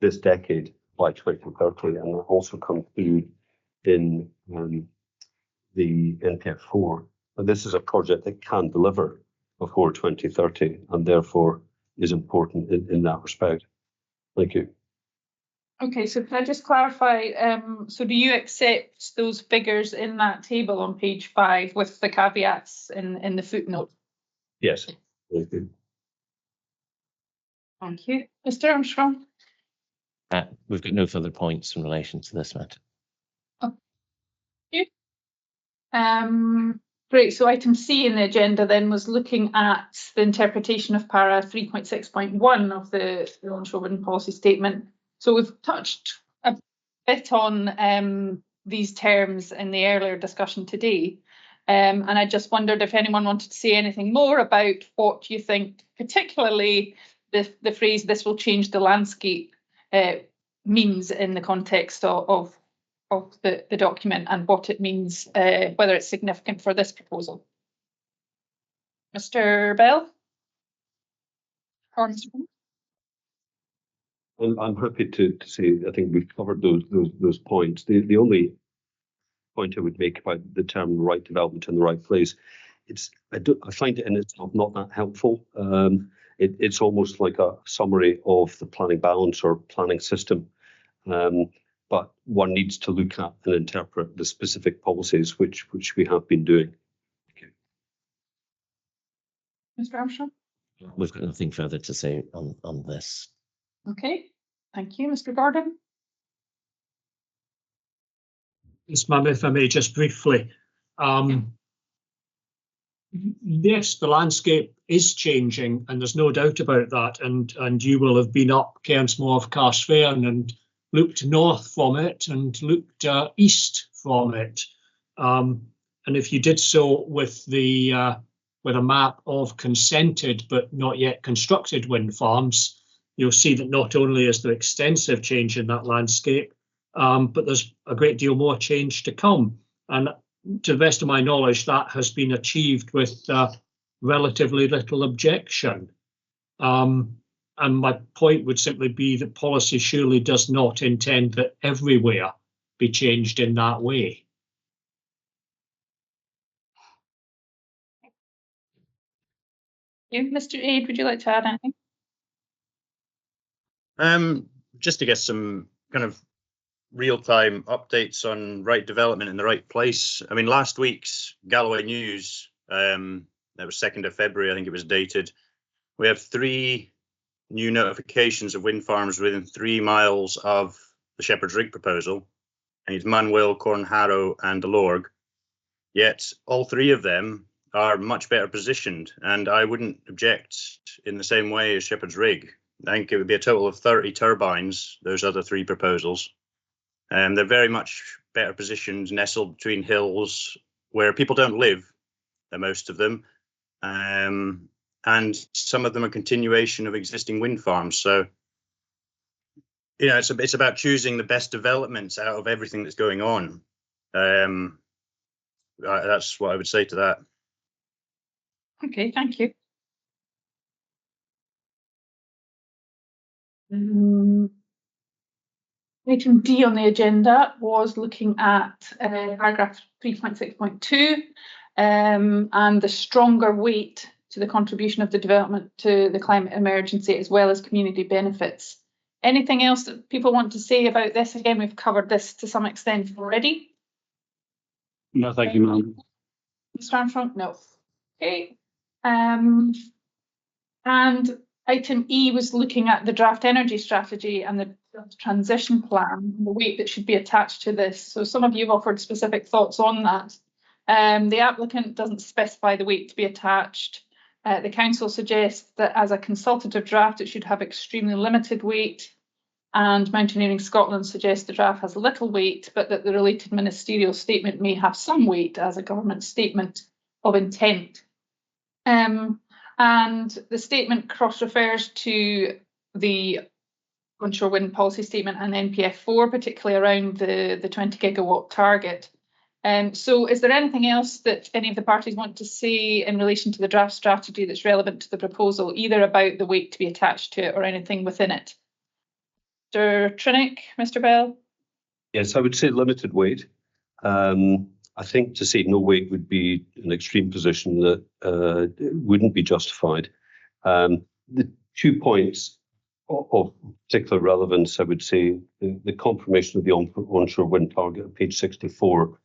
this decade by 2030, and that also comes through in the NPF4. But this is a project that can deliver before 2030 and therefore is important in that respect. Thank you. Okay, so can I just clarify, so do you accept those figures in that table on page 5 with the caveats in the footnote? Yes. Thank you. Thank you. Mr. Armstrong? We've got no further points in relation to this matter. Great, so item C in the agenda then was looking at the interpretation of para 3.6.1 of the onshore wind policy statement. So we've touched a bit on these terms in the earlier discussion today. And I just wondered if anyone wanted to say anything more about what you think, particularly the phrase "this will change the landscape" means in the context of the document and what it means, whether it's significant for this proposal. Mr. Bell? I'm happy to say I think we've covered those points. The only point I would make about the term right development in the right place, I find it in itself not that helpful. It's almost like a summary of the planning balance or planning system. But one needs to look at and interpret the specific policies which we have been doing. Thank you. Mr. Armstrong? We've got nothing further to say on this. Okay, thank you. Mr. Gordon? Yes, ma'am, if I may just briefly. Yes, the landscape is changing, and there's no doubt about that. And you will have been up Cairnsmore, Carsphairn, and looked north from it and looked east from it. And if you did so with a map of consented but not yet constructed wind farms, you'll see that not only is there extensive change in that landscape, but there's a great deal more change to come. And to the best of my knowledge, that has been achieved with relatively little objection. And my point would simply be that policy surely does not intend that everywhere be changed in that way. Mr. Aid, would you like to add anything? Just to get some kind of real-time updates on right development in the right place. I mean, last week's Galloway News, that was 2nd of February, I think it was dated. We have 3 new notifications of wind farms within 3 miles of the Shepherd's Rig proposal. And it's Manwil, Cornharrow and Delorg. Yet all 3 of them are much better positioned, and I wouldn't object in the same way as Shepherd's Rig. I think it would be a total of 30 turbines, those other 3 proposals. And they're very much better positioned, nestled between hills where people don't live, most of them. And some of them are continuation of existing wind farms. So, you know, it's about choosing the best developments out of everything that's going on. That's what I would say to that. Okay, thank you. Item D on the agenda was looking at paragraph 3.6.2 and the stronger weight to the contribution of the development to the climate emergency as well as community benefits. Anything else that people want to say about this? Again, we've covered this to some extent already. No, thank you, ma'am. Mr. Armstrong? No. Okay. And Item E was looking at the draft energy strategy and the transition plan, and the weight that should be attached to this. So some of you have offered specific thoughts on that. The applicant doesn't specify the weight to be attached. The council suggests that as a consultative draft, it should have extremely limited weight. And Mountaineering Scotland suggests the draft has little weight, but that the related ministerial statement may have some weight as a government statement of intent. And the statement cross-refers to the onshore wind policy statement and NPF4, particularly around the 20 gigawatt target. So is there anything else that any of the parties want to say in relation to the draft strategy that's relevant to the proposal, either about the weight to be attached to it or anything within it? Mr. Trinick, Mr. Bell? Yes, I would say limited weight. I think to say no weight would be an extreme position that wouldn't be justified. The 2 points of particular relevance, I would say, the confirmation of the onshore wind target on page 64,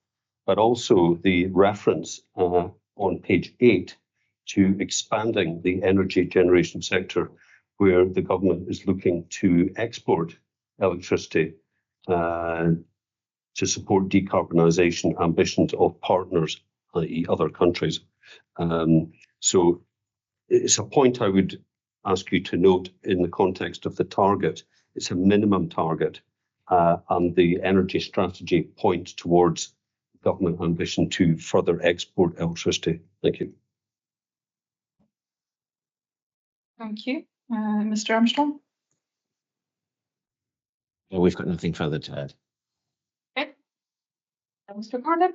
but also the reference on page 8 to expanding the energy generation sector, where the government is looking to export electricity to support decarbonisation ambitions of partners, i.e. other countries. So it's a point I would ask you to note in the context of the target. It's a minimum target, and the energy strategy points towards government ambition to further export electricity. Thank you. Thank you. Mr. Armstrong? Well, we've got nothing further to add. Okay. Mr. Gordon?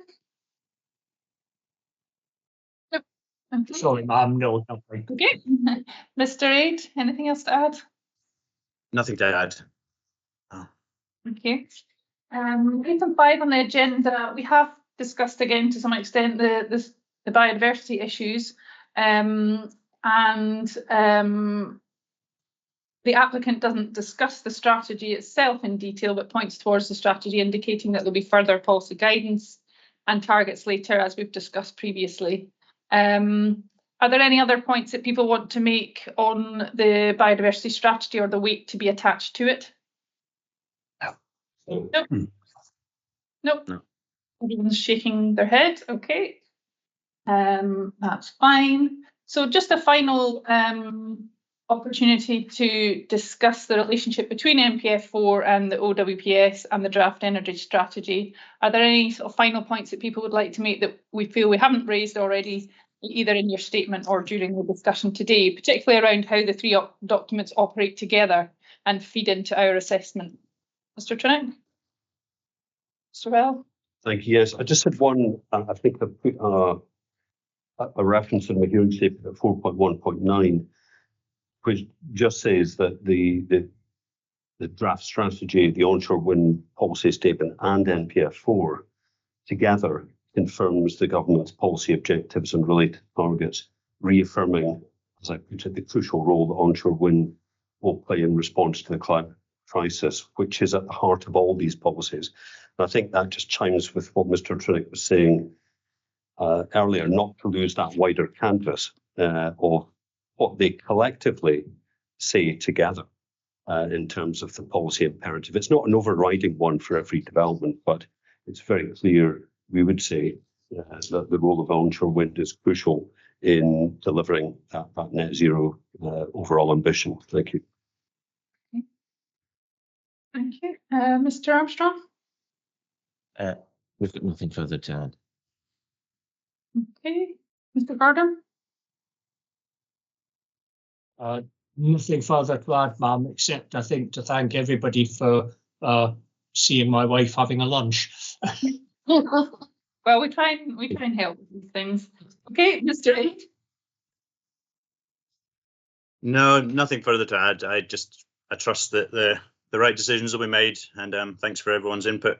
Nope. Okay. Sorry, ma'am, no, nothing. Okay. Mr. Aid, anything else to add? Nothing to add. Okay. Item 5 on the agenda, we have discussed again to some extent the biodiversity issues, and the applicant doesn't discuss the strategy itself in detail, but points towards the strategy, indicating that there'll be further policy guidance and targets later, as we've discussed previously. Are there any other points that people want to make on the biodiversity strategy or the weight to be attached to it? No. Nope. Nope. No. Everyone's shaking their head. Okay. That's fine. So just a final opportunity to discuss the relationship between NPF4 and the OWPS and the draft energy strategy. Are there any sort of final points that people would like to make that we feel we haven't raised already, either in your statement or during the discussion today, particularly around how the three documents operate together and feed into our assessment? Mr. Trinick? Mr. Bell? Thank you. Yes, I just had one. I think I put a reference in my hearing statement at 4.1.9, which just says that the draft strategy, the onshore wind policy statement, and NPF4 together confirms the government's policy objectives and related targets, reaffirming, as I put it, the crucial role that onshore wind will play in response to the climate crisis, which is at the heart of all these policies. And I think that just chimes with what Mr. Trinick was saying earlier, not to lose that wider canvas of what they collectively say together in terms of the policy imperative. It's not an overriding one for every development, but it's very clear, we would say, that the role of onshore wind is crucial in delivering that net zero overall ambition. Thank you. Thank you. Mr. Armstrong? We've got nothing further to add. Okay. Mr. Gordon? Nothing further to add, ma'am, except I think to thank everybody for seeing my wife having a lunch. Well, we try and help with these things. Okay, Mr. Aid? No, nothing further to add. I trust that the right decisions will be made, and thanks for everyone's input.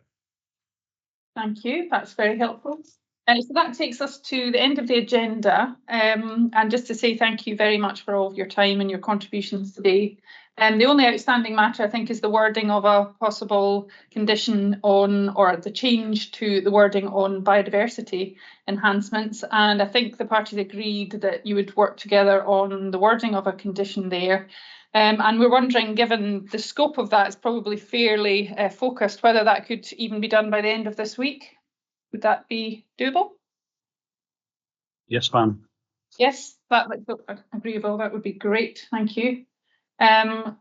Thank you. That's very helpful. So that takes us to the end of the agenda. And just to say thank you very much for all of your time and your contributions today. The only outstanding matter, I think, is the wording of a possible condition on, or the change to the wording on biodiversity enhancements. And I think the parties agreed that you would work together on the wording of a condition there. And we're wondering, given the scope of that is probably fairly focused, whether that could even be done by the end of this week. Would that be doable? Yes, ma'am. Yes, that looks agreeable. That would be great. Thank you.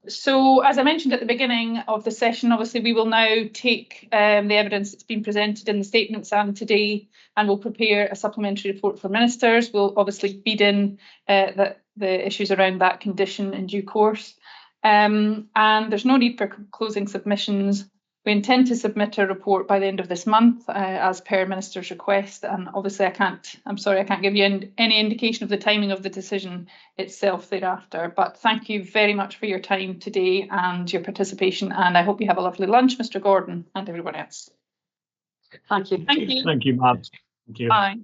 So, as I mentioned at the beginning of the session, obviously we will now take the evidence that's been presented in the statements and today, and we'll prepare a supplementary report for ministers. We'll obviously feed in the issues around that condition in due course. And there's no need for closing submissions. We intend to submit a report by the end of this month, as per Minister's request. And obviously, I'm sorry, I can't give you any indication of the timing of the decision itself thereafter. But thank you very much for your time today and your participation. And I hope you have a lovely lunch, Mr. Gordon, and everyone else. Thank you. Thank you. Thank you, Matt. Thank you. Bye.